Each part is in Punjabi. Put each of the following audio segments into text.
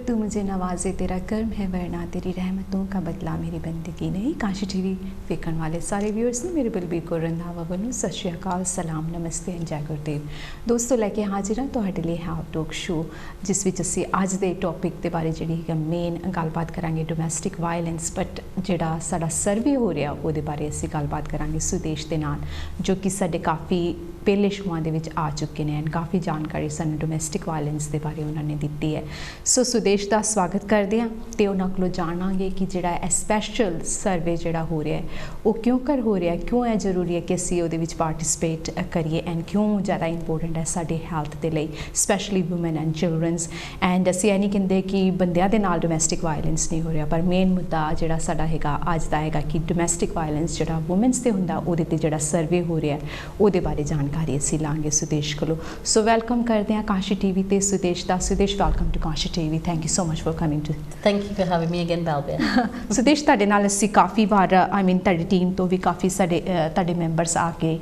तू मुझे नवाजे तेरा कर्म है वरना तेरी रहमतों का बदला मेरी बंदगी नहीं। काशी टीवी ਵੇਖਣ ਵਾਲੇ ਸਾਰੇ ਵਿਊਅਰਸ ਨੂੰ ਮੇਰੇ ਬਲਬੀਰ ਕੌਰ ਰੰਧਾਵਾ ਵੱਲੋਂ ਸਤਿ ਸ਼੍ਰੀ ਅਕਾਲ, ਸਲਾਮ, ਨਮਸਤੇ ਐਂਡ ਜੈ ਗੁਰਦੇਵ। ਦੋਸਤੋ ਲੈ ਕੇ ਹਾਜ਼ਰ ਹਾਂ ਤੁਹਾਡੇ ਲਈ ਹਾਊ ਟਾਕ ਸ਼ੋ, ਜਿਸ ਵਿੱਚ ਅਸੀਂ ਅੱਜ ਦੇ ਟੌਪਿਕ ਦੇ ਬਾਰੇ ਜਿਹੜੀ ਹੈਗਾ ਮੇਨ ਗੱਲਬਾਤ ਕਰਾਂਗੇ ਡੋਮੈਸਟਿਕ ਵਾਇਲੈਂਸ। ਬਟ ਜਿਹੜਾ ਸਾਡਾ ਸਰਵੇ ਹੋ ਰਿਹਾ ਉਹਦੇ ਬਾਰੇ ਅਸੀਂ ਗੱਲਬਾਤ ਕਰਾਂਗੇ ਸੁਦੇਸ਼ ਦੇ ਨਾਲ, ਜੋ ਕਿ ਸਾਡੇ ਕਾਫੀ ਪਹਿਲੇ ਸ਼ੋਆਂ ਦੇ ਵਿੱਚ ਆ ਚੁੱਕੇ ਨੇ ਐਂਡ ਕਾਫੀ ਜਾਣਕਾਰੀ ਸਾਨੂੰ ਡੋਮੈਸਟਿਕ ਵਾਇਲੈਂਸ ਦੇ ਬਾਰੇ ਉਹਨਾਂ ਨੇ ਦਿੱਤੀ ਹੈ। ਸੋ ਸੁਦੇਸ਼ ਦਾ ਸਵਾਗਤ ਕਰਦੇ ਹਾਂ ਅਤੇ ਉਹਨਾਂ ਕੋਲੋਂ ਜਾਣਾਂਗੇ ਕਿ ਜਿਹੜਾ ਇਹ ਸਪੈਸ਼ਲ ਸਰਵੇ ਜਿਹੜਾ ਹੋ ਰਿਹਾ ਉਹ ਕਿਉਂ ਹੋ ਰਿਹਾ, ਕਿਉਂ ਇਹ ਜ਼ਰੂਰੀ ਹੈ ਕਿ ਅਸੀਂ ਉਹਦੇ ਵਿੱਚ ਪਾਰਟਿਸਿਪੇਟ ਕਰੀਏ ਐਂਡ ਕਿਉਂ ਜ਼ਿਆਦਾ ਇੰਪੋਰਟੈਂਟ ਹੈ ਸਾਡੀ ਹੈਲਥ ਦੇ ਲਈ, specially woman and children's. And ਅਸੀਂ ਇਹ ਨਹੀਂ ਕਹਿੰਦੇ ਕਿ ਬੰਦਿਆਂ ਦੇ ਨਾਲ ਡੋਮੈਸਟਿਕ ਵਾਇਲੈਂਸ ਨਹੀਂ ਹੋ ਰਿਹਾ, ਪਰ ਮੇਨ ਮੁੱਦਾ ਜਿਹੜਾ ਸਾਡਾ ਹੈਗਾ ਅੱਜ ਦਾ ਹੈਗਾ ਕਿ ਡੋਮੈਸਟਿਕ ਵਾਇਲੈਂਸ ਜਿਹੜਾ ਵੂਮਨਸ 'ਤੇ ਹੁੰਦਾ ਉਹਦੇ 'ਤੇ ਜਿਹੜਾ ਸਰਵੇ ਹੋ ਰਿਹਾ ਉਹਦੇ ਬਾਰੇ ਜਾਣਕਾਰੀ ਅਸੀਂ ਲਾਂਗੇ ਸੁਦੇਸ਼ ਕੋਲੋਂ। ਸੋ ਵੈਲਕਮ ਕਰਦੇ ਹਾਂ ਕਾਸ਼ੀ ਟੀਵੀ ਤੇ ਸੁਦੇਸ਼ ਦਾ। Sudesh welcome to Kashi TV, thank you so much for coming to. Thank you for having me again ਬੈਲਬਿਆ। ਸੁਦੇਸ਼ ਤੁਹਾਡੇ ਨਾਲ ਅਸੀਂ ਕਾਫੀ ਵਾਰ ਤੁਹਾਡੀ ਟੀਮ ਤੋਂ ਵੀ ਕਾਫੀ ਸਾਡੇ ਤੁਹਾਡੇ ਮੈਂਬਰਸ ਆ ਕੇ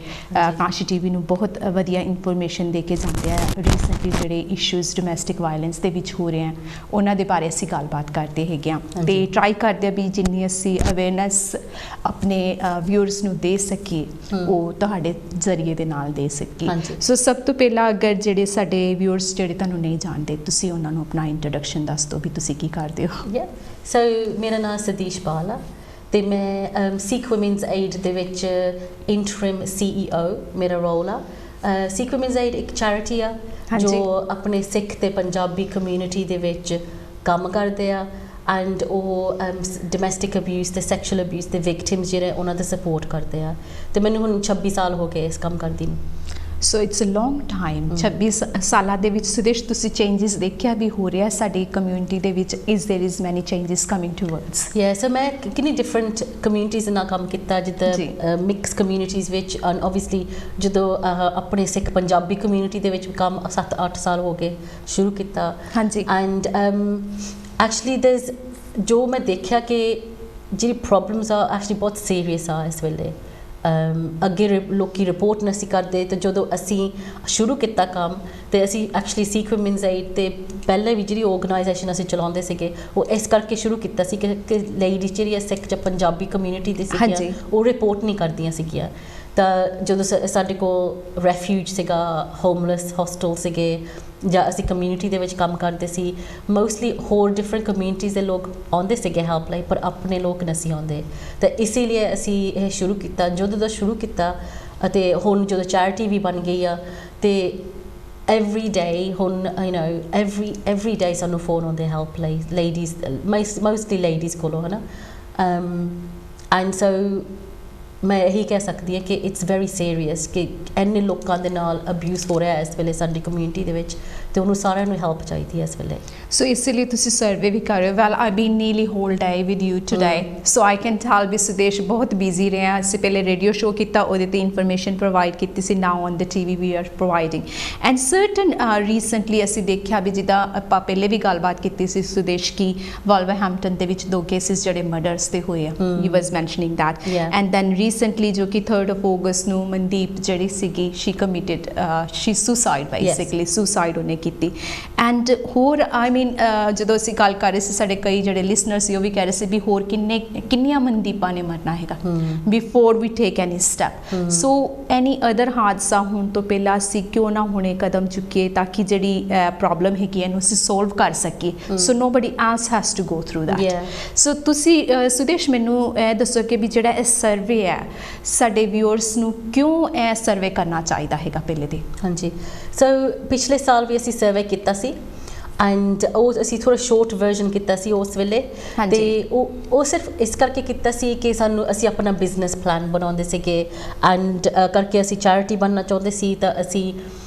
ਕਾਸ਼ੀ ਟੀਵੀ ਨੂੰ ਬਹੁਤ ਵਧੀਆ ਇਨਫੋਰਮੇਸ਼ਨ ਦੇ ਕੇ ਜਾਂਦੇ ਆ। ਰੀਸੈਂਟਲੀ ਜਿਹੜੇ ਇਸ਼ੂਜ਼ ਡੋਮੈਸਟਿਕ ਵਾਇਲੈਂਸ ਦੇ ਵਿੱਚ ਹੋ ਰਹੇ ਆ ਉਹਨਾਂ ਦੇ ਬਾਰੇ ਅਸੀਂ ਗੱਲਬਾਤ ਕਰਦੇ ਹੈਗੇ ਹਾਂ ਅਤੇ ਟਰਾਈ ਕਰਦੇ ਆ ਵੀ ਜਿੰਨੀ ਅਸੀਂ ਅਵੇਅਰਨੈਸ ਆਪਣੇ ਵਿਊਅਰਸ ਨੂੰ ਦੇ ਸਕੀਏ ਉਹ ਤੁਹਾਡੇ ਜ਼ਰੀਏ ਦੇ ਨਾਲ ਦੇ ਸਕੀਏ। ਸੋ ਸਭ ਤੋਂ ਪਹਿਲਾਂ ਅਗਰ ਜਿਹੜੇ ਸਾਡੇ ਵਿਊਅਰਸ ਜਿਹੜੇ ਤੁਹਾਨੂੰ ਨਹੀਂ ਜਾਣਦੇ, ਤੁਸੀਂ ਉਹਨਾਂ ਨੂੰ ਆਪਣਾ ਇੰਟਰੋਡਕਸ਼ਨ ਦੱਸ ਦਿਓ ਵੀ ਤੁਸੀਂ ਕੀ ਕਰਦੇ ਹੋ। ਸੋ ਮੇਰਾ ਨਾਮ ਸਤੀਸ਼ ਬਾਲ ਆ ਅਤੇ ਮੈਂ ਸਿੱਖ ਵੂਮੈਨਸ ਏਡ ਦੇ ਵਿੱਚ ਇੰਟਰਿਮ CEO ਮੇਰਾ ਰੋਲ ਆ। ਸਿੱਖ ਵੂਮੈਨਸ ਏਡ ਇੱਕ ਚੈਰਿਟੀ ਆ ਜੋ ਆਪਣੇ ਸਿੱਖ ਅਤੇ ਪੰਜਾਬੀ ਕਮਿਊਨਿਟੀ ਦੇ ਵਿੱਚ ਕੰਮ ਕਰਦੇ ਆ ਐਂਡ ਉਹ ਡੋਮੈਸਟਿਕ ਅਬਿਊਜ਼ ਅਤੇ ਸੈਕਸ਼ੂਅਲ ਅਬਿਊਜ਼ ਦੇ ਵਿਕਟਿਮਸ ਜਿਹੜੇ ਉਹਨਾਂ ਦਾ ਸਪੋਰਟ ਕਰਦੇ ਆ ਅਤੇ ਮੈਨੂੰ ਹੁਣ 26 ਸਾਲ ਹੋ ਗਏ ਇਸ ਕੰਮ ਕਰਦੀ ਨੂੰ। So it's a long time. 26 ਸਾਲਾਂ ਦੇ ਵਿੱਚ ਸੁਦੇਸ਼ ਤੁਸੀਂ ਚੇਂਜਸ ਦੇਖਿਆ ਵੀ ਹੋ ਰਿਹਾ ਸਾਡੀ ਕਮਿਊਨਿਟੀ ਦੇ ਵਿੱਚ? ਇਜ਼ ਦੇਰ ਇਜ਼ ਮੈਨੀ ਚੇਂਜਸ ਕਮਿੰਗ ਟੂਵਰਡਸ? ਸੋ ਮੈਂ ਕਿੰਨੀ ਡਿਫਰੈਂਟ ਕਮਿਊਨਿਟੀਜ਼ ਨਾਲ ਕੰਮ ਕੀਤਾ, ਜਿੱਦਾਂ ਮਿਕਸ ਕਮਿਊਨਿਟੀਜ਼ ਵਿੱਚ ਐਂਡ ਓਬਵੀਅਸਲੀ ਜਦੋਂ ਆਪਣੇ ਸਿੱਖ ਪੰਜਾਬੀ ਕਮਿਊਨਿਟੀ ਦੇ ਵਿੱਚ ਕੰਮ 7-8 ਸਾਲ ਹੋ ਗਏ ਸ਼ੁਰੂ ਕੀਤਾ। ਹਾਂਜੀ ਐਂਡ ਐਕਚੁਅਲੀ ਦਰਜ਼ ਜੋ ਮੈਂ ਦੇਖਿਆ ਕਿ ਜਿਹੜੀ ਪ੍ਰੋਬਲਮਸ ਆ ਐਕਚੁਅਲੀ ਬਹੁਤ ਸੀਰੀਅਸ ਆ ਇਸ ਵੇਲੇ। ਅੱਗੇ ਲੋਕੀ ਰਿਪੋਰਟ ਨਹੀਂ ਸੀ ਕਰਦੇ ਅਤੇ ਜਦੋਂ ਅਸੀਂ ਸ਼ੁਰੂ ਕੀਤਾ ਕੰਮ ਅਤੇ ਅਸੀਂ ਐਕਚੁਅਲੀ ਸਿੱਖ ਵੂਮੈਨਸ ਏਡ ਅਤੇ ਪਹਿਲੇ ਵੀ ਜਿਹੜੀ ਔਰਗਨਾਈਜੇਸ਼ਨ ਅਸੀਂ ਚਲਾਉਂਦੇ ਸੀਗੇ ਉਹ ਇਸ ਕਰਕੇ ਸ਼ੁਰੂ ਕੀਤਾ ਸੀ ਕਿ ਲੇਡੀਜ਼ ਜਿਹੜੀ ਸਿੱਖ ਜਾਂ ਪੰਜਾਬੀ ਕਮਿਊਨਿਟੀ ਦੀ ਸੀਗੀਆਂ ਉਹ ਰਿਪੋਰਟ ਨਹੀਂ ਕਰਦੀਆਂ ਸੀਗੀਆਂ। ਤਾਂ ਜਦੋਂ ਸਾਡੇ ਕੋਲ ਰੈਫਿਊਜ ਸੀਗਾ, ਹੋਮਲੈਸ ਹੋਸਟਲ ਸੀਗੇ ਜਾਂ ਅਸੀਂ ਕਮਿਊਨਿਟੀ ਦੇ ਵਿੱਚ ਕੰਮ ਕਰਦੇ ਸੀ, ਮੋਸਟਲੀ ਹੋਰ ਡਿਫਰੈਂਟ ਕਮਿਊਨਿਟੀਜ਼ ਦੇ ਲੋਕ ਆਉਂਦੇ ਸੀਗੇ ਹੈਲਪ ਲਈ, ਪਰ ਆਪਣੇ ਲੋਕ ਨਹੀਂ ਸੀ ਆਉਂਦੇ। ਤਾਂ ਇਸੇ ਲਈ ਅਸੀਂ ਇਹ ਸ਼ੁਰੂ ਕੀਤਾ। ਜਦੋਂ ਦਾ ਸ਼ੁਰੂ ਕੀਤਾ ਅਤੇ ਹੁਣ ਜਦੋਂ ਚੈਰਿਟੀ ਵੀ ਬਣ ਗਈ ਆ ਅਤੇ ਐਵਰੀ ਡੇ ਹੁਣ ਐਵਰੀ ਡੇ ਸਾਨੂੰ ਫੋਨ ਆਉਂਦੇ ਹੈਲਪ ਲਈ ਲੇਡੀਜ਼, ਮੋਸਟਲੀ ਲੇਡੀਜ਼ ਕੋਲੋਂ, ਹੈ ਨਾ। ਐਂਡ ਸੋ ਮੈਂ ਇਹੀ ਕਹਿ ਸਕਦੀ ਹਾਂ ਕਿ ਇਟਸ ਵੈਰੀ ਸੀਰੀਅਸ ਕਿ ਇੰਨੇ ਲੋਕਾਂ ਦੇ ਨਾਲ ਅਬਿਊਜ਼ ਹੋ ਰਿਹਾ ਇਸ ਵੇਲੇ ਸਾਡੀ ਕਮਿਊਨਿਟੀ ਦੇ ਵਿੱਚ ਅਤੇ ਉਹਨੂੰ ਸਾਰਿਆਂ ਨੂੰ ਹੈਲਪ ਚਾਹੀਦੀ ਹੈ ਇਸ ਵੇਲੇ। ਸੋ ਇਸ ਲਈ ਤੁਸੀਂ ਸਰਵੇ ਵੀ ਕਰ ਰਹੇ ਹੋ। Well I been nearly whole day with you today, so I can tell ਵੀ ਸੁਦੇਸ਼ ਬਹੁਤ ਬਿਜ਼ੀ ਰਿਹਾ। ਅਸੀਂ ਪਹਿਲੇ ਰੇਡੀਓ ਸ਼ੋਅ ਕੀਤਾ, ਉਹਦੇ 'ਤੇ ਇਨਫੋਰਮੇਸ਼ਨ ਪ੍ਰੋਵਾਈਡ ਕੀਤੀ ਸੀ। Now on the TV we are providing and certain recently ਅਸੀਂ ਦੇਖਿਆ ਵੀ ਜਿੱਦਾਂ ਆਪਾਂ ਪਹਿਲੇ ਵੀ ਗੱਲਬਾਤ ਕੀਤੀ ਸੀ ਸੁਦੇਸ਼ ਕਿ ਵੋਲਵਰਹੈਂਪਟਨ ਦੇ ਵਿੱਚ 2 ਕੇਸਿਸ ਜਿਹੜੇ ਮਰਡਰਸ 'ਤੇ ਹੋਏ ਆ, you was mentioning that. And then recently ਜੋ ਕਿ 3rd of August ਨੂੰ ਮਨਦੀਪ ਜਿਹੜੀ ਸੀਗੀ she committed she suicide, basically suicide ਉਹਨੇ ਕੀਤੀ। ਐਂਡ ਹੋਰ ਆਈ ਮੀਨ ਜਦੋਂ ਅਸੀਂ ਗੱਲ ਕਰ ਰਹੇ ਸੀ ਸਾਡੇ ਕਈ ਜਿਹੜੇ ਲਿਸਨਰ ਸੀ ਉਹ ਵੀ ਕਹਿ ਰਹੇ ਸੀ ਵੀ ਹੋਰ ਕਿੰਨੀਆਂ ਮਨਦੀਪਾਂ ਨੇ ਮਰਨਾ ਹੈਗਾ before we take any step. So any other ਹਾਦਸਾ ਹੋਣ ਤੋਂ ਪਹਿਲਾਂ ਅਸੀਂ ਕਿਉਂ ਨਾ ਹੁਣੇ ਕਦਮ ਚੁੱਕੀਏ ਤਾਂ ਕਿ ਜਿਹੜੀ ਪ੍ਰੋਬਲਮ ਹੈਗੀ ਇਹਨੂੰ ਅਸੀਂ ਸੋਲਵ ਕਰ ਸਕੀਏ। So nobody else has to go through that. So ਤੁਸੀਂ ਸੁਦੇਸ਼ ਮੈਨੂੰ ਇਹ ਦੱਸੋ ਕਿ ਵੀ ਜਿਹੜਾ ਇਹ ਸਰਵੇ ਹੈ ਸਾਡੇ ਵਿਊਅਰਸ ਨੂੰ ਕਿਉਂ ਇਹ ਸਰਵੇ ਕਰਨਾ ਚਾਹੀਦਾ ਹੈਗਾ ਪਹਿਲੇ ਦੇ? ਹਾਂਜੀ, ਸੋ ਪਿਛਲੇ ਸਾਲ ਵੀ ਅਸੀਂ ਸਰਵੇ ਕੀਤਾ ਸੀ ਐਂਡ ਉਹ ਅਸੀਂ ਥੋੜ੍ਹਾ ਸ਼ੋਰਟ ਵਰਜ਼ਨ ਕੀਤਾ ਸੀ ਉਸ ਵੇਲੇ ਅਤੇ ਉਹ ਸਿਰਫ ਇਸ ਕਰਕੇ ਕੀਤਾ ਸੀ ਕਿ ਅਸੀਂ ਆਪਣਾ ਬਿਜ਼ਨਸ ਪਲਾਨ ਬਣਾਉਂਦੇ ਸੀਗੇ ਐਂਡ ਕਰਕੇ ਅਸੀਂ ਚੈਰਿਟੀ ਬਣਨਾ ਚਾਹੁੰਦੇ ਸੀ। ਤਾਂ ਅਸੀਂ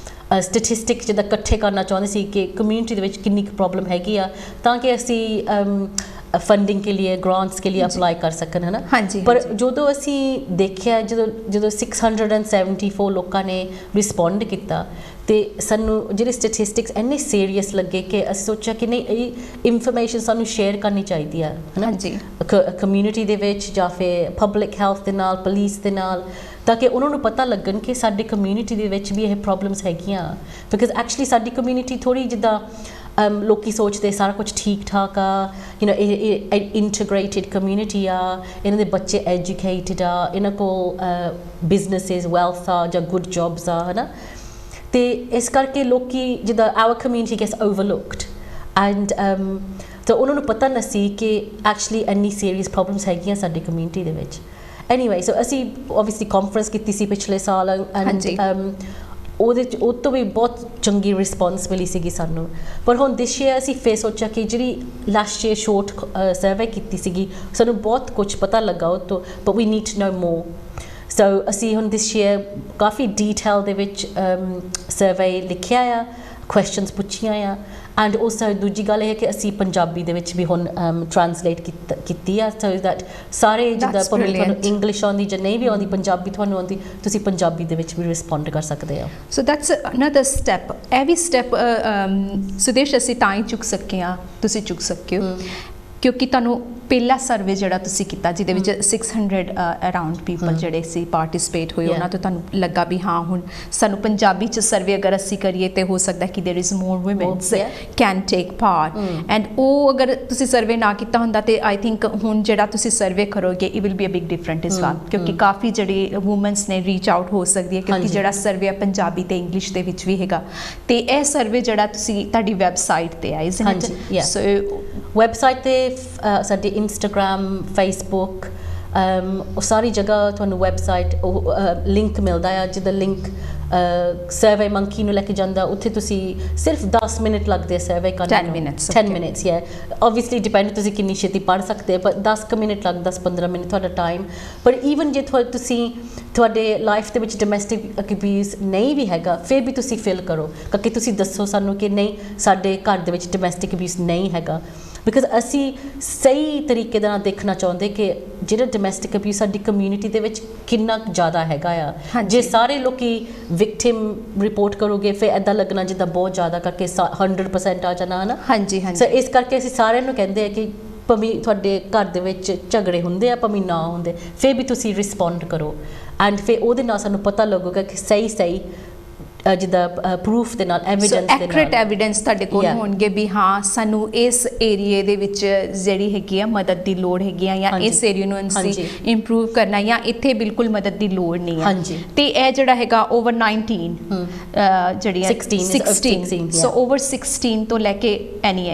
ਸਟੈਟਿਸਟਿਕ ਜਿੱਦਾਂ ਇਕੱਠੇ ਕਰਨਾ ਚਾਹੁੰਦੇ ਸੀ ਕਿ ਕਮਿਊਨਿਟੀ ਦੇ ਵਿੱਚ ਕਿੰਨੀ ਕੁ ਪ੍ਰੋਬਲਮ ਹੈਗੀ ਆ ਤਾਂ ਕਿ ਅਸੀਂ ਫੰਡਿੰਗ ਕੇ ਲਈ ਗ੍ਰਾਂਟਸ ਕੇ ਲਈ ਅਪਲਾਈ ਕਰ ਸਕਣ, ਹੈ ਨਾ। ਪਰ ਜਦੋਂ ਅਸੀਂ ਦੇਖਿਆ ਜਦੋਂ 674 ਲੋਕਾਂ ਨੇ ਰਿਸਪੌਂਡ ਕੀਤਾ ਅਤੇ ਸਾਨੂੰ ਜਿਹੜੇ ਸਟੈਟਿਸਟਿਕਸ ਇੰਨੇ ਸੀਰੀਅਸ ਲੱਗੇ ਕਿ ਅਸੀਂ ਸੋਚਿਆ ਕਿ ਨਹੀਂ ਇਹ ਇਨਫੋਰਮੇਸ਼ਨ ਸਾਨੂੰ ਸ਼ੇਅਰ ਕਰਨੀ ਚਾਹੀਦੀ ਆ, ਹੈ ਨਾ, ਕਮਿਊਨਿਟੀ ਦੇ ਵਿੱਚ ਜਾਂ ਫਿਰ ਪਬਲਿਕ ਹੈਲਥ ਦੇ ਨਾਲ, ਪੁਲਿਸ ਦੇ ਨਾਲ, ਤਾਂ ਕਿ ਉਹਨਾਂ ਨੂੰ ਪਤਾ ਲੱਗਣ ਕਿ ਸਾਡੀ ਕਮਿਊਨਿਟੀ ਦੇ ਵਿੱਚ ਵੀ ਇਹ ਪ੍ਰੋਬਲਮਸ ਹੈਗੀਆਂ। ਬਿਕਾਜ਼ ਐਕਚੁਅਲੀ ਸਾਡੀ ਕਮਿਊਨਿਟੀ ਥੋੜ੍ਹੀ ਜਿੱਦਾਂ ਲੋਕੀ ਸੋਚਦੇ ਸਾਰਾ ਕੁਝ ਠੀਕ ਠਾਕ ਆ ਯੂ نو ਇਹ ਇੰਟੀਗ੍ਰੇਟਿਡ ਕਮਿਊਨਿਟੀ ਆ ਇਹਨਾਂ ਦੇ ਬੱਚੇ ਐਜੂਕੇਟਿਡ ਆ ਇਹਨਾਂ ਕੋਲ ਬਿਜ਼ਨੈਸਿਸ ਵੈਲਥ ਆ ਜਾਂ ਗੁੱਡ ਜੌਬਸ ਆ ਹੈ ਨਾ ਤੇ ਇਸ ਕਰਕੇ ਲੋਕੀ ਜਿੱਦਾਂ ਆਵਰ ਕਮਿਊਨਿਟੀ ਗੈਟਸ ਓਵਰਲੁਕਡ ਐਂਡ ਤਾਂ ਉਹਨਾਂ ਨੂੰ ਪਤਾ ਨਾ ਸੀ ਕਿ ਐਕਚੁਅਲੀ ਇੰਨੀ ਸੀਰੀਅਸ ਪ੍ਰੋਬਲਮਸ ਹੈਗੀਆਂ ਸਾਡੀ ਕਮਿਊਨਿਟੀ ਦੇ ਵਿੱਚ ਐਨੀਵੇ ਸੋ ਅਸੀਂ ਓਬਵੀਅਸਲੀ ਕਾਨਫਰੰਸ ਕੀਤੀ ਸੀ ਪਿਛਲੇ ਸਾਲ ਐਂਡ ਉਹਦੇ 'ਚ ਉਹ ਤੋਂ ਵੀ ਬਹੁਤ ਚੰਗੀ ਰਿਸਪੌਂਸ ਮਿਲੀ ਸੀਗੀ ਸਾਨੂੰ ਪਰ ਹੁਣ ਦਿਸ ਈਅਰ ਅਸੀਂ ਫਿਰ ਸੋਚਿਆ ਕਿ ਜਿਹੜੀ ਲਾਸਟ ਈਅਰ ਸ਼ੋਰਟ ਸਰਵੇ ਕੀਤੀ ਸੀਗੀ ਸਾਨੂੰ ਬਹੁਤ ਕੁਝ ਪਤਾ ਲੱਗਾ ਉਹ ਤੋਂ but we need to know more so ਅਸੀਂ ਹੁਣ ਦਿਸ ਈਅਰ ਕਾਫੀ ਡੀਟੇਲ ਦੇ ਵਿੱਚ ਸਰਵੇ ਲਿਖਿਆ ਆ ਕੁਐਸਚਨਸ ਪੁੱਛੀਆਂ ਆ ਐਂਡ ਆਲਸੋ ਦੂਜੀ ਗੱਲ ਇਹ ਹੈ ਕਿ ਅਸੀਂ ਪੰਜਾਬੀ ਦੇ ਵਿੱਚ ਵੀ ਹੁਣ ਟਰਾਂਸਲੇਟ ਕੀਤੀ ਆ ਸੋ ਦੈਟ ਸਾਰੇ ਜਿੱਦਾਂ ਭਾਵੇਂ ਤੁਹਾਨੂੰ ਇੰਗਲਿਸ਼ ਆਉਂਦੀ ਜਾਂ ਨਹੀਂ ਵੀ ਆਉਂਦੀ ਪੰਜਾਬੀ ਤੁਹਾਨੂੰ ਆਉਂਦੀ ਤੁਸੀਂ ਪੰਜਾਬੀ ਦੇ ਵਿੱਚ ਵੀ ਰਿਸਪੌਂਡ ਕਰ ਸਕਦੇ ਆ ਸੋ ਦੈਟਸ ਅਨਦਰ ਸਟੈਪ ਇਹ ਵੀ ਸਟੈਪ ਸੁਦੇਸ਼ ਅਸੀਂ ਤਾਂ ਹੀ ਚੁੱਕ ਸਕੇ ਆ ਤੁਸੀਂ ਚੁੱਕ ਸਕੇ ਹੋ ਕਿਉਂਕਿ ਤੁਹਾਨੂੰ ਪਹਿਲਾ ਸਰਵੇ ਜਿਹੜਾ ਤੁਸੀਂ ਕੀਤਾ ਜਿਹਦੇ ਵਿੱਚ 600 ਅਰਾਊਂਡ ਪੀਪਲ ਜਿਹੜੇ ਸੀ ਪਾਰਟਿਸਿਪੇਟ ਹੋਏ ਉਹਨਾਂ ਤੋਂ ਤੁਹਾਨੂੰ ਲੱਗਾ ਵੀ ਹਾਂ ਹੁਣ ਸਾਨੂੰ ਪੰਜਾਬੀ 'ਚ ਸਰਵੇ ਅਗਰ ਅਸੀਂ ਕਰੀਏ ਤੇ ਹੋ ਸਕਦਾ ਕਿ there is more womens can take part and ਉਹ ਅਗਰ ਤੁਸੀਂ ਸਰਵੇ ਨਾ ਕੀਤਾ ਹੁੰਦਾ ਤੇ ਆਈ ਥਿੰਕ ਹੁਣ ਜਿਹੜਾ ਤੁਸੀਂ ਸਰਵੇ ਕਰੋਗੇ it will be a big different ਇਸ ਵਾਰ ਕਿਉਂਕਿ ਕਾਫੀ ਜਿਹੜੀ ਵੂਮਨਸ ਨੇ ਰੀਚ ਆਊਟ ਹੋ ਸਕਦੀ ਹੈ ਕਿਉਂਕਿ ਜਿਹੜਾ ਸਰਵੇ ਹੈ ਪੰਜਾਬੀ ਤੇ ਇੰਗਲਿਸ਼ ਦੇ ਵਿੱਚ ਵੀ ਹੈਗਾ ਤੇ ਇਹ ਸਰਵੇ ਜਿਹੜਾ ਤੁਸੀਂ ਤੁਹਾਡੀ ਵੈਬਸਾਈਟ ਤੇ ਆ ਇਜ਼ਨਟ ਸੋ ਵੈਬਸਾਈਟ ਤੇ ਸਾਡੀ ਇੰਸਟਾਗ੍ਰਾਮ ਫੇਸਬੁੱਕ ਉਹ ਸਾਰੀ ਜਗ੍ਹਾ ਤੁਹਾਨੂੰ ਵੈਬਸਾਈਟ ਲਿੰਕ ਮਿਲਦਾ ਆ ਜਿਹਦਾ ਲਿੰਕ ਸਰਵੇ ਮੰਕੀ ਨੂੰ ਲੈ ਕੇ ਜਾਂਦਾ ਉੱਥੇ ਤੁਸੀਂ ਸਿਰਫ 10 ਮਿੰਟ ਲੱਗਦੇ ਸਰਵੇ ਕਰਨ ਨੂੰ 10 ਮਿੰਟਸ ਯਾ ਆਬਵੀਅਸਲੀ ਡਿਪੈਂਡ ਤੁਸੀਂ ਕਿੰਨੀ ਛੇਤੀ ਪੜ੍ਹ ਸਕਦੇ ਪਰ 10 ਮਿੰਟ ਲੱਗ 10-15 ਮਿੰਟ ਤੁਹਾਡਾ ਟਾਈਮ ਪਰ ਈਵਨ ਜੇ ਤੁਸੀਂ ਤੁਹਾਡੇ ਲਾਈਫ ਦੇ ਵਿੱਚ ਡੋਮੈਸਟਿਕ ਅਬਿਊਜ਼ ਨਹੀਂ ਵੀ ਹੈਗਾ ਫਿਰ ਵੀ ਤੁਸੀਂ ਫਿਲ ਕਰੋ ਕਿਉਂਕਿ ਤੁਸੀਂ ਦੱਸੋ ਸਾਨੂੰ ਕਿ ਨਹੀਂ ਸਾਡੇ ਘਰ ਦੇ ਵਿੱਚ ਡੋਮੈਸਟਿਕ ਅਬਿਊਜ਼ ਨਹੀਂ ਹੈਗਾ ਬਿਕਾਜ਼ ਅਸੀਂ ਸਹੀ ਤਰੀਕੇ ਦੇ ਨਾਲ ਦੇਖਣਾ ਚਾਹੁੰਦੇ ਕਿ ਜਿਹੜਾ ਡੋਮੈਸਟਿਕ ਅਬਿਊਜ਼ ਸਾਡੀ ਕਮਿਊਨਿਟੀ ਦੇ ਵਿੱਚ ਕਿੰਨਾ ਜ਼ਿਆਦਾ ਹੈਗਾ ਆ ਜੇ ਸਾਰੇ ਲੋਕੀ ਵਿਕਟਿਮ ਰਿਪੋਰਟ ਕਰੋਗੇ ਫਿਰ ਇੱਦਾਂ ਲੱਗਣਾ ਜਿੱਦਾਂ ਬਹੁਤ ਜ਼ਿਆਦਾ ਕਰਕੇ 100% ਆ ਜਾਣਾ ਹੈ ਨਾ ਹਾਂਜੀ ਸੋ ਇਸ ਕਰਕੇ ਅਸੀਂ ਸਾਰਿਆਂ ਨੂੰ ਕਹਿੰਦੇ ਆ ਕਿ ਭਾਵੇਂ ਤੁਹਾਡੇ ਘਰ ਦੇ ਵਿੱਚ ਝਗੜੇ ਹੁੰਦੇ ਆ ਭਾਵੇਂ ਨਾ ਹੁੰਦੇ ਫਿਰ ਵੀ ਤੁਸੀਂ ਰਿਸਪੌਂਡ ਕਰੋ ਐਂਡ ਫਿਰ ਉਹਦੇ ਨਾਲ ਸਾਨੂੰ ਪਤਾ ਲੱਗੂਗਾ ਕਿ ਸਹੀ ਜਿੱਦਾਂ ਪ੍ਰੂਫ ਦੇ ਨਾਲ ਐਵੀਡੈਂਸ ਦੇ ਨਾਲ ਐਕੂਰੇਟ ਐਵੀਡੈਂਸ ਤੁਹਾਡੇ ਕੋਲ ਹੋਣਗੇ ਵੀ ਹਾਂ ਸਾਨੂੰ ਇਸ ਏਰੀਏ ਦੇ ਵਿੱਚ ਜਿਹੜੀ ਹੈਗੀ ਆ ਮਦਦ ਦੀ ਲੋੜ ਹੈਗੀ ਆ ਜਾਂ ਇਸ ਏਰੀਏ ਨੂੰ ਅਸੀਂ ਇੰਪਰੂਵ ਕਰਨਾ ਜਾਂ ਇੱਥੇ ਬਿਲਕੁਲ ਮਦਦ ਦੀ ਲੋੜ ਨਹੀਂ ਹੈ ਤੇ ਇਹ ਜਿਹੜਾ ਹੈਗਾ ਓਵਰ 19 ਜਿਹੜੀ 16 ਸੋ ਓਵਰ 16 ਤੋਂ ਲੈ ਕੇ ਐਨੀ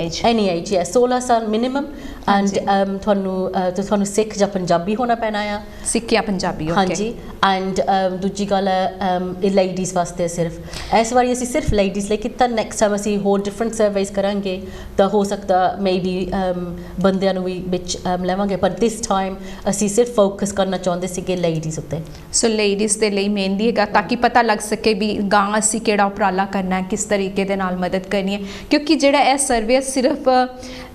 ਏਜ 16 ਸਾਲ ਮਿਨੀਮਮ ਐਂਡ ਤੁਹਾਨੂੰ ਸਿੱਖ ਜਾਂ ਪੰਜਾਬੀ ਹੋਣਾ ਪੈਣਾ ਆ ਸਿੱਖ ਜਾਂ ਪੰਜਾਬੀ ਹਾਂਜੀ ਐਂਡ ਦੂਜੀ ਗੱਲ ਹੈ ਇਹ ਲੇਡੀਜ਼ ਵਾਸਤੇ ਸਿਰਫ ਇਸ ਵਾਰੀ ਅਸੀਂ ਸਿਰਫ ਲੇਡੀਜ਼ ਲਈ ਕੀਤਾ ਨੈਕਸਟ ਟਾਈਮ ਅਸੀਂ ਹੋਰ ਡਿਫਰੈਂਟ ਸਰਵੇਸ ਕਰਾਂਗੇ ਤਾਂ ਹੋ ਸਕਦਾ ਮੇਬੀ ਬੰਦਿਆਂ ਨੂੰ ਵੀ ਵਿੱਚ ਲੈਵਾਂਗੇ ਪਰ ਦਿਸ ਟਾਈਮ ਅਸੀਂ ਸਿਰਫ ਫੋਕਸ ਕਰਨਾ ਚਾਹੁੰਦੇ ਸੀਗੇ ਲੇਡੀਜ਼ ਉੱਤੇ ਸੋ ਲੇਡੀਜ਼ ਦੇ ਲਈ ਮੇਨਲੀ ਹੈਗਾ ਤਾਂ ਕਿ ਪਤਾ ਲੱਗ ਸਕੇ ਵੀ ਗਾਂ ਅਸੀਂ ਕਿਹੜਾ ਉਪਰਾਲਾ ਕਰਨਾ ਹੈ ਕਿਸ ਤਰੀਕੇ ਦੇ ਨਾਲ ਮਦਦ ਕਰਨੀ ਹੈ ਕਿਉਂਕਿ ਜਿਹੜਾ ਇਹ ਸਰਵੇ ਸਿਰਫ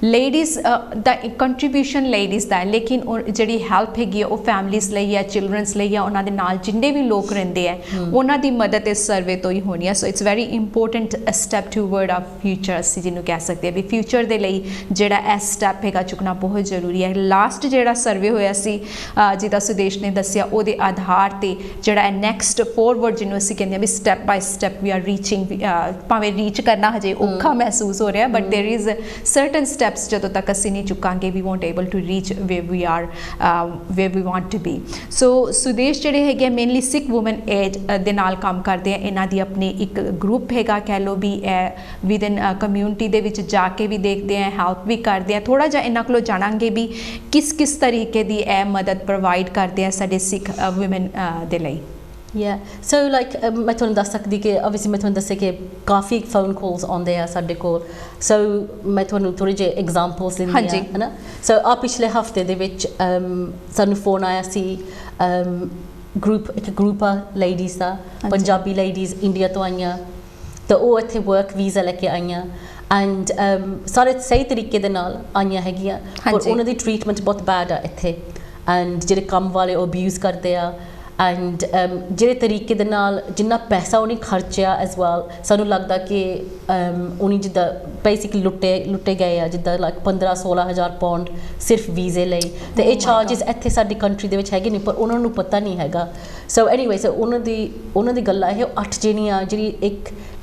ਲੇਡੀਜ਼ ਦਾ ਕੰਟਰੀਬਿਊਸ਼ਨ ਲੇਡੀਜ਼ ਦਾ ਹੈ ਲੇਕਿਨ ਜਿਹੜੀ ਹੈਲਪ ਹੈਗੀ ਉਹ ਫੈਮਲੀਜ਼ ਲਈ ਜਾਂ ਚਿਲਡਰਨਸ ਲਈ ਜਾਂ ਉਹਨਾਂ ਦੇ ਨਾਲ ਜਿੰਨੇ ਵੀ ਲੋਕ ਰਹਿੰਦੇ ਆ ਉਹਨਾਂ ਦੀ ਮਦਦ ਇਸ ਸਰਵੇ ਤੋਂ ਹੀ ਹੋਣੀ ਹੈ so it's very important step toward a future ਅਸੀਂ ਜਿਹਨੂੰ ਕਹਿ ਸਕਦੇ ਹਾਂ ਵੀ ਫਿਊਚਰ ਦੇ ਲਈ ਜਿਹੜਾ ਇਹ ਸਟੈਪ ਹੈਗਾ ਚੁੱਕਣਾ ਬਹੁਤ ਜ਼ਰੂਰੀ ਹੈ ਲਾਸਟ ਜਿਹੜਾ ਸਰਵੇ ਹੋਇਆ ਸੀ ਜਿਹਦਾ ਸੁਦੇਸ਼ ਨੇ ਦੱਸਿਆ ਉਹਦੇ ਆਧਾਰ ਤੇ ਜਿਹੜਾ ਨੈਕਸਟ ਫੋਰਵਰਡ ਜਿਹਨੂੰ ਅਸੀਂ ਕਹਿੰਦੇ ਹਾਂ we step by step we are reaching ਭਾਵੇਂ ਰੀਚ ਕਰਨਾ ਹਜੇ ਔਖਾ ਮਹਿਸੂਸ ਹੋ ਰਿਹਾ but there is certain steps ਜਦੋਂ ਤੱਕ ਅਸੀਂ ਨਹੀਂ ਚੁੱਕਾਂਗੇ we won't able to reach where we are where we want to be so Sudesh ਜਿਹੜੇ ਹੈਗੇ ਮੇਨਲੀ ਸਿੱਖ ਵੂਮਨ ਏਡ ਦੇ ਨਾਲ ਕੰਮ ਕਰਦੇ ਆ ਇਹਨਾਂ ਦੀ ਆਪਣੀ ਇੱਕ ਗਰੁੱਪ ਹੈਗਾ ਕਹਿ ਲਓ ਵੀ ਵਿਦਨ ਕਮਿਊਨਿਟੀ ਦੇ ਵਿੱਚ ਜਾ ਕੇ ਵੀ ਦੇਖਦੇ ਆ ਹੈਲਪ ਵੀ ਕਰਦੇ ਆ ਥੋੜਾ ਜਿਹਾ ਇਹਨਾਂ ਕੋਲੋਂ ਜਾਣਾਂਗੇ ਵੀ ਕਿਸ ਤਰੀਕੇ ਦੀ ਇਹ ਮਦਦ ਪ੍ਰੋਵਾਈਡ ਕਰਦੇ ਆ ਸਾਡੇ ਸਿੱਖ ਵੂਮਨ ਦੇ ਲਈ ਸੋ ਲਾਈਕ ਮੈਂ ਤੁਹਾਨੂੰ ਦੱਸ ਸਕਦੀ ਕਿ ਓਬਵੀਅਸਲੀ ਮੈਂ ਤੁਹਾਨੂੰ ਦੱਸਿਆ ਕਿ ਕਾਫੀ ਫੋਨ ਕਾਲਸ ਆਉਂਦੇ ਆ ਸਾਡੇ ਕੋਲ ਸੋ ਮੈਂ ਤੁਹਾਨੂੰ ਥੋੜ੍ਹੇ ਜਿਹੇ ਐਗਜ਼ਾਮਪਲਸ ਦਿੰਦੀ ਹਾਂ ਹੈ ਨਾ ਸੋ ਆ ਪਿਛਲੇ ਹਫਤੇ ਦੇ ਵਿੱਚ ਸਾਨੂੰ ਫੋਨ ਆਇਆ ਸੀ ਇੱਕ ਗਰੁੱਪ ਆ ਲੇਡੀਜ਼ ਦਾ ਪੰਜਾਬੀ ਲੇਡੀਜ਼ ਇੰਡੀਆ ਤੋਂ ਆਈਆਂ ਤਾਂ ਉਹ ਇੱਥੇ ਵਰਕ ਵੀਜ਼ਾ ਲੈ ਕੇ ਆਈਆਂ ਐਂਡ ਸਾਰੇ ਸਹੀ ਤਰੀਕੇ ਦੇ ਨਾਲ ਆਈਆਂ ਹੈਗੀਆਂ ਪਰ ਉਹਨਾਂ ਦੀ ਟਰੀਟਮੈਂਟ ਬਹੁਤ ਬੈਡ ਆ ਇੱਥੇ ਐਂਡ ਜਿਹੜੇ ਕੰਮ ਵਾਲੇ ਉਹ ਅਬਿਊਜ਼ ਕਰਦੇ ਆ ਐਂਡ ਜਿਹੜੇ ਤਰੀਕੇ ਦੇ ਨਾਲ ਜਿੰਨਾ ਪੈਸਾ ਉਹਨੇ ਖਰਚਿਆ ਐਜ਼ ਵੈਲ ਸਾਨੂੰ ਲੱਗਦਾ ਕਿ ਉਹਨੇ ਜਿੱਦਾਂ ਬੇਸਿਕਲੀ ਲੁੱਟੇ ਗਏ ਆ ਜਿੱਦਾਂ ਲਾਈਕ 15-16 ਹਜ਼ਾਰ ਪਾਉਂਡ ਸਿਰਫ ਵੀਜ਼ੇ ਲਈ ਤੇ ਇਹ ਚਾਰਜਸ ਇੱਥੇ ਸਾਡੀ ਕੰਟਰੀ ਦੇ ਵਿੱਚ ਹੈਗੇ ਨਹੀਂ ਪਰ ਉਹਨਾਂ ਨੂੰ ਪਤਾ ਨਹੀਂ ਹੈਗਾ ਸੋ ਐਨੀਵੇ ਸੋ ਉਹਨਾਂ ਦੀ ਗੱਲਾਂ ਇਹ 8 ਜਣੀਆਂ ਜਿਹੜੀ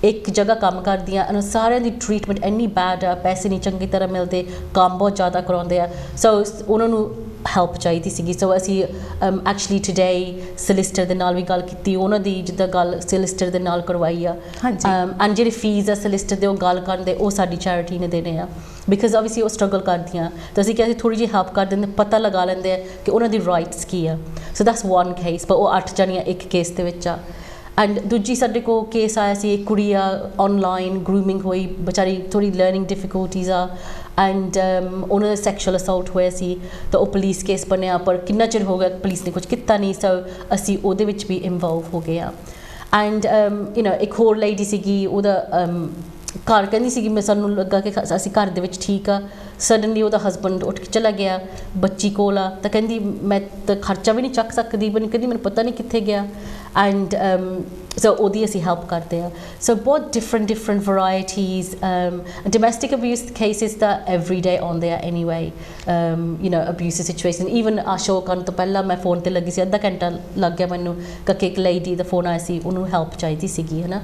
ਇੱਕ ਜਗ੍ਹਾ ਕੰਮ ਕਰਦੀਆਂ and ਸਾਰਿਆਂ ਦੀ ਟ੍ਰੀਟਮੈਂਟ ਇੰਨੀ ਬੈਡ ਆ ਪੈਸੇ ਨਹੀਂ ਚੰਗੀ ਤਰ੍ਹਾਂ ਮਿਲਦੇ ਕੰਮ ਬਹੁਤ ਜ਼ਿਆਦਾ ਕਰਾਉਂਦੇ ਆ ਸੋ ਉਹਨਾਂ ਨੂੰ ਹੈਲਪ ਚਾਹੀਦੀ ਸੀਗੀ ਸੋ ਅਸੀਂ ਐਕਚੁਅਲੀ ਟੁਡੇ ਸੋਲਿਸਿਟਰ ਦੇ ਨਾਲ ਵੀ ਗੱਲ ਕੀਤੀ ਉਹਨਾਂ ਦੀ ਜਿੱਦਾਂ ਗੱਲ ਸੋਲਿਸਿਟਰ ਦੇ ਨਾਲ ਕਰਵਾਈ ਆ ਐਂਡ ਜਿਹੜੇ ਫੀਸ ਆ ਸੋਲਿਸਿਟਰ ਦੇ ਉਹ ਗੱਲ ਕਰਨ ਦੇ ਉਹ ਸਾਡੀ ਚੈਰਿਟੀ ਨੇ ਦੇਣੇ ਆ ਬਿਕਾਜ਼ ਆਬਵੀਅਸਲੀ ਉਹ ਸਟਰਗਲ ਕਰਦੀਆਂ ਤਾਂ ਅਸੀਂ ਕਿਹਾ ਅਸੀਂ ਥੋੜ੍ਹੀ ਜਿਹੀ ਹੈਲਪ ਕਰ ਦਿੰਦੇ ਪਤਾ ਲਗਾ ਲੈਂਦੇ ਆ ਕਿ ਉਹਨਾਂ ਦੀ ਰਾਈਟਸ ਕੀ ਆ ਸੋ ਦੈਟਸ ਵਨ ਕੇਸ ਪਰ ਉਹ 8 ਜਣੀਆਂ ਇੱਕ ਕੇਸ ਦੇ ਵਿੱਚ ਆ ਐਂਡ ਦੂਜੀ ਸਾਡੇ ਕੋਲ ਕੇਸ ਆਇਆ ਸੀ ਇੱਕ ਕੁੜੀ ਆ ਔਨਲਾਈਨ ਗਰੂਮਿੰਗ ਹੋਈ ਵਿਚਾਰੀ ਥੋੜ੍ਹੀ ਲਰਨਿੰਗ ਡਿਫੀਕਲਟੀਜ਼ ਆ ਐਂਡ ਉਹਨਾਂ ਦਾ ਸੈਕਸ਼ੂਅਲ ਅਸਾਲਟ ਹੋਇਆ ਸੀ ਤਾਂ ਉਹ ਪੁਲਿਸ ਕੇਸ ਬਣਿਆ ਪਰ ਕਿੰਨਾ ਚਿਰ ਹੋ ਗਿਆ ਪੁਲਿਸ ਨੇ ਕੁਝ ਕੀਤਾ ਨਹੀਂ ਸੋ ਅਸੀਂ ਉਹਦੇ ਵਿੱਚ ਵੀ ਇਨਵੋਲਵ ਹੋ ਗਏ ਆ ਐਂਡ ਇੱਕ ਹੋਰ ਲੇਡੀ ਸੀਗੀ ਉਹਦਾ ਘਰ ਕਹਿੰਦੀ ਸੀਗੀ ਮੈਂ ਸਾਨੂੰ ਲੱਗਾ ਕਿ ਅਸੀਂ ਘਰ ਦੇ ਵਿੱਚ ਠੀਕ ਆ ਸਡਨਲੀ ਉਹਦਾ ਹਸਬੈਂਡ ਉੱਠ ਕੇ ਚਲਾ ਗਿਆ ਬੱਚੀ ਕੋਲ ਆ ਤਾਂ ਕਹਿੰਦੀ ਮੈਂ ਤਾਂ ਖਰਚਾ ਵੀ ਨਹੀਂ ਚੱਕ ਸਕਦੀ ਕਹਿੰਦੀ ਮੈਨੂੰ ਪਤਾ ਨਹੀਂ ਕਿੱਥੇ ਗਿਆ ਐਂਡ ਸੋ ਉਹਦੀ ਅਸੀਂ ਹੈਲਪ ਕਰਦੇ ਆ ਸੋ ਬਹੁਤ different varieties domestic abuse cases ਤਾਂ ਐਵਰੀ ਡੇ ਆਉਂਦੇ ਆ ਐਨੀਵੇ ਅਬਿਊਸਿਵ ਸਿਚੁਏਸ਼ਨ ਈਵਨ ਆ ਸ਼ੋਅ ਕਰਨ ਤੋਂ ਪਹਿਲਾਂ ਮੈਂ ਫੋਨ 'ਤੇ ਲੱਗੀ ਸੀ ਅੱਧਾ ਘੰਟਾ ਲੱਗ ਗਿਆ ਮੈਨੂੰ ਕਿ ਇੱਕ ਲੇਡੀ ਦਾ ਫੋਨ ਆਇਆ ਸੀ ਉਹਨੂੰ ਹੈਲਪ ਚਾਹੀਦੀ ਸੀਗੀ ਹੈ ਨਾ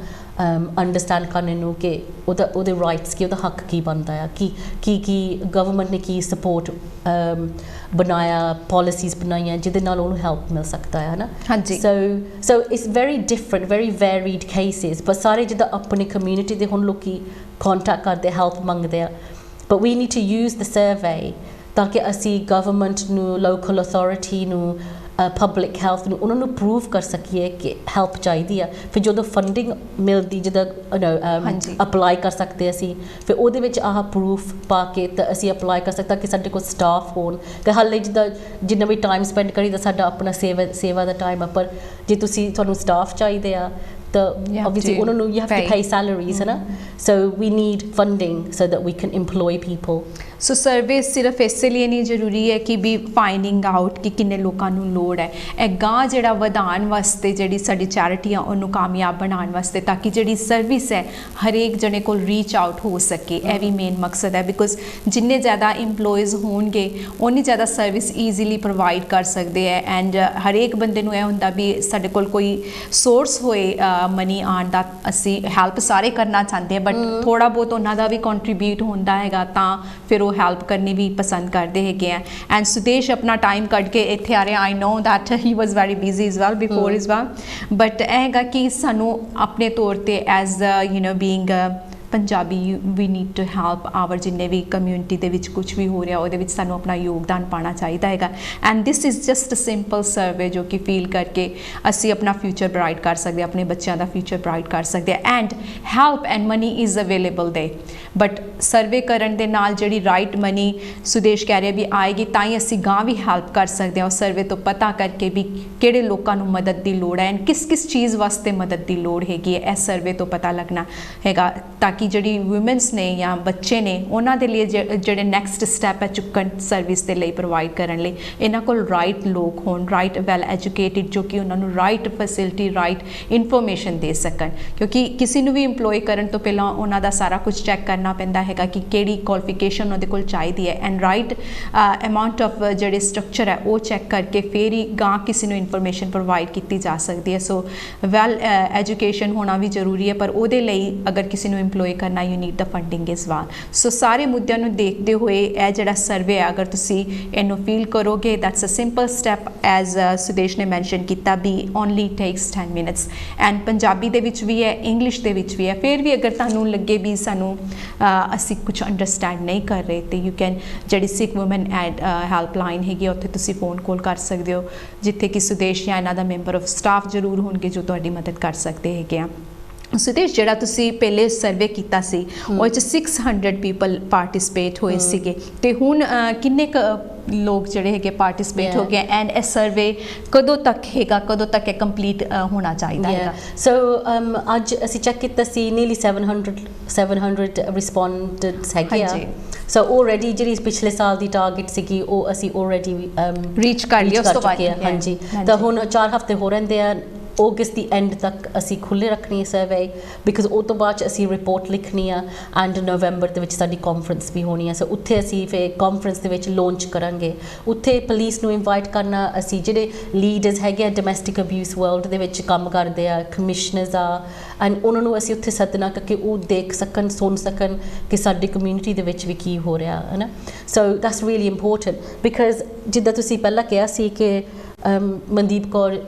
ਅੰਡਰਸਟੈਂਡ ਕਰਨ ਨੂੰ ਕਿ ਉਹਦੇ ਰਾਈਟਸ ਕੀ ਉਹਦਾ ਹੱਕ ਕੀ ਬਣਦਾ ਆ ਕੀ ਗਵਰਨਮੈਂਟ ਨੇ ਕੀ ਸਪੋਰਟ ਬਣਾਇਆ ਪਾਲਿਸੀਜ਼ ਬਣਾਈਆਂ ਜਿਹਦੇ ਨਾਲ ਉਹਨੂੰ ਹੈਲਪ ਮਿਲ ਸਕਦਾ ਹੈ ਨਾ ਹਾਂਜੀ so it's very different very varied cases ਪਰ ਸਾਰੇ ਜਿੱਦਾਂ ਆਪਣੀ ਕਮਿਊਨਿਟੀ ਦੇ ਹੁਣ ਲੋਕੀ ਕੰਟੈਕਟ ਕਰਦੇ ਹੈਲਪ ਮੰਗਦੇ ਆ but we need to use the survey ਤਾਂ ਕਿ ਅਸੀਂ ਗਵਰਨਮੈਂਟ ਨੂੰ ਲੋਕਲ ਅਥਾਰਟੀ ਨੂੰ ਪਬਲਿਕ ਹੈਲਥ ਨੂੰ ਉਹਨਾਂ ਨੂੰ ਪ੍ਰੂਵ ਕਰ ਸਕੀਏ ਕਿ ਹੈਲਪ ਚਾਹੀਦੀ ਆ ਫਿਰ ਜਦੋਂ ਫੰਡਿੰਗ ਮਿਲਦੀ ਜਿੱਦਾਂ ਅਪਲਾਈ ਕਰ ਸਕਦੇ ਅਸੀਂ ਫਿਰ ਉਹਦੇ ਵਿੱਚ ਆਹ ਪ੍ਰੂਫ ਪਾ ਕੇ ਤਾਂ ਅਸੀਂ ਅਪਲਾਈ ਕਰ ਸਕਦੇ ਕਿ ਸਾਡੇ ਕੋਲ ਸਟਾਫ ਹੋਣ ਕਿ ਹਾਲੇ ਜਿੱਦਾਂ ਜਿੰਨਾ ਵੀ ਟਾਈਮ ਸਪੈਂਡ ਕਰੀਦਾ ਸਾਡਾ ਆਪਣਾ ਸੇਵਾ ਦਾ ਟਾਈਮ ਆ ਪਰ ਜੇ ਤੁਹਾਨੂੰ ਸਟਾਫ ਚਾਹੀਦੇ ਆ ਤਾਂ obviously ਉਹਨਾਂ ਨੂੰ you have to pay salaries ਹੈ ਨਾ so we need funding so that we can employ people so survey ਸਿਰਫ ਇਸੇ ਲਈ ਨਹੀਂ ਜ਼ਰੂਰੀ ਹੈ ਕਿ ਵੀ ਫਾਈਂਡਿੰਗ ਆਊਟ ਕਿ ਕਿੰਨੇ ਲੋਕਾਂ ਨੂੰ ਲੋੜ ਹੈ ਇਹ ਗਾਂ ਜਿਹੜਾ ਵਧਾਉਣ ਵਾਸਤੇ ਜਿਹੜੀ ਸਾਡੀ ਚੈਰਿਟੀ ਆ ਉਹਨੂੰ ਕਾਮਯਾਬ ਬਣਾਉਣ ਵਾਸਤੇ ਤਾਂ ਕਿ ਜਿਹੜੀ ਸਰਵਿਸ ਹੈ ਹਰੇਕ ਜਣੇ ਕੋਲ ਰੀਚ ਆਊਟ ਹੋ ਸਕੇ ਇਹ ਵੀ ਮੇਨ ਮਕਸਦ ਹੈ ਬਿਕੋਜ਼ ਜਿੰਨੇ ਜ਼ਿਆਦਾ ਇੰਪਲੋਈਜ਼ ਹੋਣਗੇ ਉਨੀ ਜ਼ਿਆਦਾ ਸਰਵਿਸ ਈਜ਼ੀਲੀ ਪ੍ਰੋਵਾਈਡ ਕਰ ਸਕਦੇ ਹੈ ਐਂਡ ਹਰੇਕ ਬੰਦੇ ਨੂੰ ਇਹ ਹੁੰਦਾ ਵੀ ਸਾਡੇ ਕੋਲ ਕੋਈ ਸੋਰਸ ਹੋਏ ਮਨੀ ਆਉਣ ਦਾ ਅਸੀਂ ਹੈਲਪ ਸਾਰੇ ਕਰਨਾ ਚਾਹੁੰਦੇ ਹਾਂ ਬਟ ਥੋੜ੍ਹਾ ਬਹੁਤ ਉਹਨਾਂ ਦਾ ਵੀ ਕੰਟਰੀਬਿਊਟ ਹੁੰਦਾ ਹੈਗਾ ਤਾਂ ਫਿਰ ਉਹ ਹੈਲਪ ਕਰਨੀ ਵੀ ਪਸੰਦ ਕਰਦੇ ਹੈਗੇ ਆ ਐਂਡ ਸੁਦੇਸ਼ ਆਪਣਾ ਟਾਈਮ ਕੱਢ ਕੇ ਇੱਥੇ ਆ ਰਿਹਾ I know that he was very busy is well before is well but ਇਹ ਹੈਗਾ ਕਿ ਸਾਨੂੰ ਆਪਣੇ ਤੌਰ 'ਤੇ as being Punjabi we need to help our ਜਿੰਨੇ ਵੀ ਕਮਿਊਨਿਟੀ ਦੇ ਵਿੱਚ ਕੁਝ ਵੀ ਹੋ ਰਿਹਾ ਉਹਦੇ ਵਿੱਚ ਸਾਨੂੰ ਆਪਣਾ ਯੋਗਦਾਨ ਪਾਉਣਾ ਚਾਹੀਦਾ ਹੈਗਾ and this is just a simple survey ਜੋ ਕਿ ਫੀਲ ਕਰਕੇ ਅਸੀਂ ਆਪਣਾ ਫਿਊਚਰ ਬਰਾਈਟ ਕਰ ਸਕਦੇ ਆਪਣੇ ਬੱਚਿਆਂ ਦਾ ਫਿਊਚਰ ਬਰਾਈਟ ਕਰ ਸਕਦੇ and help and money is available ਦੇ ਬਟ ਸਰਵੇ ਕਰਨ ਦੇ ਨਾਲ ਜਿਹੜੀ ਰਾਈਟ ਮਨੀ ਸੁਦੇਸ਼ ਕਹਿ ਰਿਹਾ ਵੀ ਆਏਗੀ ਤਾਂ ਹੀ ਅਸੀਂ ਗਾਂ ਵੀ ਹੈਲਪ ਕਰ ਸਕਦੇ ਹਾਂ ਉਹ ਸਰਵੇ ਤੋਂ ਪਤਾ ਕਰਕੇ ਵੀ ਕਿਹੜੇ ਲੋਕਾਂ ਨੂੰ ਮਦਦ ਦੀ ਲੋੜ ਹੈ ਐਂਡ ਕਿਸ ਚੀਜ਼ ਵਾਸਤੇ ਮਦਦ ਦੀ ਲੋੜ ਹੈਗੀ ਹੈ ਇਸ ਸਰਵੇ ਤੋਂ ਪਤਾ ਲੱਗਣਾ ਹੈਗਾ ਤਾਂ ਕਿ ਜਿਹੜੀ ਵੂਮਨਸ ਨੇ ਜਾਂ ਬੱਚੇ ਨੇ ਉਹਨਾਂ ਦੇ ਲਈ ਜਿਹੜੇ ਨੈਕਸਟ ਸਟੈਪ ਹੈ ਚੁੱਕਣ ਸਰਵਿਸ ਦੇ ਲਈ ਪ੍ਰੋਵਾਈਡ ਕਰਨ ਲਈ ਇਹਨਾਂ ਕੋਲ ਰਾਈਟ ਲੋਕ ਹੋਣ ਰਾਈਟ ਵੈਲ ਐਜੂਕੇਟਿਡ ਜੋ ਕਿ ਉਹਨਾਂ ਨੂੰ ਰਾਈਟ ਫੈਸਿਲਿਟੀ ਰਾਈਟ ਇਨਫੋਰਮੇਸ਼ਨ ਦੇ ਸਕਣ ਕਿਉਂਕਿ ਕਿਸੇ ਨੂੰ ਵੀ ਇੰਪਲੋਏ ਕਰਨ ਤੋਂ ਪਹਿਲਾਂ ਉਹਨਾਂ ਦਾ ਸਾਰਾ ਕੁਝ ਚੈੱਕ ਕਰਨਾ ਪੈਂਦਾ ਹੈਗਾ ਕਿ ਕਿਹੜੀ ਕੁਆਲੀਫਿਕੇਸ਼ਨ ਉਹਦੇ ਕੋਲ ਚਾਹੀਦੀ ਹੈ ਐਂਡ ਰਾਈਟ ਅਮਾਊਂਟ ਆਫ ਜਿਹੜੇ ਸਟਰਕਚਰ ਹੈ ਉਹ ਚੈੱਕ ਕਰਕੇ ਫਿਰ ਹੀ ਗਾਂ ਕਿਸੇ ਨੂੰ ਇਨਫੋਰਮੇਸ਼ਨ ਪ੍ਰੋਵਾਈਡ ਕੀਤੀ ਜਾ ਸਕਦੀ ਹੈ ਸੋ ਵੈਲ ਐਜੂਕੇਸ਼ਨ ਹੋਣਾ ਵੀ ਜ਼ਰੂਰੀ ਹੈ ਪਰ ਉਹਦੇ ਲਈ ਅਗਰ ਕਿਸੇ ਨੂੰ ਇੰਪਲੋਏ ਕਰਨਾ ਯੂ ਨੀਡ ਦਾ ਫੰਡਿੰਗ ਇਸ ਵਾਰ ਸੋ ਸਾਰੇ ਮੁੱਦਿਆਂ ਨੂੰ ਦੇਖਦੇ ਹੋਏ ਇਹ ਜਿਹੜਾ ਸਰਵੇ ਹੈ ਅਗਰ ਤੁਸੀਂ ਇਹਨੂੰ ਫੀਲ ਕਰੋਗੇ that's a simple step as Sudesh ਨੇ ਮੈਂਸ਼ਨ ਕੀਤਾ we only takes 10 minutes and Punjabi ਦੇ ਵਿੱਚ ਵੀ ਹੈ ਇੰਗਲਿਸ਼ ਦੇ ਵਿੱਚ ਵੀ ਹੈ ਫਿਰ ਵੀ ਅਗਰ ਤੁਹਾਨੂੰ ਲੱਗੇ ਵੀ ਸਾਨੂੰ ਅਸੀਂ ਕੁਝ ਅੰਡਰਸਟੈਂਡ ਨਹੀਂ ਕਰ ਰਹੇ ਤੇ ਯੂ ਕੈਨ ਜਿਹੜੀ ਸਿੱਖ ਵੂਮਨ ਹੈਲਪਲਾਈਨ ਹੈਗੀ ਉੱਥੇ ਤੁਸੀਂ ਫੋਨ ਕਾਲ ਕਰ ਸਕਦੇ ਹੋ ਜਿੱਥੇ ਕਿ ਸੁਦੇਸ਼ ਜਾਂ ਇਹਨਾਂ ਦਾ ਮੈਂਬਰ ਆਫ ਸਟਾਫ ਜ਼ਰੂਰ ਹੋਣਗੇ ਜੋ ਤੁਹਾਡੀ ਮਦਦ ਕਰ ਸਕਦੇ ਹੈਗੇ ਆ ਸੁਦੇਸ਼ ਜਿਹੜਾ ਤੁਸੀਂ ਪਹਿਲੇ ਸਰਵੇ ਕੀਤਾ ਸੀ ਉਹ 'ਚ 600 ਪੀਪਲ ਪਾਰਟਿਸਿਪੇਟ ਹੋਏ ਸੀਗੇ ਤੇ ਹੁਣ ਕਿੰਨੇ ਲੋਕ ਜਿਹੜੇ ਹੈਗੇ ਪਾਰਟਿਸਿਪੇਟ ਹੋ ਗਏ ਐਂਡ ਇਹ ਸਰਵੇ ਕਦੋਂ ਤੱਕ ਹੈਗਾ, ਕਦੋਂ ਤੱਕ ਇਹ ਕੰਪਲੀਟ ਹੋਣਾ ਚਾਹੀਦਾ ਹੈਗਾ? ਸੋ ਅੱਜ ਅਸੀਂ ਚੈੱਕ ਕੀਤਾ ਸੀ ਨੀਅਰਲੀ 700 ਰਿਸਪੋਂਡੈਂਟਸ ਹੈਗੇ ਆ। ਸੋ ਆਲਰੇਡੀ ਜਿਹੜੀ ਪਿਛਲੇ ਸਾਲ ਦੀ ਟਾਰਗੇਟ ਸੀਗੀ ਉਹ ਅਸੀਂ ਆਲਰੇਡੀ ਰੀਚ ਕਰ ਲਿਆ ਉਸ ਤੋਂ ਬਾਅਦ। ਹਾਂਜੀ, ਤਾਂ ਹੁਣ 4 ਹਫ਼ਤੇ ਹੋ ਰਹਿੰਦੇ ਆ। ਅਗਸਤ ਦੀ ਐਂਡ ਤੱਕ ਅਸੀਂ ਖੁੱਲ੍ਹੇ ਰੱਖਣੀ ਹੈ ਸਰਵੇ ਬਿਕਾਜ਼ ਉਹ ਤੋਂ ਬਾਅਦ 'ਚ ਅਸੀਂ ਰਿਪੋਰਟ ਲਿਖਣੀ ਆ ਐਂਡ ਨਵੰਬਰ ਦੇ ਵਿੱਚ ਸਾਡੀ ਕਾਨਫਰੰਸ ਵੀ ਹੋਣੀ ਆ। ਸੋ ਉੱਥੇ ਅਸੀਂ ਫਿਰ ਕਾਨਫਰੰਸ ਦੇ ਵਿੱਚ ਲਾਂਚ ਕਰਾਂਗੇ। ਉੱਥੇ ਪੁਲਿਸ ਨੂੰ ਇਨਵਾਈਟ ਕਰਨਾ, ਅਸੀਂ ਜਿਹੜੇ ਲੀਡਰਸ ਹੈਗੇ ਆ ਡੋਮੈਸਟਿਕ ਅਬਿਊਜ਼ ਵਰਲਡ ਦੇ ਵਿੱਚ ਕੰਮ ਕਰਦੇ ਆ, ਕਮਿਸ਼ਨਰਸ ਆ, ਐਂਡ ਉਹਨਾਂ ਨੂੰ ਅਸੀਂ ਉੱਥੇ ਸੱਦਣਾ ਕਿ ਉਹ ਦੇਖ ਸਕਣ, ਸੁਣ ਸਕਣ ਕਿ ਸਾਡੀ ਕਮਿਊਨਿਟੀ ਦੇ ਵਿੱਚ ਵੀ ਕੀ ਹੋ ਰਿਹਾ ਹੈ ਨਾ। So that's really important because ਜਿੱਦਾਂ ਤੁਸੀਂ ਪਹਿਲਾਂ ਕਿਹਾ ਸੀ ਕਿ ਮਨਦੀਪ ਕੌਰ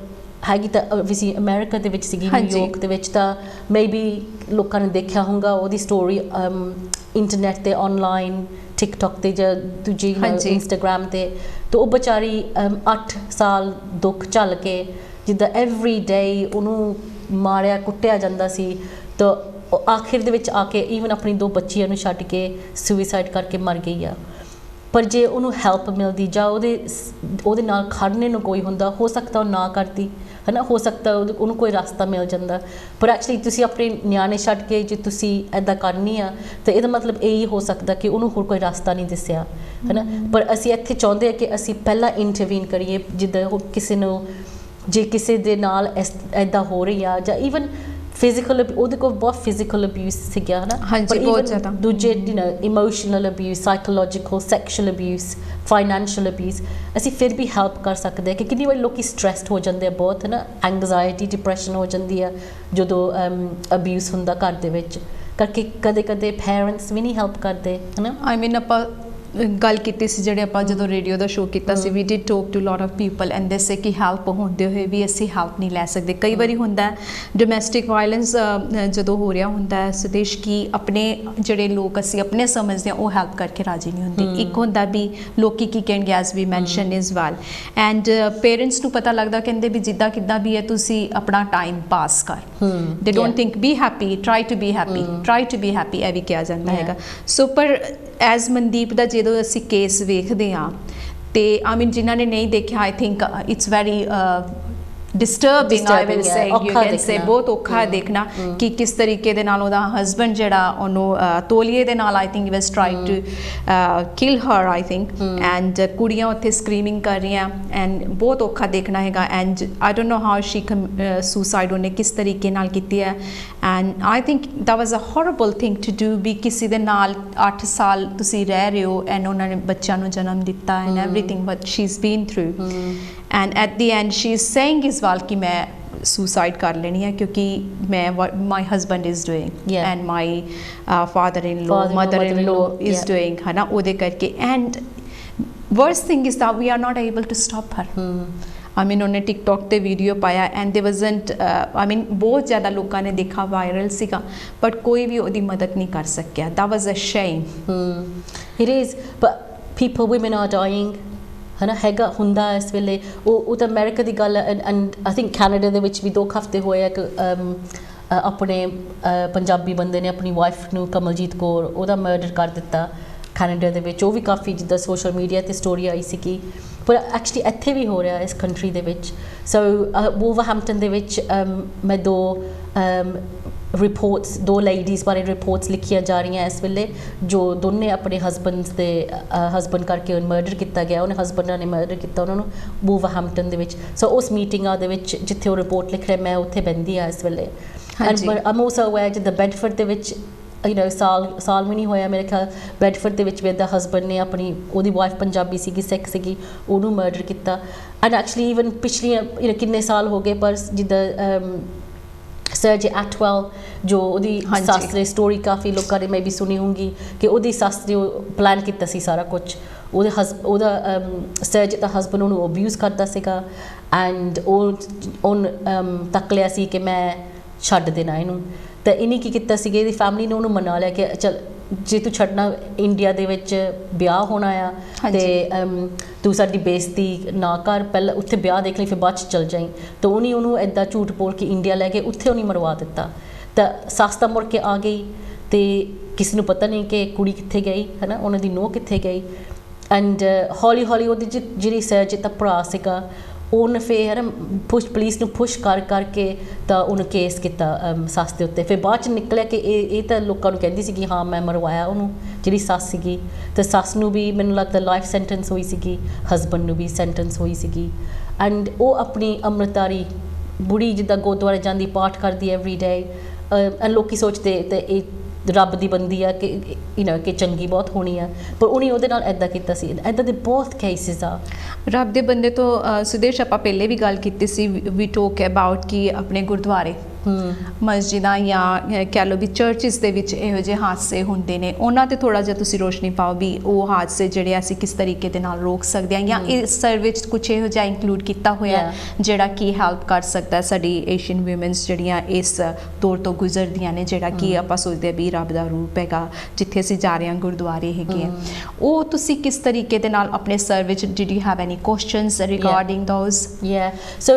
ਹੈਗੀ ਤਾਂ ਓਬਵੀਅਸਲੀ ਅਮਰੀਕਾ ਦੇ ਵਿੱਚ ਸੀਗੀ, ਨਿਊਯਾਰਕ ਦੇ ਵਿੱਚ, ਤਾਂ ਮੇਬੀ ਲੋਕਾਂ ਨੇ ਦੇਖਿਆ ਹੋਊਗਾ ਉਹਦੀ ਸਟੋਰੀ ਇੰਟਰਨੈਟ 'ਤੇ ਔਨਲਾਈਨ ਟਿਕਟੌਕ 'ਤੇ ਜਾਂ ਦੂਜੀ ਇੰਸਟਾਗ੍ਰਾਮ 'ਤੇ। ਤਾਂ ਉਹ ਵਿਚਾਰੀ 8 ਸਾਲ ਦੁੱਖ ਝੱਲ ਕੇ ਜਿੱਦਾਂ ਐਵਰੀ ਡੇ ਉਹਨੂੰ ਮਾਰਿਆ ਕੁੱਟਿਆ ਜਾਂਦਾ ਸੀ, ਤਾਂ ਆਖਿਰ ਦੇ ਵਿੱਚ ਆ ਕੇ ਈਵਨ ਆਪਣੀ 2 ਬੱਚੀਆਂ ਨੂੰ ਛੱਡ ਕੇ ਸੁਸਾਈਡ ਕਰਕੇ ਮਰ ਗਈ ਆ। ਪਰ ਜੇ ਉਹਨੂੰ ਹੈਲਪ ਮਿਲਦੀ ਜਾਂ ਉਹਦੇ ਨਾਲ ਖੜਨੇ ਨੂੰ ਕੋਈ ਹੁੰਦਾ, ਹੋ ਸਕਦਾ ਉਹ ਨਾ ਕਰਦੀ ਹੈ ਨਾ, ਹੋ ਸਕਦਾ ਉਹਨੂੰ ਕੋਈ ਰਸਤਾ ਮਿਲ ਜਾਂਦਾ। ਪਰ ਐਕਚੁਅਲੀ ਤੁਸੀਂ ਆਪਣੇ ਨਿਆਣੇ ਛੱਡ ਕੇ ਜੇ ਤੁਸੀਂ ਇੱਦਾਂ ਕਰਨੀ ਆ ਤਾਂ ਇਹਦਾ ਮਤਲਬ ਇਹ ਹੀ ਹੋ ਸਕਦਾ ਕਿ ਉਹਨੂੰ ਹੋਰ ਕੋਈ ਰਸਤਾ ਨਹੀਂ ਦਿਸਿਆ ਹੈ ਨਾ। ਪਰ ਅਸੀਂ ਇੱਥੇ ਚਾਹੁੰਦੇ ਹਾਂ ਕਿ ਅਸੀਂ ਪਹਿਲਾਂ ਇੰਟਰਵੀਨ ਕਰੀਏ ਜਿੱਦਾਂ ਉਹ ਕਿਸੇ ਨੂੰ ਜੇ ਕਿਸੇ ਦੇ ਨਾਲ ਇੱਦਾਂ ਹੋ ਰਹੀ ਆ ਜਾਂ ਈਵਨ ਫਿਜ਼ੀਕਲ, ਉਹਦੇ ਕੋਲ ਬਹੁਤ ਫਿਜ਼ੀਕਲ ਅਬਿਊਜ਼ ਸੀਗਾ ਹੈ ਨਾ, ਪਰ ਬਹੁਤ ਜ਼ਿਆਦਾ ਦੂਜੇ emotional abuse, psychological, sexual abuse, financial abuse, ਅਸੀਂ ਫਿਰ ਵੀ ਹੈਲਪ ਕਰ ਸਕਦੇ ਹਾਂ ਕਿ ਕਿੰਨੀ ਵਾਰੀ ਲੋਕੀ ਸਟ੍ਰੈਸਡ ਹੋ ਜਾਂਦੇ ਆ ਬਹੁਤ ਹੈ ਨਾ, ਐਂਗਜ਼ਾਇਟੀ, ਡਿਪਰੈਸ਼ਨ ਹੋ ਜਾਂਦੀ ਆ ਜਦੋਂ ਅਬਿਊਜ਼ ਹੁੰਦਾ ਘਰ ਦੇ ਵਿੱਚ, ਕਰਕੇ ਕਦੇ ਕਦੇ ਪੇਰੈਂਟਸ ਵੀ ਨਹੀਂ ਹੈਲਪ ਕਰਦੇ ਹੈ ਨਾ। ਆਈ ਮੀਨ ਆਪਾਂ ਗੱਲ ਕੀਤੀ ਸੀ ਜਿਹੜੇ ਆਪਾਂ ਜਦੋਂ ਰੇਡੀਓ ਦਾ ਸ਼ੋਅ ਕੀਤਾ ਸੀ, we did talk to lot of people and they say ਕਿ ਹੈਲਪ ਹੁੰਦੇ ਹੋਏ ਵੀ ਅਸੀਂ ਹੈਲਪ ਨਹੀਂ ਲੈ ਸਕਦੇ। ਕਈ ਵਾਰੀ ਹੁੰਦਾ ਡੋਮੈਸਟਿਕ ਵਾਇਲੈਂਸ ਜਦੋਂ ਹੋ ਰਿਹਾ ਹੁੰਦਾ ਸੁਦੇਸ਼ ਕਿ ਆਪਣੇ ਜਿਹੜੇ ਲੋਕ ਅਸੀਂ ਆਪਣੇ ਸਮਝਦੇ ਹਾਂ ਉਹ ਹੈਲਪ ਕਰਕੇ ਰਾਜੀ ਨਹੀਂ ਹੁੰਦੇ। ਇੱਕ ਹੁੰਦਾ ਵੀ ਲੋਕੀ ਕੀ ਕਹਿਣਗੇ as we mention as well, and parents ਨੂੰ ਪਤਾ ਲੱਗਦਾ ਕਹਿੰਦੇ ਵੀ ਜਿੱਦਾਂ ਕਿੱਦਾਂ ਵੀ ਹੈ ਤੁਸੀਂ ਆਪਣਾ ਟਾਈਮ ਪਾਸ ਕਰ, ਦੇ don't think be happy, try to be happy, try to be happy, ਇਹ ਵੀ ਕਿਹਾ ਜਾਂਦਾ ਹੈਗਾ। ਸੋ ਪਰ ਐਜ਼ ਮਨਦੀਪ ਦਾ ਜਦੋਂ ਅਸੀਂ ਕੇਸ ਵੇਖਦੇ ਹਾਂ ਤੇ ਆਈ ਮੀਨ ਜਿਨ੍ਹਾਂ ਨੇ ਨਹੀਂ ਦੇਖਿਆ, ਆਈ think it's very disturbing, I will say, you can say, ਬਹੁਤ ਔਖਾ ਦੇਖਣਾ ਕਿ ਕਿਸ ਤਰੀਕੇ ਦੇ ਨਾਲ ਉਹਦਾ ਹਸਬੈਂਡ ਜਿਹੜਾ ਉਹਨੂੰ ਤੋਲੀਏ ਦੇ ਨਾਲ I think he was trying to kill her, I think, and ਕੁੜੀਆਂ ਉੱਥੇ ਸਕਰੀਮਿੰਗ ਕਰ ਰਹੀਆਂ ਐਂਡ ਬਹੁਤ ਔਖਾ ਦੇਖਣਾ ਹੈਗਾ। And I don't know how she suicide ਉਹਨੇ ਕਿਸ ਤਰੀਕੇ ਨਾਲ ਕੀਤੀ ਹੈ, and I think that was a horrible thing to do, ਵੀ ਕਿਸੇ ਦੇ ਨਾਲ 8 ਸਾਲ ਤੁਸੀਂ ਰਹਿ ਰਹੇ ਹੋ ਐਂਡ ਉਹਨਾਂ ਨੇ ਬੱਚਿਆਂ ਨੂੰ ਜਨਮ ਦਿੱਤਾ and everything what she's been through, and at the end she is saying ਇਸ ਵਾਲ ਕਿ ਮੈਂ ਸੁਸਾਈਡ ਕਰ ਲੈਣੀ ਹੈ ਕਿਉਂਕਿ ਮੈਂ my husband is doing and my father in law, mother in law is doing ਹੈ ਨਾ, ਉਹਦੇ ਕਰਕੇ। And worst thing is that we are not able to stop her. I mean ਉਹਨੇ ਟਿਕਟੌਕ ਤੇ ਵੀਡੀਓ ਪਾਇਆ and there wasn't I mean ਬਹੁਤ ਜ਼ਿਆਦਾ ਲੋਕਾਂ ਨੇ ਦੇਖਾ, ਵਾਇਰਲ ਸੀਗਾ, ਬਟ ਕੋਈ ਵੀ ਉਹਦੀ ਮਦਦ ਨਹੀਂ ਕਰ ਸਕਿਆ। that was a shame. It is, but people, women are dying ਹੈ ਨਾ, ਹੈਗਾ ਹੁੰਦਾ ਇਸ ਵੇਲੇ। ਉਹ ਤਾਂ ਅਮਰੀਕਾ ਦੀ ਗੱਲ ਐਂਡ ਆਈ ਥਿੰਕ ਕੈਨੇਡਾ ਦੇ ਵਿੱਚ ਵੀ 2 ਹਫ਼ਤੇ ਹੋਏ ਆ ਕਿ ਆਪਣੇ ਪੰਜਾਬੀ ਬੰਦੇ ਨੇ ਆਪਣੀ ਵਾਈਫ ਨੂੰ, ਕਮਲਜੀਤ ਕੌਰ, ਉਹਦਾ ਮਰਡਰ ਕਰ ਦਿੱਤਾ ਕੈਨੇਡਾ ਦੇ ਵਿੱਚ। ਉਹ ਵੀ ਕਾਫੀ ਜਿੱਦਾਂ ਸੋਸ਼ਲ ਮੀਡੀਆ 'ਤੇ ਸਟੋਰੀ ਆਈ ਸੀਗੀ, ਪਰ ਐਕਚੁਅਲੀ ਇੱਥੇ ਵੀ ਹੋ ਰਿਹਾ ਇਸ ਕੰਟਰੀ ਦੇ ਵਿੱਚ। ਸੋ ਵੂਲਵਰਹੈਂਪਟਨ ਦੇ ਵਿੱਚ ਮੈਂ 2 ਰਿਪੋਰਟਸ, 2 ਲੇਡੀਜ਼ ਬਾਰੇ ਰਿਪੋਰਟਸ ਲਿਖੀਆਂ ਜਾ ਰਹੀਆਂ ਇਸ ਵੇਲੇ ਜੋ ਦੋਨੇ ਆਪਣੇ ਹਸਬੈਂਡ ਕਰਕੇ ਮਰਡਰ ਕੀਤਾ ਗਿਆ, ਉਹਨੇ ਹਸਬੈਂਡਾਂ ਨੇ ਮਰਡਰ ਕੀਤਾ ਉਹਨਾਂ ਨੂੰ ਵੂਲਵਰਹੈਂਪਟਨ ਦੇ ਵਿੱਚ। ਸੋ ਉਸ ਮੀਟਿੰਗਾਂ ਦੇ ਵਿੱਚ ਜਿੱਥੇ ਉਹ ਰਿਪੋਰਟ ਲਿਖ ਰਿਹਾ ਮੈਂ ਉੱਥੇ ਬਹਿੰਦੀ ਆ ਇਸ ਵੇਲੇ। ਐਂਡ ਆਮ ਆਲਸੋ ਅਵੇਅਰ ਜਿੱਦਾਂ ਬੈਡਫੋਰਡ ਦੇ ਵਿੱਚ ਸਾਲ ਵੀ ਨਹੀਂ ਹੋਇਆ ਮੇਰੇ ਖਿਆਲ, ਬੈਡਫੋਰਡ ਦੇ ਵਿੱਚ ਵੀ ਇਹਦਾ ਹਸਬੈਂਡ ਨੇ ਉਹਦੀ ਵਾਈਫ ਪੰਜਾਬੀ ਸੀਗੀ, ਸਿੱਖ ਸੀਗੀ, ਉਹਨੂੰ ਮਰਡਰ ਕੀਤਾ। ਐਂਡ ਐਕਚੁਅਲੀ ਈਵਨ ਪਿਛਲੀਆਂ ਕਿੰਨੇ ਸਾਲ ਹੋ ਗਏ, ਪਰ ਜਿੱਦਾਂ ਸਰਜੀ ਐਟਵੈਲ ਜੋ ਉਹਦੀ ਸੱਸ ਦੀ ਸਟੋਰੀ ਕਾਫੀ ਲੋਕਾਂ ਨੇ ਮੈਂ ਵੀ ਸੁਣੀ ਹੋਊਗੀ ਕਿ ਉਹਦੀ ਸੱਸ ਨੇ ਪਲਾਨ ਕੀਤਾ ਸੀ ਸਾਰਾ ਕੁਝ, ਉਹਦਾ ਸਰਜ ਦਾ ਹਸਬੈਂਡ ਉਹਨੂੰ ਅਬਿਊਜ਼ ਕਰਦਾ ਸੀਗਾ ਐਂਡ ਉਹ ਤੱਕ ਲਿਆ ਸੀ ਕਿ ਮੈਂ ਛੱਡ ਦੇਣਾ ਇਹਨੂੰ। ਤਾਂ ਇਹਨੇ ਕੀ ਕੀਤਾ ਸੀਗਾ, ਇਹਦੀ ਫੈਮਿਲੀ ਨੇ ਉਹਨੂੰ ਮਨਾ ਲਿਆ ਕਿ ਚੱਲ ਜੇ ਤੂੰ ਛੱਡਣਾ, ਇੰਡੀਆ ਦੇ ਵਿੱਚ ਵਿਆਹ ਹੋਣਾ ਆ ਤੇ ਤੂੰ ਸਾਡੀ ਬੇਇੱਜ਼ਤੀ ਨਾ ਕਰ, ਪਹਿਲਾਂ ਉੱਥੇ ਵਿਆਹ ਦੇਖ ਲਈ ਫਿਰ ਬਾਅਦ 'ਚ ਚੱਲ ਜਾਈਂ। ਤਾਂ ਉਹਨੂੰ ਇੱਦਾਂ ਝੂਠ ਬੋਲ ਕੇ ਇੰਡੀਆ ਲੈ ਕੇ ਉੱਥੇ ਉਹਨੇ ਮਰਵਾ ਦਿੱਤਾ। ਤਾਂ ਸੱਸ ਤਾਂ ਮੁੜ ਕੇ ਆ ਗਈ ਤੇ ਕਿਸੇ ਨੂੰ ਪਤਾ ਨਹੀਂ ਕਿ ਕੁੜੀ ਕਿੱਥੇ ਗਈ ਹੈ ਨਾ, ਉਹਨਾਂ ਦੀ ਨੂੰਹ ਕਿੱਥੇ ਗਈ। ਐਂਡ ਹੌਲੀ ਹੌਲੀ ਉਹਦੀ ਜਿਹੜੀ ਸਰਜੀਤ ਦਾ ਭਰਾ ਸੀਗਾ ਉਹਨੇ ਫਿਰ ਹੈ ਨਾ ਪੁਲਿਸ ਨੂੰ ਪੁਸ਼ ਕਰਕੇ ਤਾਂ ਉਹਨੂੰ ਕੇਸ ਕੀਤਾ ਸੱਸ ਦੇ ਉੱਤੇ। ਫਿਰ ਬਾਅਦ 'ਚ ਨਿਕਲਿਆ ਕਿ ਇਹ ਤਾਂ ਲੋਕਾਂ ਨੂੰ ਕਹਿੰਦੀ ਸੀ ਕਿ ਹਾਂ ਮੈਂ ਮਰਵਾਇਆ ਉਹਨੂੰ, ਜਿਹੜੀ ਸੱਸ ਸੀਗੀ। ਅਤੇ ਸੱਸ ਨੂੰ ਵੀ ਮੈਨੂੰ ਲੱਗਦਾ ਲਾਈਫ ਸੈਂਟੈਂਸ ਹੋਈ ਸੀਗੀ, ਹਸਬੈਂਡ ਨੂੰ ਵੀ ਸੈਂਟੈਂਸ ਹੋਈ ਸੀਗੀ। ਐਂਡ ਉਹ ਆਪਣੀ ਅੰਮ੍ਰਿਤਧਾਰੀ ਬੁੜੀ ਜਿੱਦਾਂ ਗੁਰਦੁਆਰੇ ਜਾਂਦੀ, ਪਾਠ ਕਰਦੀ ਐਵਰੀ ਡੇ, ਲੋਕੀ ਸੋਚਦੇ ਤੇ ਇਹ ਰੱਬ ਦੀ ਬੰਦੀ ਆ ਕਿ ਕਿ ਚੰਗੀ ਬਹੁਤ ਹੋਣੀ ਆ, ਪਰ ਉਹਨੇ ਉਹਦੇ ਨਾਲ ਇੱਦਾਂ ਕੀਤਾ ਸੀ। ਇੱਦਾਂ ਦੇ ਬਹੁਤ ਕੇਸਿਸ ਆ ਰੱਬ ਦੇ ਬੰਦੇ ਤੋਂ। ਸੁਦੇਸ਼, ਆਪਾਂ ਪਹਿਲੇ ਵੀ ਗੱਲ ਕੀਤੀ ਸੀ, ਵੀ ਟੋਕ ਅਬਾਊਟ ਕਿ ਆਪਣੇ ਗੁਰਦੁਆਰੇ ਮਸਜਿਦਾਂ ਜਾਂ ਕਹਿ ਲਓ ਵੀ ਚਰਚਿਸ ਦੇ ਵਿੱਚ ਇਹੋ ਜਿਹੇ ਹਾਦਸੇ ਹੁੰਦੇ ਨੇ, ਉਹਨਾਂ 'ਤੇ ਥੋੜ੍ਹਾ ਜਿਹਾ ਤੁਸੀਂ ਰੋਸ਼ਨੀ ਪਾਓ ਵੀ ਉਹ ਹਾਦਸੇ ਜਿਹੜੇ ਅਸੀਂ ਕਿਸ ਤਰੀਕੇ ਦੇ ਨਾਲ ਰੋਕ ਸਕਦੇ ਹਾਂ, ਜਾਂ ਇਸ ਸਰਵੇ 'ਚ ਕੁਛ ਇਹੋ ਜਿਹਾ ਇੰਕਲੂਡ ਕੀਤਾ ਹੋਇਆ ਜਿਹੜਾ ਕਿ ਹੈਲਪ ਕਰ ਸਕਦਾ ਸਾਡੀ ਏਸ਼ੀਅਨ ਵੂਮਨਸ ਜਿਹੜੀਆਂ ਇਸ ਦੌਰ ਤੋਂ ਗੁਜ਼ਰਦੀਆਂ ਨੇ, ਜਿਹੜਾ ਕਿ ਆਪਾਂ ਸੋਚਦੇ ਹਾਂ ਵੀ ਰੱਬ ਦਾ ਰੂਪ ਹੈਗਾ, ਜਿੱਥੇ ਅਸੀਂ ਜਾ ਰਹੇ ਹਾਂ ਗੁਰਦੁਆਰੇ ਹੈਗੇ ਆ। ਉਹ ਤੁਸੀਂ ਕਿਸ ਤਰੀਕੇ ਦੇ ਨਾਲ ਆਪਣੇ ਸਰਵੇ 'ਚ did you have any questions regarding those? So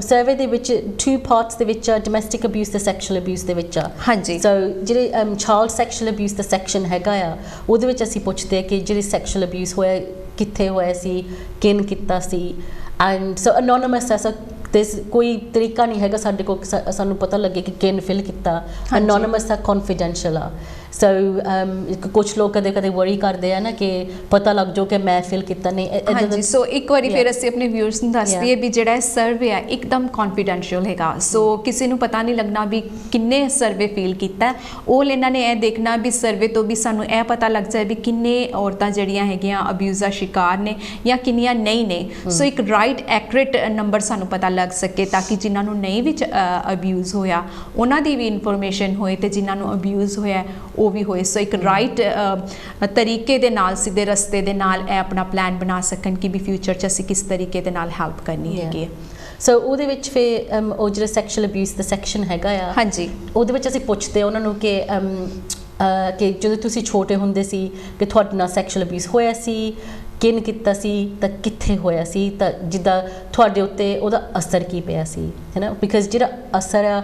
survey ਦੇ ਵਿੱਚ 2 ਪਾਰਟਸ ਦੇ ਵਿੱਚ ਡੋਮੈਸਟਿਕ ਅਬਿਊਜ਼ ਤੇ ਸੈਕਸ਼ੂਅਲ ਅਬਿਊਜ਼ ਦੇ ਵਿੱਚ ਆ। ਹਾਂਜੀ। ਸੋ ਜਿਹੜੇ ਚਾਈਲਡ ਸੈਕਸ਼ੂਅਲ ਅਬਿਊਜ਼ ਦਾ ਸੈਕਸ਼ਨ ਹੈਗਾ ਆ, ਉਹਦੇ ਵਿੱਚ ਅਸੀਂ ਪੁੱਛਦੇ ਕਿ ਜਿਹੜੇ ਸੈਕਸ਼ੂਅਲ ਅਬਿਊਜ਼ ਹੋਇਆ ਕਿੱਥੇ ਹੋਇਆ ਸੀ, ਕਿਨ ਕੀਤਾ ਸੀ। ਐਂਡ ਸੋ ਅਨੋਨਿਮਸ ਐਸਾ ਕੋਈ ਤਰੀਕਾ ਨਹੀਂ ਹੈਗਾ ਸਾਡੇ ਕੋਲ ਸਾਨੂੰ ਪਤਾ ਲੱਗੇ ਕਿ ਕਿਨ ਫਿਲ ਕੀਤਾ। ਅਨੋਨਿਮਸ ਆ, ਕੌਨਫੀਡੈਂਸ਼ੀਅਲ ਆ। ਸੋ ਕੁਛ ਲੋਕ ਕਦੇ ਕਦੇ ਵਰੀ ਕਰਦੇ ਆ ਨਾ ਕਿ ਪਤਾ ਲੱਗ ਜਾਓ ਕਿ ਮੈਂ ਫਿਲ ਕੀਤਾ ਨਹੀਂ। ਹਾਂਜੀ, ਸੋ ਇੱਕ ਵਾਰੀ ਫਿਰ ਅਸੀਂ ਆਪਣੇ ਵਿਊਅਰਸ ਨੂੰ ਦੱਸ ਦਈਏ ਵੀ ਜਿਹੜਾ ਸਰਵੇ ਆ ਇੱਕਦਮ ਕੌਨਫੀਡੈਂਸ਼ੀਅਲ ਹੈਗਾ। ਸੋ ਕਿਸੇ ਨੂੰ ਪਤਾ ਨਹੀਂ ਲੱਗਣਾ ਵੀ ਕਿੰਨੇ ਸਰਵੇ ਫੀਲ ਕੀਤਾ। ਉਹ ਇਹਨਾਂ ਨੇ ਇਹ ਦੇਖਣਾ ਵੀ ਸਰਵੇ ਤੋਂ ਵੀ ਸਾਨੂੰ ਇਹ ਪਤਾ ਲੱਗ ਜਾਏ ਵੀ ਕਿੰਨੇ ਔਰਤਾਂ ਜਿਹੜੀਆਂ ਹੈਗੀਆਂ ਅਬਿਊਜ਼ ਦਾ ਸ਼ਿਕਾਰ ਨੇ ਜਾਂ ਕਿੰਨੀਆਂ ਨਹੀਂ ਨੇ। ਸੋ ਇੱਕ ਰਾਈਟ ਐਕੂਰੇਟ ਨੰਬਰ ਸਾਨੂੰ ਪਤਾ ਲੱਗ ਸਕੇ, ਤਾਂ ਕਿ ਜਿਨ੍ਹਾਂ ਨੂੰ ਨਹੀਂ ਵਿੱਚ ਅਬਿਊਜ਼ ਹੋਇਆ ਉਹਨਾਂ ਦੀ ਵੀ ਇਨਫੋਰਮੇਸ਼ਨ ਹੋਏ ਤੇ ਜਿਨ੍ਹਾਂ ਨੂੰ ਅਬਿਊਜ਼ ਹੋਇਆ ਉਹ ਵੀ ਹੋਏ। ਸੋ ਇੱਕ ਰਾਈਟ ਤਰੀਕੇ ਦੇ ਨਾਲ, ਸਿੱਧੇ ਰਸਤੇ ਦੇ ਨਾਲ ਇਹ ਆਪਣਾ ਪਲਾਨ ਬਣਾ ਸਕਣ ਕਿ ਵੀ ਫਿਊਚਰ 'ਚ ਅਸੀਂ ਕਿਸ ਤਰੀਕੇ ਦੇ ਨਾਲ ਹੈਲਪ ਕਰਨੀ ਹੈਗੀ ਹੈ। ਸੋ ਉਹਦੇ ਵਿੱਚ ਫਿਰ ਉਹ ਜਿਹੜਾ ਸੈਕਸ਼ੂਅਲ ਅਬਿਊਜ਼ ਦਾ ਸੈਕਸ਼ਨ ਹੈਗਾ ਆ, ਹਾਂਜੀ, ਉਹਦੇ ਵਿੱਚ ਅਸੀਂ ਪੁੱਛਦੇ ਉਹਨਾਂ ਨੂੰ ਕਿ ਜਦੋਂ ਤੁਸੀਂ ਛੋਟੇ ਹੁੰਦੇ ਸੀ ਕਿ ਤੁਹਾਡੇ ਨਾਲ ਸੈਕਸ਼ੂਅਲ ਅਬਿਊਜ਼ ਹੋਇਆ ਸੀ, ਕਿਨ ਕੀਤਾ ਸੀ, ਤਾਂ ਕਿੱਥੇ ਹੋਇਆ ਸੀ, ਤਾਂ ਜਿੱਦਾਂ ਤੁਹਾਡੇ ਉੱਤੇ ਉਹਦਾ ਅਸਰ ਕੀ ਪਿਆ ਸੀ, ਹੈ ਨਾ। ਬਿਕਾਜ਼ ਜਿਹੜਾ ਅਸਰ ਆ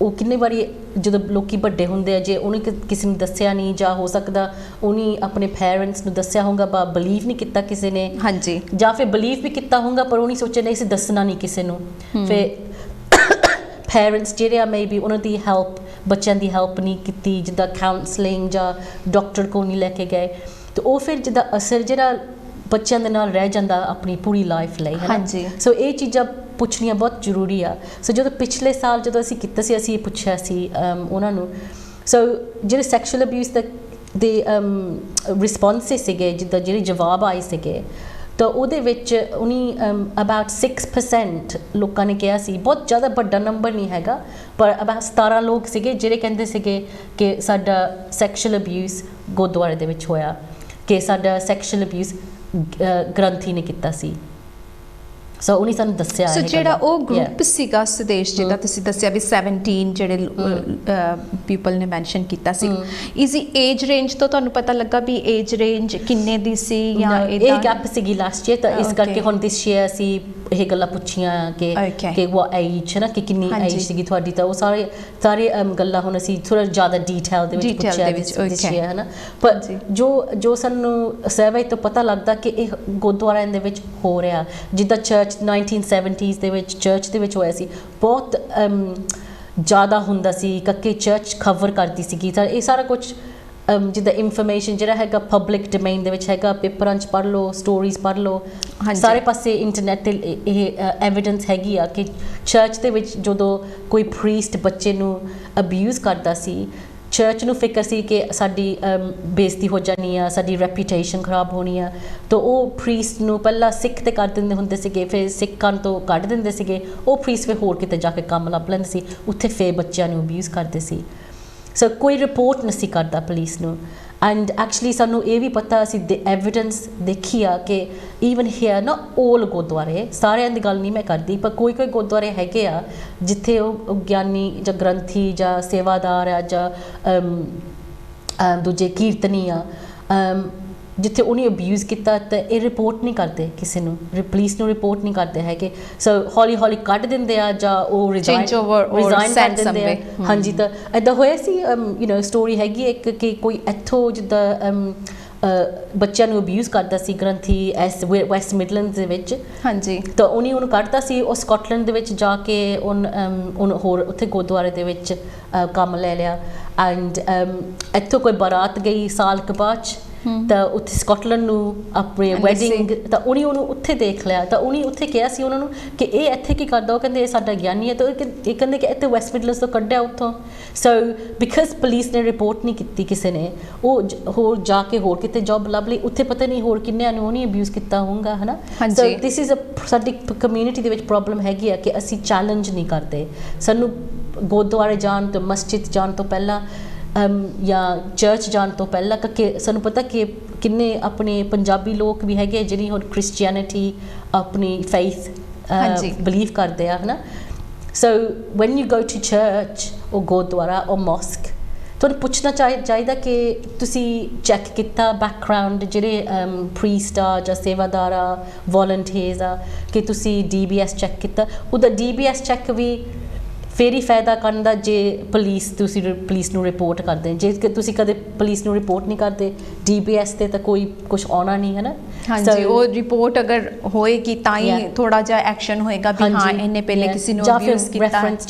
ਉਹ ਕਿੰਨੇ ਵਾਰੀ ਜਦੋਂ ਲੋਕੀ ਵੱਡੇ ਹੁੰਦੇ ਆ, ਜੇ ਉਹਨੇ ਕਿਸੇ ਨੂੰ ਦੱਸਿਆ ਨਹੀਂ, ਜਾਂ ਹੋ ਸਕਦਾ ਉਹਨੇ ਆਪਣੇ ਪੇਰੈਂਟਸ ਨੂੰ ਦੱਸਿਆ ਹੋਊਗਾ ਪਰ ਬਲੀਵ ਨਹੀਂ ਕੀਤਾ ਕਿਸੇ ਨੇ, ਹਾਂਜੀ, ਜਾਂ ਫਿਰ ਬਲੀਵ ਵੀ ਕੀਤਾ ਹੋਊਗਾ ਪਰ ਉਹਨੇ ਸੋਚਿਆ ਨਹੀਂ ਸੀ ਦੱਸਣਾ ਨਹੀਂ ਕਿਸੇ ਨੂੰ। ਫਿਰ ਪੇਰੈਂਟਸ ਜਿਹੜੇ ਆ ਮੇਬੀ ਉਹਨਾਂ ਦੀ ਹੈਲਪ, ਬੱਚਿਆਂ ਦੀ ਹੈਲਪ ਨਹੀਂ ਕੀਤੀ, ਜਿੱਦਾਂ ਕਾਉਂਸਲਿੰਗ ਜਾਂ ਡਾਕਟਰ ਕੋਲ ਨਹੀਂ ਲੈ ਕੇ ਗਏ, ਤਾਂ ਉਹ ਫਿਰ ਜਿੱਦਾਂ ਅਸਰ ਜਿਹੜਾ ਬੱਚਿਆਂ ਦੇ ਨਾਲ ਰਹਿ ਜਾਂਦਾ ਆਪਣੀ ਪੂਰੀ ਲਾਈਫ ਲਈ, ਹੈ ਨਾ। ਸੋ ਇਹ ਚੀਜ਼ਾਂ ਪੁੱਛਣੀਆਂ ਬਹੁਤ ਜ਼ਰੂਰੀ ਆ। ਸੋ ਜਦੋਂ ਪਿਛਲੇ ਸਾਲ ਜਦੋਂ ਅਸੀਂ ਕੀਤਾ ਸੀ, ਅਸੀਂ ਪੁੱਛਿਆ ਸੀ ਉਹਨਾਂ ਨੂੰ। ਸੋ ਜਿਹੜੇ ਸੈਕਸ਼ੂਅਲ ਅਬਿਊਜ਼ ਦੇ ਰਿਸਪੌਂਸਿਸ ਸੀਗੇ, ਜਿੱਦਾਂ ਜਿਹੜੇ ਜਵਾਬ ਆਏ ਸੀਗੇ, ਤਾਂ ਉਹਦੇ ਵਿੱਚ ਉਹਨੀ ਅਬਾਊਟ 6% ਲੋਕਾਂ ਨੇ ਕਿਹਾ ਸੀ, ਬਹੁਤ ਜ਼ਿਆਦਾ ਵੱਡਾ ਨੰਬਰ ਨਹੀਂ ਹੈਗਾ, ਪਰ ਅਬਾਊਟ 17 ਲੋਕ ਸੀਗੇ ਜਿਹੜੇ ਕਹਿੰਦੇ ਸੀਗੇ ਕਿ ਸਾਡਾ ਸੈਕਸ਼ੂਅਲ ਅਬਿਊਜ਼ ਗੁਰਦੁਆਰੇ ਦੇ ਵਿੱਚ ਹੋਇਆ, ਕਿ ਸਾਡਾ ਸੈਕਸ਼ੂਅਲ ਅਬਿਊਜ਼ ਗ੍ਰੰਥੀ ਨੇ ਕੀਤਾ ਸੀ। ਸੋ ਉਹਨੇ ਸਾਨੂੰ ਦੱਸਿਆ। ਸੋ ਜਿਹੜਾ ਉਹ ਗਰੁੱਪ ਸੀਗਾ ਸੁਦੇਸ਼, ਜਿਹਦਾ ਤੁਸੀਂ ਦੱਸਿਆ ਵੀ 17 ਜਿਹੜੇ ਪੀਪਲ ਨੇ ਮੈਂਸ਼ਨ ਕੀਤਾ ਸੀ, ਇਜ਼ੀ ਏਜ ਰੇਂਜ ਤੋਂ ਤੁਹਾਨੂੰ ਪਤਾ ਲੱਗਾ ਵੀ ਏਜ ਰੇਂਜ ਕਿੰਨੇ ਦੀ ਸੀ ਜਾਂ ਇਹ ਗੈਪ ਸੀਗੀ ਲਾਸਟ ਈਅਰ, ਤਾਂ ਇਸ ਕਰਕੇ ਹੁਣ ਦਿਸ ਈਅਰ ਅਸੀਂ ਇਹ ਗੱਲਾਂ ਪੁੱਛੀਆਂ ਕਿ ਉਹ ਏਜ ਹੈ ਨਾ, ਕਿ ਕਿੰਨੀ ਏਜ ਸੀਗੀ ਤੁਹਾਡੀ, ਤਾਂ ਉਹ ਸਾਰੇ ਗੱਲਾਂ ਹੁਣ ਅਸੀਂ ਥੋੜਾ ਜ਼ਿਆਦਾ ਡੀਟੇਲ ਦੇ ਵਿੱਚ ਪੁੱਛਿਆ ਦਿਸ ਈਅਰ, ਹੈ ਨਾ। ਪਰ ਜੋ ਸਾਨੂੰ ਸਰਵੇ ਤੋਂ ਪਤਾ ਲੱਗਦਾ ਕਿ ਇਹ ਗੁਰਦੁਆਰਿਆਂ ਦੇ ਵਿੱਚ ਹੋ ਰਿਹਾ, ਜਿੱਦਾਂ ਚਰਚ 1970s ਦੇ ਵਿੱਚ ਚਰਚ ਦੇ ਵਿੱਚ ਹੋਇਆ ਸੀ, ਬਹੁਤ ਜ਼ਿਆਦਾ ਹੁੰਦਾ ਸੀ, ਕਿ ਚਰਚ ਕਵਰ ਕਰਦੀ ਸੀਗੀ। ਤਾਂ ਇਹ ਸਾਰਾ ਕੁਛ ਜਿੱਦਾਂ ਇਨਫੋਰਮੇਸ਼ਨ ਜਿਹੜਾ ਹੈਗਾ ਪਬਲਿਕ ਡੋਮੇਨ ਦੇ ਵਿੱਚ ਹੈਗਾ, ਪੇਪਰਾਂ 'ਚ ਪੜ੍ਹ ਲਓ, ਸਟੋਰੀਜ਼ ਪੜ੍ਹ ਲਓ, ਸਾਰੇ ਪਾਸੇ ਇੰਟਰਨੈਟ 'ਤੇ ਇਹ ਐਵੀਡੈਂਸ ਹੈਗੀ ਆ ਕਿ ਚਰਚ ਦੇ ਵਿੱਚ ਜਦੋਂ ਕੋਈ ਪ੍ਰੀਸਟ ਬੱਚੇ ਨੂੰ ਅਬਿਊਜ਼ ਕਰਦਾ ਸੀ, ਚਰਚ ਨੂੰ ਫਿਕਰ ਸੀ ਕਿ ਸਾਡੀ ਬੇਇੱਜ਼ਤੀ ਹੋ ਜਾਣੀ ਆ, ਸਾਡੀ ਰੈਪੂਟੇਸ਼ਨ ਖਰਾਬ ਹੋਣੀ ਆ, ਤਾਂ ਉਹ ਪ੍ਰੀਸਟ ਨੂੰ ਪਹਿਲਾਂ ਸਿੱਖ 'ਤੇ ਕਰ ਦਿੰਦੇ ਹੁੰਦੇ ਸੀਗੇ, ਫਿਰ ਸਿੱਖਾਂ ਤੋਂ ਕੱਢ ਦਿੰਦੇ ਸੀਗੇ, ਉਹ ਪ੍ਰੀਸਟ ਫਿਰ ਹੋਰ ਕਿਤੇ ਜਾ ਕੇ ਕੰਮ ਲੱਭ ਲੈਂਦੇ ਸੀ, ਉੱਥੇ ਫਿਰ ਬੱਚਿਆਂ ਨੂੰ ਅਬਿਊਜ਼ ਕਰਦੇ ਸੀ। ਸੋ ਕੋਈ ਰਿਪੋਰਟ ਨਹੀਂ ਸੀ ਕਰਦਾ ਪੁਲਿਸ ਨੂੰ। ਐਂਡ ਐਕਚੁਅਲੀ ਸਾਨੂੰ ਇਹ ਵੀ ਪਤਾ, ਅਸੀਂ ਐਵੀਡੈਂਸ ਦੇਖੀ ਆ ਕਿ ਈਵਨ ਹੇਅਰ ਨਾ ਓਲ ਗੁਰਦੁਆਰੇ, ਸਾਰਿਆਂ ਦੀ ਗੱਲ ਨਹੀਂ ਮੈਂ ਕਰਦੀ, ਪਰ ਕੋਈ ਗੁਰਦੁਆਰੇ ਹੈਗੇ ਆ ਜਿੱਥੇ ਉਹ ਗਿਆਨੀ ਜਾਂ ਗ੍ਰੰਥੀ ਜਾਂ ਸੇਵਾਦਾਰ ਆ ਜਾਂ ਦੂਜੇ ਕੀਰਤਨੀ ਆ, ਜਿੱਥੇ ਉਹਨੇ ਅਬਿਊਜ਼ ਕੀਤਾ ਤਾਂ ਇਹ ਰਿਪੋਰਟ ਨਹੀਂ ਕਰਦੇ ਕਿਸੇ ਨੂੰ, ਪੁਲਿਸ ਨੂੰ ਰਿਪੋਰਟ ਨਹੀਂ ਕਰਦੇ ਹੈਗੇ। ਸੋ ਹੌਲੀ ਹੌਲੀ ਕੱਢ ਦਿੰਦੇ ਆ ਜਾਂ ਉਹ ਰਿਜ਼ਾਈਨ ਕਰ ਦਿੰਦੇ ਆ। ਹਾਂਜੀ, ਤਾਂ ਇੱਦਾਂ ਹੋਇਆ ਸੀ ਸਟੋਰੀ ਹੈਗੀ ਇੱਕ ਕਿ ਕੋਈ ਇੱਥੋਂ ਜਿੱਦਾਂ ਬੱਚਿਆਂ ਨੂੰ ਅਬਿਊਜ਼ ਕਰਦਾ ਸੀ ਗ੍ਰੰਥੀ ਵੈਸਟ ਮਿਡਲੈਂਡਸ ਦੇ ਵਿੱਚ। ਹਾਂਜੀ, ਤਾਂ ਉਹਨੂੰ ਕੱਢਦਾ ਸੀ। ਉਹ ਸਕਾਟਲੈਂਡ ਦੇ ਵਿੱਚ ਜਾ ਕੇ ਉਹਨ ਹੋਰ ਉੱਥੇ ਗੁਰਦੁਆਰੇ ਦੇ ਵਿੱਚ ਕੰਮ ਲੈ ਲਿਆ। ਐਂਡ ਇੱਥੋਂ ਕੋਈ ਬਾਰਾਤ ਗਈ ਸਾਲ ਕੁ ਬਾਅਦ 'ਚ, ਤਾਂ ਉੱਥੇ ਸਕਾਟਲੈਂਡ ਨੂੰ ਆਪਣੇ ਵੈਡਿੰਗ, ਤਾਂ ਉਹਨੂੰ ਉੱਥੇ ਦੇਖ ਲਿਆ। ਤਾਂ ਉਹਨੇ ਉੱਥੇ ਕਿਹਾ ਸੀ ਉਹਨਾਂ ਨੂੰ ਕਿ ਇਹ ਇੱਥੇ ਕੀ ਕਰਦਾ। ਉਹ ਕਹਿੰਦੇ ਇਹ ਸਾਡਾ ਗਿਆਨੀ ਹੈ। ਤਾਂ ਇਹ ਕਹਿੰਦੇ ਕਿ ਇੱਥੇ ਵੈਸਟ ਮਿਡਲੈਂਡਸ ਤੋਂ ਕੱਢਿਆ ਉੱਥੋਂ। ਸੋ ਬਿਕਾਜ਼ ਪੁਲਿਸ ਨੇ ਰਿਪੋਰਟ ਨਹੀਂ ਕੀਤੀ ਕਿਸੇ ਨੇ, ਉਹ ਹੋਰ ਜਾ ਕੇ ਹੋਰ ਕਿਤੇ ਜੋਬ ਲੱਭ ਲਈ। ਉੱਥੇ ਪਤਾ ਨਹੀਂ ਹੋਰ ਕਿੰਨਿਆਂ ਨੂੰ ਉਹਨੇ ਅਬਿਊਜ਼ ਕੀਤਾ ਹੋਊਗਾ, ਹੈ ਨਾ। ਸੋ ਦਿਸ ਇਜ਼ ਸਾਡੀ ਕਮਿਊਨਿਟੀ ਦੇ ਵਿੱਚ ਪ੍ਰੋਬਲਮ ਹੈਗੀ ਆ ਕਿ ਅਸੀਂ ਚੈਲੰਜ ਨਹੀਂ ਕਰਦੇ। ਸਾਨੂੰ ਗੁਰਦੁਆਰੇ ਜਾਣ ਤੋਂ, ਮਸਜਿਦ ਜਾਣ ਤੋਂ ਪਹਿਲਾਂ ਜਾਂ ਚਰਚ ਜਾਣ ਤੋਂ ਪਹਿਲਾਂ, ਕਿ ਸਾਨੂੰ ਪਤਾ ਕਿ ਕਿੰਨੇ ਆਪਣੇ ਪੰਜਾਬੀ ਲੋਕ ਵੀ ਹੈਗੇ ਜਿਹੜੀ ਹੁਣ ਕ੍ਰਿਸਚੀਅਨਿਟੀ ਆਪਣੀ ਫੇਥ ਬਿਲੀਵ ਕਰਦੇ ਆ, ਹੈ ਨਾ। So when you go to church or gurdwara ਔਰ ਮੋਸਕ, ਤੁਹਾਨੂੰ ਪੁੱਛਣਾ ਚਾਹੀਦਾ ਕਿ ਤੁਸੀਂ ਚੈੱਕ ਕੀਤਾ ਬੈਕਗਰਾਊਂਡ ਜਿਹੜੇ ਪ੍ਰੀਸਟ ਆ ਜਾਂ ਸੇਵਾਦਾਰ ਆ, ਵੋਲੰਟੀਅਰਸ ਆ, ਕਿ ਤੁਸੀਂ DBS ਚੈੱਕ ਕੀਤਾ। ਉਹਦਾ DBS ਚੈੱਕ ਵੀ ਫਿਰ ਹੀ ਫਾਇਦਾ ਕਰਨ ਦਾ ਜੇ ਤੁਸੀਂ ਪੁਲਿਸ ਨੂੰ ਰਿਪੋਰਟ ਕਰਦੇ। ਜੇ ਤੁਸੀਂ ਕਦੇ ਪੁਲਿਸ ਨੂੰ ਰਿਪੋਰਟ ਨਹੀਂ ਕਰਦੇ DBS 'ਤੇ, ਤਾਂ ਕੋਈ ਕੁਛ ਆਉਣਾ ਨਹੀਂ, ਹੈ ਨਾ। ਹਾਂਜੀ, ਉਹ ਰਿਪੋਰਟ ਅਗਰ ਹੋਏਗੀ ਤਾਂ ਹੀ ਥੋੜਾ ਜਿਹਾ ਐਕਸ਼ਨ ਹੋਏਗਾ ਵੀ ਹਾਂ ਇਹਨੇ ਪਹਿਲੇ ਕਿਸੇ ਨੂੰ ਅਬਿਊਜ਼ ਕੀਤਾ।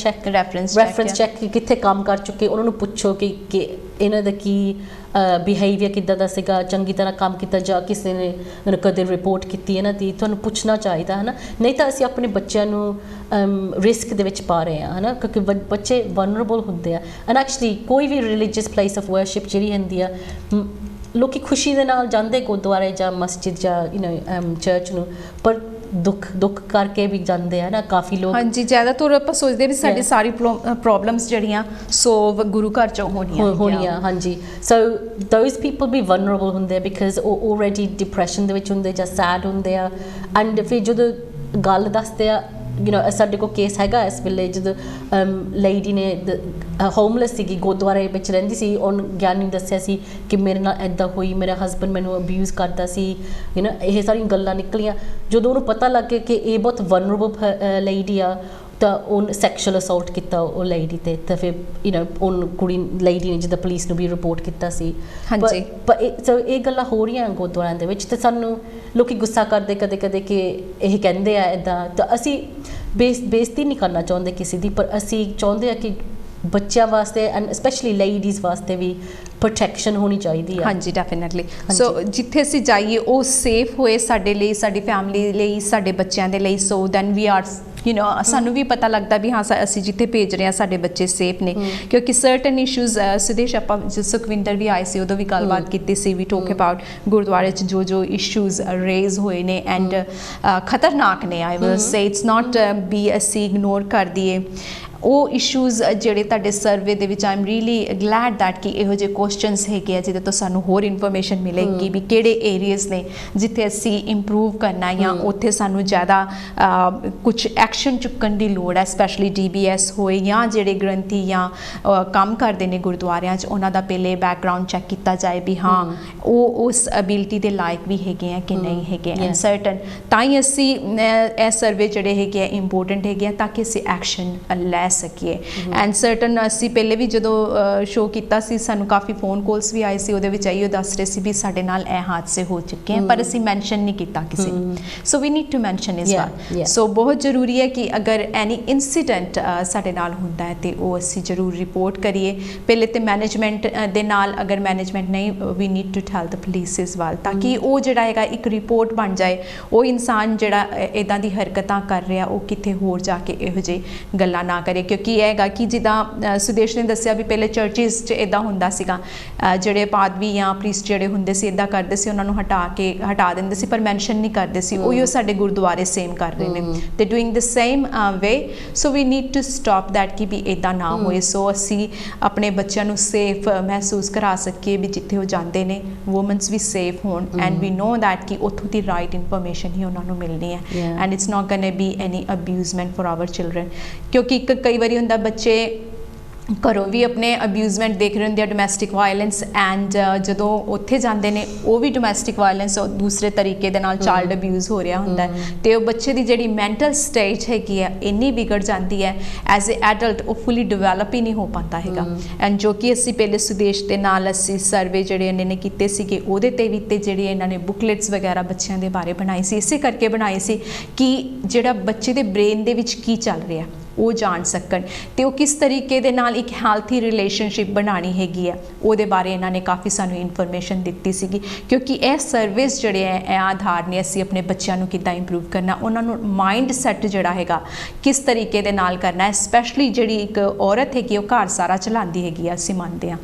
ਰੈਫਰੈਂਸ ਚੈੱਕ ਕਿੱਥੇ ਕੰਮ ਕਰ ਚੁੱਕੇ, ਉਹਨਾਂ ਨੂੰ ਪੁੱਛੋ ਕਿ ਇਹਨਾਂ ਦਾ ਕੀ ਬਿਹੇਵੀਅਰ ਕਿੱਦਾਂ ਦਾ ਸੀਗਾ, ਚੰਗੀ ਤਰ੍ਹਾਂ ਕੰਮ ਕੀਤਾ ਜਾਂ ਕਿਸੇ ਨੇ ਮੈਨੂੰ ਕਦੇ ਰਿਪੋਰਟ ਕੀਤੀ ਇਹਨਾਂ ਦੀ। ਤੁਹਾਨੂੰ ਪੁੱਛਣਾ ਚਾਹੀਦਾ, ਹੈ ਨਾ। ਨਹੀਂ ਤਾਂ ਅਸੀਂ ਆਪਣੇ ਬੱਚਿਆਂ ਨੂੰ ਰਿਸਕ ਦੇ ਵਿੱਚ ਪਾ ਰਹੇ ਹਾਂ, ਹੈ ਨਾ, ਕਿਉਂਕਿ ਬੱਚੇ ਵਲਨਰੇਬਲ ਹੁੰਦੇ ਆ। ਐਂਡ ਐਕਚੁਅਲੀ ਕੋਈ ਵੀ ਰਿਲੀਜੀਅਸ ਪਲੇਸ ਆਫ ਵਰਸ਼ਿਪ ਜਿਹੜੀ ਹੁੰਦੀ ਆ, ਲੋਕੀ ਖੁਸ਼ੀ ਦੇ ਨਾਲ ਜਾਂਦੇ ਗੁਰਦੁਆਰੇ ਜਾਂ ਮਸਜਿਦ ਜਾਂ ਚਰਚ ਨੂੰ, ਪਰ ਦੁੱਖ ਕਰਕੇ ਵੀ ਜਾਂਦੇ ਆ ਨਾ ਕਾਫੀ ਲੋਕ। ਹਾਂਜੀ, ਜ਼ਿਆਦਾਤਰ ਆਪਾਂ ਸੋਚਦੇ ਵੀ ਸਾਡੀ ਸਾਰੀ ਪ੍ਰੋਬਲਮਸ ਜਿਹੜੀਆਂ ਸੋਲਵ ਗੁਰੂ ਘਰ ਚੋਂ ਹੋਣੀਆਂ। ਹਾਂਜੀ, ਸੋ ਦੋਜ਼ ਪੀਪਲ ਵੀ ਵਲਨਰੇਬਲ ਹੁੰਦੇ ਆ ਬਿਕਾਜ਼ ਉਹ ਆਲਰੇਡੀ ਡਿਪਰੈਸ਼ਨ ਦੇ ਵਿੱਚ ਹੁੰਦੇ ਜਾਂ ਸੈਡ ਹੁੰਦੇ ਆ। ਐਂਡ ਫਿਰ ਜਦੋਂ ਗੱਲ ਦੱਸਦੇ ਆ, ਸਾਡੇ ਕੋਲ ਕੇਸ ਹੈਗਾ ਇਸ ਵੇਲੇ, ਜਦੋਂ ਲੇਡੀ ਨੇ ਹੋਮਲੈਸ ਸੀਗੀ, ਗੁਰਦੁਆਰੇ ਵਿੱਚ ਰਹਿੰਦੀ ਸੀ। ਉਹਨੂੰ ਗਿਆਨੀ ਦੱਸਿਆ ਸੀ ਕਿ ਮੇਰੇ ਨਾਲ ਇੱਦਾਂ ਹੋਈ, ਮੇਰਾ ਹਸਬੈਂਡ ਮੈਨੂੰ ਅਬਿਊਜ਼ ਕਰਦਾ ਸੀ, ਇਹ ਸਾਰੀਆਂ ਗੱਲਾਂ ਨਿਕਲੀਆਂ। ਜਦੋਂ ਉਹਨੂੰ ਪਤਾ ਲੱਗ ਗਿਆ ਕਿ ਇਹ ਬਹੁਤ ਵਲਨਰੇਬਲ ਲੇਡੀ ਆ, ਤਾਂ ਉਹਨੇ ਸੈਕਸ਼ੂਅਲ ਅਸੌਲਟ ਕੀਤਾ ਉਹ ਲੇਡੀ 'ਤੇ। ਤਾਂ ਫਿਰ ਲੇਡੀ ਨੇ ਜਿੱਦਾਂ ਪੁਲਿਸ ਨੂੰ ਵੀ ਰਿਪੋਰਟ ਕੀਤਾ ਸੀ। ਹਾਂਜੀ, ਪਰ ਇਹ ਗੱਲਾਂ ਹੋ ਰਹੀਆਂ ਗੁਰਦੁਆਰਿਆਂ ਦੇ ਵਿੱਚ, ਤੇ ਸਾਨੂੰ ਲੋਕੀ ਗੁੱਸਾ ਕਰਦੇ ਕਦੇ ਕਦੇ ਕਿ ਇਹ ਕਹਿੰਦੇ ਆ ਇੱਦਾਂ। ਤਾਂ ਅਸੀਂ ਬੇਇੱਜ਼ਤੀ ਨਹੀਂ ਕਰਨਾ ਚਾਹੁੰਦੇ ਕਿਸੇ ਦੀ, ਪਰ ਅਸੀਂ ਚਾਹੁੰਦੇ ਆ ਕਿ ਬੱਚਿਆਂ ਵਾਸਤੇ ਐਂਡ ਸਪੈਸ਼ਲੀ ਲੇਡੀਜ਼ ਵਾਸਤੇ ਵੀ ਪ੍ਰੋਟੈਕਸ਼ਨ ਹੋਣੀ ਚਾਹੀਦੀ ਹੈ। ਹਾਂਜੀ, ਡੈਫੀਨਿਟਲੀ। ਸੋ ਜਿੱਥੇ ਅਸੀਂ ਜਾਈਏ ਉਹ ਸੇਫ ਹੋਏ ਸਾਡੇ ਲਈ, ਸਾਡੀ ਫੈਮਿਲੀ ਲਈ, ਸਾਡੇ ਬੱਚਿਆਂ ਦੇ ਲਈ। ਸੋ ਦੈਨ ਵੀ ਆਰ ਸਾਨੂੰ ਵੀ ਪਤਾ ਲੱਗਦਾ ਵੀ ਹਾਂ ਅਸੀਂ ਜਿੱਥੇ ਭੇਜ ਰਹੇ ਹਾਂ ਸਾਡੇ ਬੱਚੇ ਸੇਫ ਨੇ। ਕਿਉਂਕਿ ਸਰਟਨ ਇਸ਼ੂਜ਼ ਸੁਦੇਸ਼, ਆਪਾਂ ਸੁਖਵਿੰਦਰ ਵੀ ਆਏ ਸੀ, ਉਦੋਂ ਵੀ ਗੱਲਬਾਤ ਕੀਤੀ ਸੀ। ਵੀ ਟੋਕ ਅਬਾਊਟ ਗੁਰਦੁਆਰੇ 'ਚ ਜੋ ਇਸ਼ੂਜ਼ ਰੇਜ਼ ਹੋਏ ਨੇ ਐਂਡ ਖਤਰਨਾਕ ਨੇ। I will say it's not ਵੀ ਅਸੀਂ ਇਗਨੋਰ ਕਰ ਦਈਏ ਉਹ ਇਸ਼ੂਜ਼ ਜਿਹੜੇ ਤੁਹਾਡੇ ਸਰਵੇ ਦੇ ਵਿੱਚ। I am really Glade that ਕਿ ਇਹੋ ਜਿਹੇ ਕੁਐਸਚਨਸ ਹੈਗੇ ਆ ਜਿਹਦੇ ਤੋਂ ਸਾਨੂੰ ਹੋਰ ਇਨਫੋਰਮੇਸ਼ਨ ਮਿਲੇਗੀ ਵੀ ਕਿਹੜੇ ਏਰੀਆਜ਼ ਨੇ ਜਿੱਥੇ ਅਸੀਂ ਇੰਪਰੂਵ ਕਰਨਾ ਜਾਂ ਉੱਥੇ ਸਾਨੂੰ ਜ਼ਿਆਦਾ ਕੁਝ ਐਕਸ਼ਨ ਚੁੱਕਣ ਦੀ ਲੋੜ ਹੈ। ਸਪੈਸ਼ਲੀ DBS ਹੋਏ ਜਾਂ ਜਿਹੜੇ ਗ੍ਰੰਥੀ ਜਾਂ ਕੰਮ ਕਰਦੇ ਨੇ ਗੁਰਦੁਆਰਿਆਂ 'ਚ, ਉਹਨਾਂ ਦਾ ਪਹਿਲੇ ਬੈਕਗਰਾਊਂਡ ਚੈੱਕ ਕੀਤਾ ਜਾਏ ਵੀ ਹਾਂ ਉਹ ਉਸ ਐਬਿਲਿਟੀ ਦੇ ਲਾਇਕ ਵੀ ਹੈਗੇ ਆ ਕਿ ਨਹੀਂ ਹੈਗੇ ਐਂਡ ਸਰਟਨ। ਤਾਂ ਹੀ ਅਸੀਂ ਇਹ ਸਰਵੇ ਜਿਹੜੇ ਹੈਗੇ ਆ ਇੰਪੋਰਟੈਂਟ ਹੈਗੇ ਆ ਤਾਂ ਕਿ ਅਸੀਂ ਐਕਸ਼ਨ ਲੈ ਸਕੀਏ। ਐਂਡ ਸਰਟਨ ਅਸੀਂ ਪਹਿਲੇ ਵੀ ਜਦੋਂ ਸ਼ੋਅ ਕੀਤਾ ਸੀ ਸਾਨੂੰ ਕਾਫੀ ਫੋਨ ਕਾਲਸ ਵੀ ਆਏ ਸੀ, ਉਹਦੇ ਵਿੱਚ ਆਈਓ ਦੱਸ ਰਹੇ ਸੀ ਵੀ ਸਾਡੇ ਨਾਲ ਇਹ ਹਾਦਸੇ ਹੋ ਚੁੱਕੇ ਹਨ, ਪਰ ਅਸੀਂ ਮੈਂਸ਼ਨ ਨਹੀਂ ਕੀਤਾ ਕਿਸੇ ਨੂੰ। ਸੋ ਵੀ ਨੀਡ ਟੂ ਮੈਂਸ਼ਨ ਇਸ ਵਾਰ। ਸੋ ਬਹੁਤ ਜ਼ਰੂਰੀ ਹੈ ਕਿ ਅਗਰ ਐਨੀ ਇਨਸੀਡੈਂਟ ਸਾਡੇ ਨਾਲ ਹੁੰਦਾ ਹੈ ਤੇ ਉਹ ਅਸੀਂ ਜ਼ਰੂਰ ਰਿਪੋਰਟ ਕਰੀਏ ਪਹਿਲੇ ਤੇ ਮੈਨੇਜਮੈਂਟ ਦੇ ਨਾਲ। ਅਗਰ ਮੈਨੇਜਮੈਂਟ ਨਹੀਂ, we need to tell the police as well, ਤਾਂ ਕਿ ਉਹ ਜਿਹੜਾ ਹੈਗਾ ਇੱਕ ਰਿਪੋਰਟ ਬਣ ਜਾਏ। ਉਹ ਇਨਸਾਨ ਜਿਹੜਾ ਇੱਦਾਂ ਦੀ ਹਰਕਤਾਂ ਕਰ ਰਿਹਾ ਉਹ ਕਿਤੇ ਹੋਰ ਜਾ ਕੇ ਇਹੋ ਜਿਹੀ ਗੱਲਾਂ ਨਾ ਕਰੇ। ਕਿਉਂਕਿ ਇਹ ਹੈਗਾ ਕਿ ਜਿੱਦਾਂ ਸੁਦੇਸ਼ ਨੇ ਦੱਸਿਆ ਵੀ ਪਹਿਲੇ ਚਰਚਿਸ 'ਚ ਇੱਦਾਂ ਹੁੰਦਾ ਸੀਗਾ, ਜਿਹੜੇ ਪਾਦਰੀ ਜਾਂ ਪ੍ਰੀਸਟ ਜਿਹੜੇ ਹੁੰਦੇ ਸੀ ਇੱਦਾਂ ਕਰਦੇ ਸੀ, ਉਹਨਾਂ ਨੂੰ ਹਟਾ ਦਿੰਦੇ ਸੀ ਪਰ ਮੈਂਸ਼ਨ ਨਹੀਂ ਕਰਦੇ ਸੀ। ਉਹੀ ਸਾਡੇ ਗੁਰਦੁਆਰੇ ਸੇਮ ਕਰ ਰਹੇ ਨੇ, ਤੇ doing the same way. So we need to stop that ਕਿ ਵੀ ਇੱਦਾਂ ਨਾ ਹੋਏ। ਸੋ ਅਸੀਂ ਆਪਣੇ ਬੱਚਿਆਂ ਨੂੰ ਸੇਫ ਮਹਿਸੂਸ ਕਰਾ ਸਕੀਏ ਵੀ ਜਿੱਥੇ ਉਹ ਜਾਂਦੇ ਨੇ ਵੂਮਨਸ ਵੀ ਸੇਫ ਹੋਣ। ਐਂਡ ਵੀ ਨੋ ਦੈਟ ਕਿ ਉੱਥੋਂ ਦੀ ਰਾਈਟ ਇਨਫੋਰਮੇਸ਼ਨ ਹੀ ਉਹਨਾਂ ਨੂੰ ਮਿਲਣੀ ਹੈ। And it's not going to be any abusement for our children. ਕਿਉਂਕਿ ਕਈ ਵਾਰੀ ਹੁੰਦਾ ਬੱਚੇ ਘਰੋਂ ਵੀ ਆਪਣੇ ਅਬਿਊਜ਼ਮੈਂਟ ਦੇਖ ਰਹੇ ਹੁੰਦੇ ਆ, ਡੋਮੈਸਟਿਕ ਵਾਇਲੈਂਸ, ਐਂਡ ਜਦੋਂ ਉੱਥੇ ਜਾਂਦੇ ਨੇ ਉਹ ਵੀ ਡੋਮੈਸਟਿਕ ਵਾਇਲੈਂਸ ਦੂਸਰੇ ਤਰੀਕੇ ਦੇ ਨਾਲ ਚਾਈਲਡ ਅਬਿਊਜ਼ ਹੋ ਰਿਹਾ ਹੁੰਦਾ ਤੇ ਉਹ ਬੱਚੇ ਦੀ ਜਿਹੜੀ ਮੈਂਟਲ ਸਟੇਜ ਹੈਗੀ ਆ ਇੰਨੀ ਵਿਗੜ ਜਾਂਦੀ ਹੈ ਐਜ਼ ਏ ਐਡਲਟ, ਉਹ ਫੁੱਲੀ ਡਿਵੈਲਪ ਹੀ ਨਹੀਂ ਹੋ ਪਾਉਂਦਾ ਹੈਗਾ। ਐਂਡ ਜੋ ਕਿ ਅਸੀਂ ਪਹਿਲੇ ਸੁਦੇਸ਼ ਦੇ ਨਾਲ ਅਸੀਂ ਸਰਵੇ ਜਿਹੜੇ ਇਹਨਾਂ ਨੇ ਕੀਤੇ ਸੀਗੇ ਉਹਦੇ ਤੇ ਵੀ ਤੇ ਜਿਹੜੇ ਇਹਨਾਂ ਨੇ ਬੁਕਲੇਟਸ ਵਗੈਰਾ ਬੱਚਿਆਂ ਦੇ ਬਾਰੇ ਬਣਾਈ ਸੀ, ਇਸੇ ਕਰਕੇ ਬਣਾਈ ਸੀ ਕਿ ਜਿਹੜਾ ਬੱਚੇ ਦੇ ਬ੍ਰੇਨ ਦੇ ਵਿੱਚ ਕੀ ਚੱਲ ਰਿਹਾ ਉਹ ਜਾਣ ਸਕਣ ਤੇ ਉਹ ਕਿਸ ਤਰੀਕੇ ਦੇ ਨਾਲ ਇੱਕ ਹੈਲਥੀ ਰਿਲੇਸ਼ਨਸ਼ਿਪ ਬਣਾਉਣੀ ਹੈਗੀ ਆ, ਉਹਦੇ ਬਾਰੇ ਇਹਨਾਂ ਨੇ ਕਾਫੀ ਸਾਨੂੰ ਇਨਫੋਰਮੇਸ਼ਨ ਦਿੱਤੀ ਸੀਗੀ। ਕਿਉਂਕਿ ਇਹ ਸਰਵਿਸ ਜਿਹੜੇ ਹੈ ਇਹ ਆਧਾਰ ਨੇ ਅਸੀਂ ਆਪਣੇ ਬੱਚਿਆਂ ਨੂੰ ਕਿੱਦਾਂ ਇੰਪਰੂਵ ਕਰਨਾ, ਉਹਨਾਂ ਨੂੰ ਮਾਈਂਡ ਸੈੱਟ ਜਿਹੜਾ ਹੈਗਾ ਕਿਸ ਤਰੀਕੇ ਦੇ ਨਾਲ ਕਰਨਾ, ਸਪੈਸ਼ਲੀ ਜਿਹੜੀ ਇੱਕ ਔਰਤ ਹੈਗੀ ਉਹ ਘਰ ਸਾਰਾ ਚਲਾਉਂਦੀ ਹੈਗੀ ਆ, ਅਸੀਂ ਮੰਨਦੇ ਹਾਂ।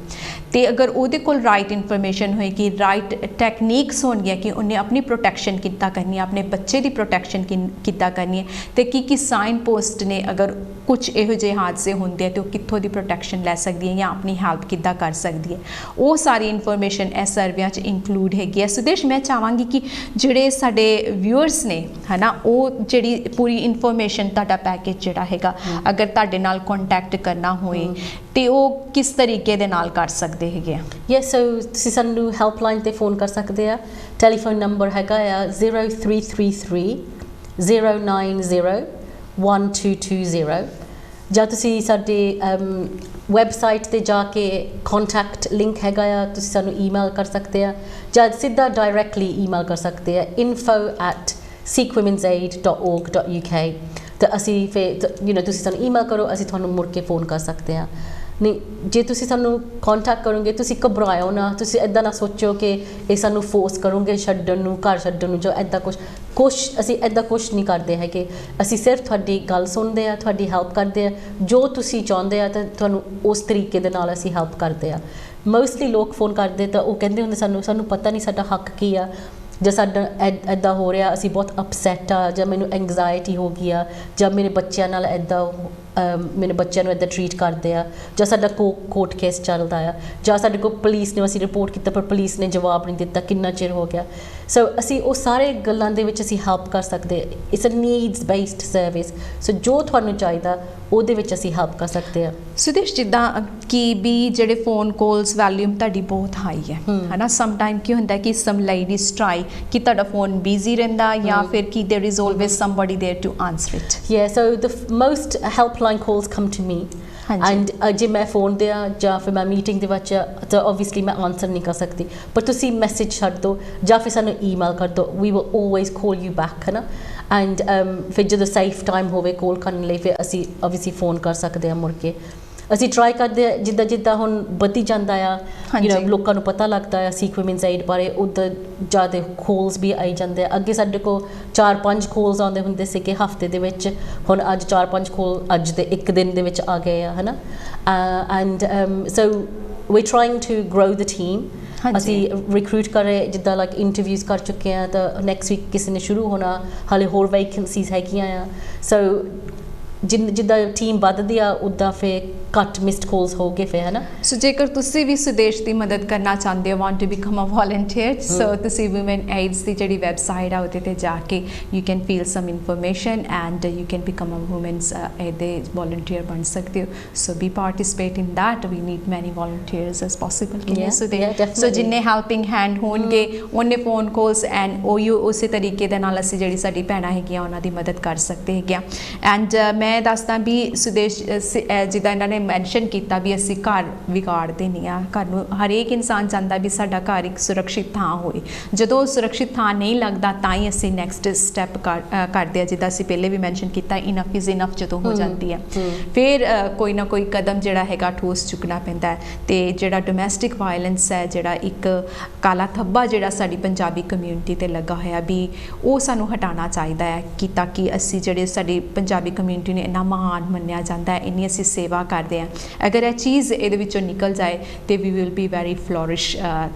ਤੇ ਅਗਰ ਉਹਦੇ ਕੋਲ ਰਾਈਟ ਇਨਫੋਰਮੇਸ਼ਨ ਹੋਏਗੀ, ਰਾਈਟ ਟੈਕਨੀਕਸ ਹੋਣਗੀਆਂ ਕਿ ਉਹਨੇ ਆਪਣੀ ਪ੍ਰੋਟੈਕਸ਼ਨ ਕਿੱਦਾਂ ਕਰਨੀ ਹੈ, ਆਪਣੇ ਬੱਚੇ ਦੀ ਪ੍ਰੋਟੈਕਸ਼ਨ ਕਿੱਦਾਂ ਕਰਨੀ ਹੈ ਤੇ ਕੀ ਸਾਈਨ ਪੋਸਟ ਨੇ, ਅਗਰ ਕੁਝ ਇਹੋ ਜਿਹੇ ਹਾਦਸੇ ਹੁੰਦੇ ਆ ਤੇ ਉਹ ਕਿੱਥੋਂ ਦੀ ਪ੍ਰੋਟੈਕਸ਼ਨ ਲੈ ਸਕਦੀ ਹੈ ਜਾਂ ਆਪਣੀ ਹੈਲਪ ਕਿੱਦਾਂ ਕਰ ਸਕਦੀ ਹੈ, ਉਹ ਸਾਰੀ ਇਨਫੋਰਮੇਸ਼ਨ ਇਹ ਸਰਵਿਆਂ 'ਚ ਇਨਕਲੂਡ ਹੈਗੀ ਹੈ। ਸੁਦੇਸ਼, ਮੈਂ ਚਾਹਾਂਗੀ ਕਿ ਜਿਹੜੇ ਸਾਡੇ ਵਿਊਅਰਸ ਨੇ ਹੈ ਨਾ, ਉਹ ਜਿਹੜੀ ਪੂਰੀ ਇਨਫੋਰਮੇਸ਼ਨ ਤੁਹਾਡਾ ਪੈਕੇਜ ਜਿਹੜਾ ਹੈਗਾ ਅਗਰ ਤੁਹਾਡੇ ਨਾਲ ਕੰਟੈਕਟ ਕਰਨਾ ਹੋਏ ਤੇ ਉਹ ਕਿਸ ਤਰੀਕੇ ਦੇ ਨਾਲ ਕਰ ਸਕਦੇ ਹੈਗੇ ਆ? ਯੈਸ, ਸੋ ਤੁਸੀਂ ਸਾਨੂੰ ਹੈਲਪਲਾਈਨ ਤੇ ਫੋਨ ਕਰ ਸਕਦੇ ਆ। ਟੈਲੀਫੋਨ ਨੰਬਰ ਹੈਗਾ ਆ 0333 090 1220, ਜਾਂ ਤੁਸੀਂ ਸਾਡੇ ਵੈਬਸਾਈਟ ਤੇ ਜਾ ਕੇ ਕੰਟੈਕਟ ਲਿੰਕ ਹੈਗਾ ਆ, ਤੁਸੀਂ ਸਾਨੂੰ ਈਮੇਲ ਕਰ ਸਕਦੇ ਆ ਜਾਂ ਸਿੱਧਾ ਡਾਇਰੈਕਟਲੀ ਈਮੇਲ ਕਰ ਸਕਦੇ ਆ info@seekwomensaid.org.uk ਤੇ ਅਸੀਂ ਫਿਰ ਤੁਸੀਂ ਸਾਨੂੰ ਈਮੇਲ ਕਰੋ, ਅਸੀਂ ਤੁਹਾਨੂੰ ਮੁੜ ਕੇ ਫੋਨ ਕਰ ਸਕਦੇ ਆ। ਨਹੀਂ, ਜੇ ਤੁਸੀਂ ਸਾਨੂੰ ਕੰਟੈਕਟ ਕਰੋਗੇ ਤੁਸੀਂ ਘਬਰਾਇਓ ਨਾ, ਤੁਸੀਂ ਇੱਦਾਂ ਨਾ ਸੋਚੋ ਕਿ ਇਹ ਸਾਨੂੰ ਫੋਰਸ ਕਰੋਗੇ ਛੱਡਣ ਨੂੰ, ਘਰ ਛੱਡਣ ਨੂੰ, ਜੋ ਇੱਦਾਂ ਕੁਛ ਅਸੀਂ ਇੱਦਾਂ ਕੁਛ ਨਹੀਂ ਕਰਦੇ ਹੈਗੇ। ਅਸੀਂ ਸਿਰਫ ਤੁਹਾਡੀ ਗੱਲ ਸੁਣਦੇ ਆ, ਤੁਹਾਡੀ ਹੈਲਪ ਕਰਦੇ ਆ, ਜੋ ਤੁਸੀਂ ਚਾਹੁੰਦੇ ਆ ਤਾਂ ਤੁਹਾਨੂੰ ਉਸ ਤਰੀਕੇ ਦੇ ਨਾਲ ਅਸੀਂ ਹੈਲਪ ਕਰਦੇ ਆ। ਮੋਸਟਲੀ ਲੋਕ ਫੋਨ ਕਰਦੇ ਤਾਂ ਉਹ ਕਹਿੰਦੇ ਹੁੰਦੇ ਸਾਨੂੰ ਪਤਾ ਨਹੀਂ ਸਾਡਾ ਹੱਕ ਕੀ ਆ, ਜਾਂ ਸਾਡਾ ਇੱਦਾਂ ਹੋ ਰਿਹਾ, ਅਸੀਂ ਬਹੁਤ ਅਪਸੈਟ ਆ, ਜਾਂ ਮੈਨੂੰ ਐਂਗਜ਼ਾਇਟੀ ਹੋ ਗਈ ਆ, ਜਾਂ ਮੇਰੇ ਬੱਚਿਆਂ ਨਾਲ ਇੱਦਾਂ ਮੇਰੇ ਬੱਚਿਆਂ ਨੂੰ ਇੱਦਾਂ ਟਰੀਟ ਕਰਦੇ ਆ, ਜਾਂ ਸਾਡਾ ਕੋਰਟ ਕੇਸ ਚੱਲਦਾ ਆ, ਜਾਂ ਸਾਡੇ ਕੋਲ ਪੁਲਿਸ ਨੇ ਅਸੀਂ ਰਿਪੋਰਟ ਕੀਤਾ ਪਰ ਪੁਲਿਸ ਨੇ ਜਵਾਬ ਨਹੀਂ ਦਿੱਤਾ, ਕਿੰਨਾ ਚਿਰ ਹੋ ਗਿਆ। ਸੋ ਅਸੀਂ ਉਹ ਸਾਰੇ ਗੱਲਾਂ ਦੇ ਵਿੱਚ ਅਸੀਂ ਹੈਲਪ ਕਰ ਸਕਦੇ। It's a needs based service, so ਜੋ ਤੁਹਾਨੂੰ ਚਾਹੀਦਾ ਉਹਦੇ ਵਿੱਚ ਅਸੀਂ ਹੈਲਪ ਕਰ ਸਕਦੇ ਆ। ਸੁਦੇਸ਼, ਜਿੱਦਾਂ ਕਿ ਵੀ ਜਿਹੜੇ ਫੋਨ ਕਾਲਸ ਵੈਲਿਊਮ ਤੁਹਾਡੀ ਬਹੁਤ ਹਾਈ ਹੈ ਨਾ, ਸਮ ਟਾਈਮ ਕੀ ਹੁੰਦਾ ਕਿ ਸਮ ਲੇਡੀਜ਼ ਟਰਾਈ ਕਿ ਤੁਹਾਡਾ ਫੋਨ ਬਿਜ਼ੀ ਰਹਿੰਦਾ ਜਾਂ ਫਿਰ ਕਿ there is always somebody there to answer it. Yeah, so the most helpline calls come to me. And ਜੇ ਮੈਂ ਫੋਨ ਦੇ ਆ ਜਾਂ ਫਿਰ ਮੈਂ ਮੀਟਿੰਗ ਦੇ ਵਿੱਚ ਤਾਂ ਓਬਵੀਅਸਲੀ ਮੈਂ ਆਨਸਰ ਨਹੀਂ ਕਰ ਸਕਦੀ, ਪਰ ਤੁਸੀਂ ਮੈਸੇਜ ਛੱਡ ਦਿਓ ਜਾਂ ਫਿਰ ਸਾਨੂੰ ਈਮੇਲ ਕਰ ਦਿਓ, we will always call you back ਹੈ ਨਾ। ਐਂਡ ਫਿਰ ਜਦੋਂ ਸੇਫ ਟਾਈਮ ਹੋਵੇ ਕਾਲ ਕਰਨ ਲਈ ਫਿਰ ਅਸੀਂ ਓਬਵੀਅਸਲੀ ਫੋਨ ਕਰ ਸਕਦੇ ਹਾਂ ਮੁੜ ਕੇ। ਅਸੀਂ ਟਰਾਈ ਕਰਦੇ ਆ ਜਿੱਦਾਂ ਹੁਣ ਵਧੀ ਜਾਂਦਾ ਆ, ਲੋਕਾਂ ਨੂੰ ਪਤਾ ਲੱਗਦਾ ਆ ਸੀਕ ਵੂਮਨਸ ਏਡ ਬਾਰੇ, ਉੱਦਾਂ ਜ਼ਿਆਦਾ ਕੋਲਸ ਵੀ ਆਈ ਜਾਂਦੇ ਆ। ਅੱਗੇ ਸਾਡੇ ਕੋਲ 4-5 ਕੋਲਸ ਆਉਂਦੇ ਹੁੰਦੇ ਸੀਗੇ ਹਫਤੇ ਦੇ ਵਿੱਚ, ਹੁਣ ਅੱਜ 4-5 ਕੋਲ ਅੱਜ ਦੇ ਇੱਕ ਦਿਨ ਦੇ ਵਿੱਚ ਆ ਗਏ ਆ ਹੈ ਨਾ। And so we trying to grow the team. ਅਸੀਂ ਰਿਕਰੂਟ ਕਰ ਰਹੇ, ਜਿੱਦਾਂ ਲਾਈਕ ਇੰਟਰਵਿਊਜ਼ ਕਰ ਚੁੱਕੇ ਆ, ਤਾਂ ਨੈਕਸਟ ਵੀਕ ਕਿਸੇ ਨੇ ਸ਼ੁਰੂ ਹੋਣਾ, ਹਾਲੇ ਹੋਰ ਵੈਕੈਂਸੀਜ਼ ਹੈਗੀਆਂ ਆ। ਸੋ ਜਿੱਦਾਂ ਟੀਮ ਵੱਧਦੀ ਆ ਉੱਦਾਂ ਫਿਰ ਘੱਟ ਮਿਸਡ ਕਾਲਸ ਹੋ ਗਏ ਫਿਰ ਹੈ ਨਾ। ਸੋ ਜੇਕਰ ਤੁਸੀਂ ਵੀ ਸੁਦੇਸ਼ ਦੀ ਮਦਦ ਕਰਨਾ ਚਾਹੁੰਦੇ ਹੋ, want to become a volunteer, so ਤੁਸੀਂ ਵੂਮਨ ਏਡਸ ਦੀ ਜਿਹੜੀ ਵੈਬਸਾਈਟ ਆ ਉਹਦੇ ਤੇ ਜਾ ਕੇ you can feel some information and you can become a womens ਇਹਦੇ ਵੋਲੰਟੀਅਰ ਬਣ ਸਕਦੇ ਹੋ। So be participate in that, we need many volunteers as possible. So ਜਿੰਨੇ ਹੈਲਪਿੰਗ ਹੈਂਡ ਹੋਣਗੇ ਉਹਨੇ ਫੋਨ ਕਾਲਸ ਐਂਡ ਉਹੀ ਉਸੇ ਤਰੀਕੇ ਦੇ ਨਾਲ ਅਸੀਂ ਜਿਹੜੀ ਸਾਡੀ ਭੈਣਾਂ ਹੈਗੀਆਂ ਉਹਨਾਂ ਦੀ ਮਦਦ ਕਰ ਸਕਦੇ ਹੈਗੇ ਆ। ਐਂਡ ਮੈਂ ਦੱਸਦਾ ਵੀ ਸੁਦੇਸ਼, ਜਿੱਦਾਂ ਇਹਨਾਂ ਨੇ ਮੈਂਸ਼ਨ ਕੀਤਾ ਵੀ ਅਸੀਂ ਘਰ ਵਿਗਾੜਦੇ ਨਹੀਂ ਆ, ਘਰ ਨੂੰ ਹਰੇਕ ਇਨਸਾਨ ਚਾਹੁੰਦਾ ਵੀ ਸਾਡਾ ਘਰ ਇੱਕ ਸੁਰੱਖਿਅਤ ਥਾਂ ਹੋਏ। ਜਦੋਂ ਸੁਰੱਖਿਅਤ ਥਾਂ ਨਹੀਂ ਲੱਗਦਾ ਤਾਂ ਹੀ ਅਸੀਂ ਨੈਕਸਟ ਸਟੈਪ ਕਰਦੇ ਆ, ਜਿੱਦਾਂ ਅਸੀਂ ਪਹਿਲੇ ਵੀ ਮੈਂਸ਼ਨ ਕੀਤਾ, ਇਨਫ ਇਜ਼ ਇਨਫ ਜਦੋਂ ਹੋ ਜਾਂਦੀ ਹੈ ਫਿਰ ਕੋਈ ਨਾ ਕੋਈ ਕਦਮ ਜਿਹੜਾ ਹੈਗਾ ਠੋਸ ਚੁੱਕਣਾ ਪੈਂਦਾ ਹੈ। ਤੇ ਜਿਹੜਾ ਡੋਮੈਸਟਿਕ ਵਾਇਲੈਂਸ ਹੈ, ਜਿਹੜਾ ਇੱਕ ਕਾਲਾ ਥੱਬਾ ਜਿਹੜਾ ਸਾਡੀ ਪੰਜਾਬੀ ਕਮਿਊਨਿਟੀ ਤੇ ਲੱਗਾ ਹੋਇਆ, ਵੀ ਉਹ ਸਾਨੂੰ ਹਟਾਉਣਾ ਚਾਹੀਦਾ ਹੈ ਕਿ ਤਾਂ ਕਿ ਅਸੀਂ ਜਿਹੜੇ ਸਾਡੀ ਪੰਜਾਬੀ ਕਮਿਊਨਿਟੀ ਨੇ ਇੰਨਾ ਮਹਾਨ ਮੰਨਿਆ ਜਾਂਦਾ ਹੈ, ਇੰਨੀ ਅਸੀਂ ਸੇਵਾ ਕਰਦੇ ਹਾਂ, ਅਗਰ ਇਹ ਚੀਜ਼ ਇਹਦੇ ਵਿੱਚੋਂ ਨਿਕਲ ਜਾਏ ਤੇ ਵੀ ਵਿਲ ਬੀ ਵੈਰੀ ਫਲੋਰਿਸ਼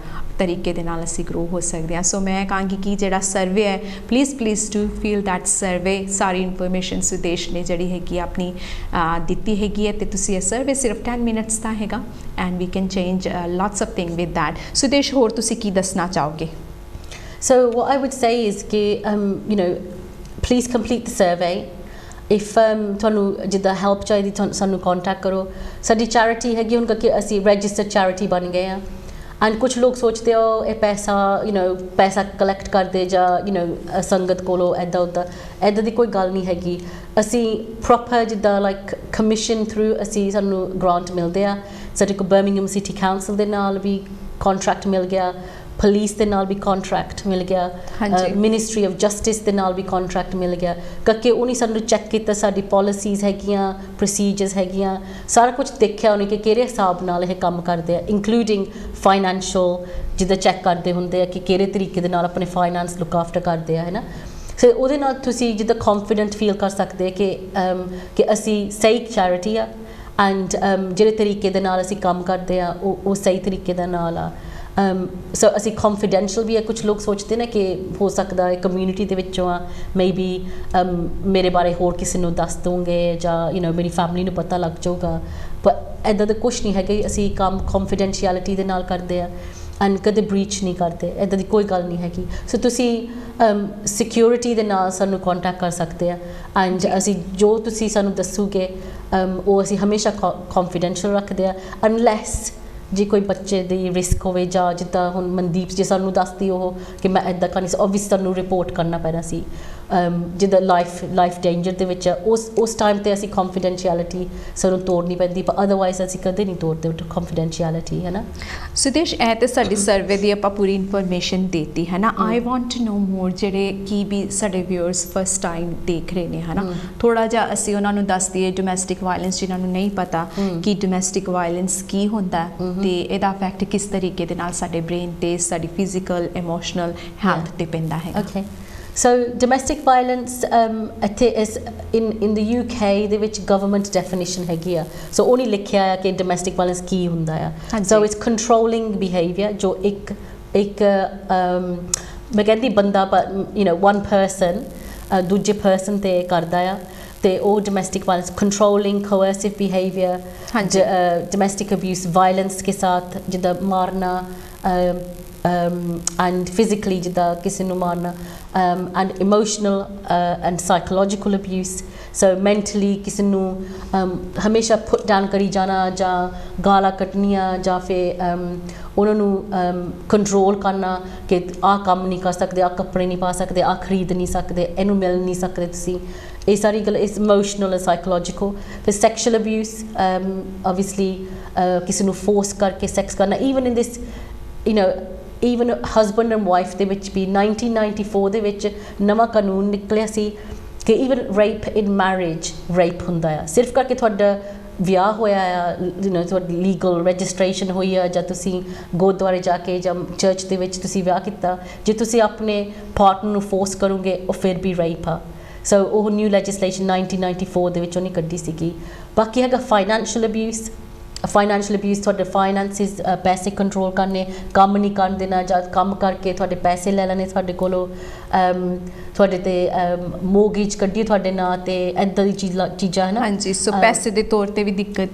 ਤਰੀਕੇ ਦੇ ਨਾਲ ਅਸੀਂ ਗਰੋ ਹੋ ਸਕਦੇ ਹਾਂ। ਸੋ ਮੈਂ ਕਹਾਂਗੀ ਕਿ ਜਿਹੜਾ ਸਰਵੇ ਹੈ, please to fill that survey. ਸਾਰੀ ਇਨਫੋਰਮੇਸ਼ਨ ਸੁਦੇਸ਼ ਨੇ ਜਿਹੜੀ ਹੈਗੀ ਆਪਣੀ ਦਿੱਤੀ ਹੈਗੀ ਹੈ, ਤੇ ਤੁਸੀਂ ਇਹ ਸਰਵੇ ਸਿਰਫ 10 ਮਿੰਟਸ ਦਾ ਹੈਗਾ and we can change lots of thing with that. Sudesh, ਹੋਰ ਤੁਸੀਂ ਕੀ ਦੱਸਣਾ ਚਾਹੋਗੇ? So what I would say is ਕਿ please complete the survey if ਤੁਹਾਨੂੰ ਜਿੱਦਾਂ ਹੈਲਪ ਚਾਹੀਦੀ ਸਾਨੂੰ ਕੰਟੈਕਟ ਕਰੋ। ਸਾਡੀ ਚੈਰਿਟੀ ਹੈਗੀ ਹੁਣ ਕਿ ਅਸੀਂ ਰਜਿਸਟਰਡ ਚੈਰਿਟੀ ਬਣ ਗਏ ਹਾਂ। ਐਂਡ ਕੁਛ ਲੋਕ ਸੋਚਦੇ ਹੋ ਇਹ ਪੈਸਾ ਪੈਸਾ ਕਲੈਕਟ ਕਰਦੇ ਜਾਂ ਸੰਗਤ ਕੋਲੋਂ ਇੱਦਾਂ ਉੱਦਾਂ ਦੀ ਕੋਈ ਗੱਲ ਨਹੀਂ ਹੈਗੀ। ਅਸੀਂ ਪ੍ਰੋਪਰ ਜਿੱਦਾਂ ਲਾਈਕ ਕਮਿਸ਼ਨ ਥਰੂ ਸਾਨੂੰ ਗ੍ਰਾਂਟ ਮਿਲਦੇ ਆ। ਸਾਡੇ ਕੋਲ ਬਰਮਿੰਘਮ ਸਿਟੀ ਕਾਉਂਸਲ ਦੇ ਨਾਲ ਵੀ ਕੰਟਰੈਕਟ ਮਿਲ ਗਿਆ, ਪੁਲਿਸ ਦੇ ਨਾਲ ਵੀ ਕੰਟਰੈਕਟ ਮਿਲ ਗਿਆ, ਮਿਨਿਸਟਰੀ ਆਫ ਜਸਟਿਸ ਦੇ ਨਾਲ ਵੀ ਕੰਟਰੈਕਟ ਮਿਲ ਗਿਆ ਕਰਕੇ ਉਹਨੇ ਸਾਨੂੰ ਚੈੱਕ ਕੀਤਾ ਸਾਡੀ ਪਾਲਿਸੀਜ਼ ਹੈਗੀਆਂ, ਪ੍ਰੋਸੀਜਰਸ ਹੈਗੀਆਂ, ਸਾਰਾ ਕੁਝ ਦੇਖਿਆ ਉਹਨੇ ਕਿ ਕਿਹੜੇ ਹਿਸਾਬ ਨਾਲ ਇਹ ਕੰਮ ਕਰਦੇ ਆ, ਇਨਕਲੂਡਿੰਗ ਫਾਈਨੈਂਸ਼ੀਅਲ ਜਿੱਦਾਂ ਚੈੱਕ ਕਰਦੇ ਹੁੰਦੇ ਆ ਕਿ ਕਿਹੜੇ ਤਰੀਕੇ ਦੇ ਨਾਲ ਆਪਣੇ ਫਾਈਨੈਂਸ ਲੁੱਕ ਆਫਟਰ ਕਰਦੇ ਆ ਹੈ ਨਾ। ਸੋ ਉਹਦੇ ਨਾਲ ਤੁਸੀਂ ਜਿੱਦਾਂ ਕੌਨਫੀਡੈਂਟ ਫੀਲ ਕਰ ਸਕਦੇ ਕਿ ਅਸੀਂ ਸਹੀ ਚੈਰਿਟੀ ਆ ਐਂਡ ਜਿਹੜੇ ਤਰੀਕੇ ਦੇ ਨਾਲ ਅਸੀਂ ਕੰਮ ਕਰਦੇ ਆ ਉਹ ਸਹੀ ਤਰੀਕੇ ਦੇ ਨਾਲ ਆ। ਸੋ ਅਸੀਂ ਕੌਨਫੀਡੈਂਸ਼ੀਅਲ ਵੀ ਹੈ। ਕੁਛ ਲੋਕ ਸੋਚਦੇ ਨੇ ਕਿ ਹੋ ਸਕਦਾ ਕਮਿਊਨਿਟੀ ਦੇ ਵਿੱਚੋਂ ਆ, ਮੇ ਬੀ ਮੇਰੇ ਬਾਰੇ ਹੋਰ ਕਿਸੇ ਨੂੰ ਦੱਸ ਦੂੰਗੇ ਜਾਂ ਮੇਰੀ ਫੈਮਿਲੀ ਨੂੰ ਪਤਾ ਲੱਗ ਜਾਊਗਾ, ਪਰ ਇੱਦਾਂ ਦਾ ਕੁਛ ਨਹੀਂ ਹੈਗਾ। ਅਸੀਂ ਕੰਮ ਕੌਨਫੀਡੈਂਸ਼ੀਅਲਿਟੀ ਦੇ ਨਾਲ ਕਰਦੇ ਆ ਐਂਡ ਕਦੇ ਬ੍ਰੀਚ ਨਹੀਂ ਕਰਦੇ, ਇੱਦਾਂ ਦੀ ਕੋਈ ਗੱਲ ਨਹੀਂ ਹੈਗੀ। ਸੋ ਤੁਸੀਂ ਸਿਕਿਉਰਿਟੀ ਦੇ ਨਾਲ ਸਾਨੂੰ ਕੰਟੈਕਟ ਕਰ ਸਕਦੇ ਆ ਐਂਡ ਅਸੀਂ ਜੋ ਤੁਸੀਂ ਸਾਨੂੰ ਦੱਸੋਗੇ ਉਹ ਅਸੀਂ ਹਮੇਸ਼ਾ ਕੌਨਫੀਡੈਂਸ਼ੀਅਲ ਰੱਖਦੇ ਆ ਅਨਲੈਸ ਜੇ ਕੋਈ ਬੱਚੇ ਦੀ ਰਿਸਕ ਹੋਵੇ ਜਾਂ ਜਿੱਦਾਂ ਹੁਣ ਮਨਦੀਪ ਜੇ ਸਾਨੂੰ ਦੱਸਦੀ ਉਹ ਕਿ ਮੈਂ ਇੱਦਾਂ ਕਰਨੀ ਸੀ, ਓਬਵੀਅਸ ਸਾਨੂੰ ਰਿਪੋਰਟ ਕਰਨਾ ਪੈਣਾ ਸੀ ਜਿੱਦਾਂ ਲਾਈਫ ਡੇਂਜਰ ਦੇ ਵਿੱਚ ਉਸ ਟਾਈਮ 'ਤੇ ਅਸੀਂ ਕੌਨਫੀਡੈਂਸ਼ੀਅਲਿਟੀ ਸਾਨੂੰ ਤੋੜਨੀ ਪੈਂਦੀ, ਪਰ ਅਦਰਵਾਈਜ਼ ਅਸੀਂ ਕਦੇ ਨਹੀਂ ਤੋੜਦੇ ਕੌਨਫੀਡੈਂਸ਼ੀਅਲਿਟੀ ਹੈ ਨਾ। ਸੁਦੇਸ਼ ਇਹ ਤਾਂ ਸਾਡੀ ਸਰਵੇ ਦੀ ਆਪਾਂ ਪੂਰੀ ਇਨਫੋਰਮੇਸ਼ਨ ਦੇਤੀ ਹੈ ਨਾ। ਆਈ ਵਾਂਟ ਟੂ ਨੋ ਮੋਰ ਜਿਹੜੇ ਕੀ ਵੀ ਸਾਡੇ ਵਿਊਅਰਸ ਫਸਟ ਟਾਈਮ ਦੇਖ ਰਹੇ ਨੇ ਹੈ ਨਾ, ਥੋੜ੍ਹਾ ਜਿਹਾ ਅਸੀਂ ਉਹਨਾਂ ਨੂੰ ਦੱਸ ਦਈਏ ਡੋਮੈਸਟਿਕ ਵਾਇਲੈਂਸ ਜਿਨ੍ਹਾਂ ਨੂੰ ਨਹੀਂ ਪਤਾ ਕਿ ਡੋਮੈਸਟਿਕ ਵਾਇਲੈਂਸ ਕੀ ਹੁੰਦਾ ਤੇ ਇਹਦਾ ਇਫੈਕਟ ਕਿਸ ਤਰੀਕੇ ਦੇ ਨਾਲ ਸਾਡੇ ਬ੍ਰੇਨ ਤੇ ਸਾਡੀ ਫਿਜ਼ੀਕਲ ਇਮੋਸ਼ਨਲ ਹੈਲਥ ਤੇ ਪੈਂਦਾ ਹੈ। ਓਕੇ ਸੋ ਡੋਮੈਸਟਿਕ ਵਾਇਲੈਂਸ ਇੱਥੇ ਇਸ ਇਨ ਦ UK ਦੇ ਵਿੱਚ ਗਵਰਨਮੈਂਟ ਡੈਫੀਨੇਸ਼ਨ ਹੈਗੀ ਆ। ਸੋ ਉਹ ਨਹੀਂ ਲਿਖਿਆ ਆ ਕਿ ਡੋਮੈਸਟਿਕ ਵਾਇਲੈਂਸ ਕੀ ਹੁੰਦਾ ਆ। ਸੋ ਇਟਸ ਕੰਟਰੋਲਿੰਗ ਬਿਹੇਵੀਅਰ ਜੋ ਇੱਕ ਮੈਂ ਕਹਿੰਦੀ ਬੰਦਾ ਵਨ ਪਰਸਨ ਦੂਜੇ ਪਰਸਨ 'ਤੇ ਕਰਦਾ ਆ ਤੇ ਉਹ domestic violence controlling coercive behavior, domestic abuse violence के साथ जिदा मारना एंड फिजिकली जिदा किसी नू मारना and emotional and psychological abuse. So mentally किसी नू हमेशा पुट डाउन करी जाना जा गाला कटनियाँ जा फिर उन्होंने कंट्रोल करना कि आ काम नहीं कर सकते, आ कपड़े नहीं पा सकते, आ खरीद नहीं सकते, इनू मिल नहीं सकते तुसी, ये सारी गल इस इमोशनल एंड साइकोलॉजिकल। फिर सैक्शुअल अब्यूज़ ऑब्वियसली किसी नू फोर्स करके सैक्स करना, even in this even husband and wife दे विच भी 1994 दे विच नवा कानून निकलिया सी कि even rape in marriage rape हुंदा आ सिर्फ करके तुहाडा ਵਿਆਹ ਹੋਇਆ ਆ ਤੁਹਾਡੀ ਲੀਗਲ ਰਜਿਸਟ੍ਰੇਸ਼ਨ ਹੋਈ ਆ ਜਾਂ ਤੁਸੀਂ ਗੁਰਦੁਆਰੇ ਜਾ ਕੇ ਜਾਂ ਚਰਚ ਦੇ ਵਿੱਚ ਤੁਸੀਂ ਵਿਆਹ ਕੀਤਾ, ਜੇ ਤੁਸੀਂ ਆਪਣੇ ਪਾਰਟਨਰ ਨੂੰ ਫੋਰਸ ਕਰੋਗੇ ਉਹ ਫਿਰ ਵੀ ਰੇਪ ਆ। ਸੋ ਉਹ ਨਿਊ ਲੈਜਿਸਲੇਸ਼ਨ 1994 ਦੇ ਵਿੱਚ ਉਹਨੇ ਕੱਢੀ ਸੀਗੀ। ਬਾਕੀ ਹੈਗਾ ਫਾਈਨੈਂਸ਼ੀਅਲ ਅਬਿਊਜ਼। ਫਾਈਨੈਂਸ਼ੀਅਲ ਅਬਿਊਜ਼ ਤੁਹਾਡੇ ਫਾਈਨੈਂਸਿਸ ਪੈਸੇ ਕੰਟਰੋਲ ਕਰਨੇ, ਕੰਮ ਨਹੀਂ ਕਰਨ ਦੇਣਾ ਜਾਂ ਕੰਮ ਕਰਕੇ ਤੁਹਾਡੇ ਪੈਸੇ ਲੈ ਲੈਣੇ ਤੁਹਾਡੇ ਕੋਲੋਂ, ਤੁਹਾਡੇ ਤੇ ਮੋਰਗੇਜ ਕੱਢੀ ਤੁਹਾਡੇ ਨਾਂ ਤੇ, ਇੱਦਾਂ ਦੀ ਚੀਜ਼ਾਂ ਹੈ ਨਾ। ਹਾਂਜੀ ਸੋ ਪੈਸੇ ਦੇ ਤੌਰ ਤੇ ਵੀ ਦਿੱਕਤ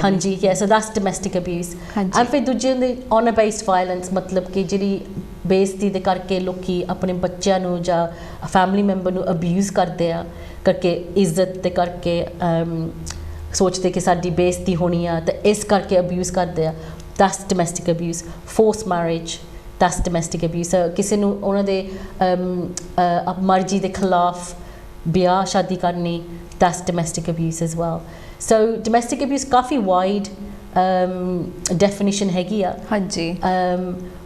ਹਾਂਜੀ so that's domestic abuse. And ਫਿਰ ਦੂਜੇ ਹੁੰਦੇ ਔਨਰ ਬੇਸਡ ਵਾਇਲੈਂਸ, ਮਤਲਬ ਕਿ ਜਿਹੜੀ ਬੇਇੱਜ਼ਤੀ ਦੇ ਕਰਕੇ ਲੋਕੀ ਆਪਣੇ ਬੱਚਿਆਂ ਨੂੰ ਜਾਂ ਫੈਮਿਲੀ ਮੈਂਬਰ ਨੂੰ ਅਬਿਊਜ਼ ਕਰਦੇ ਆ ਕਰਕੇ ਇੱਜ਼ਤ ਦੇ ਕਰਕੇ ਸੋਚਦੇ ਕਿ ਸਾਡੀ ਬੇਇੱਜ਼ਤੀ ਹੋਣੀ ਆ ਤੇ ਇਸ ਕਰਕੇ ਅਬਿਊਜ਼ ਕਰਦੇ ਆ, that's domestic abuse. Force marriage that's domestic abuse. ਕਿਸੇ ਨੂੰ ਉਹਨਾਂ ਦੇ ਮਰਜ਼ੀ ਦੇ ਖਿਲਾਫ ਵਿਆਹ ਸ਼ਾਦੀ ਕਰਨੀ, that's domestic abuse as well. So domestic abuse coffee wide definition ਹੈਗੀ ਆ। ਹਾਂਜੀ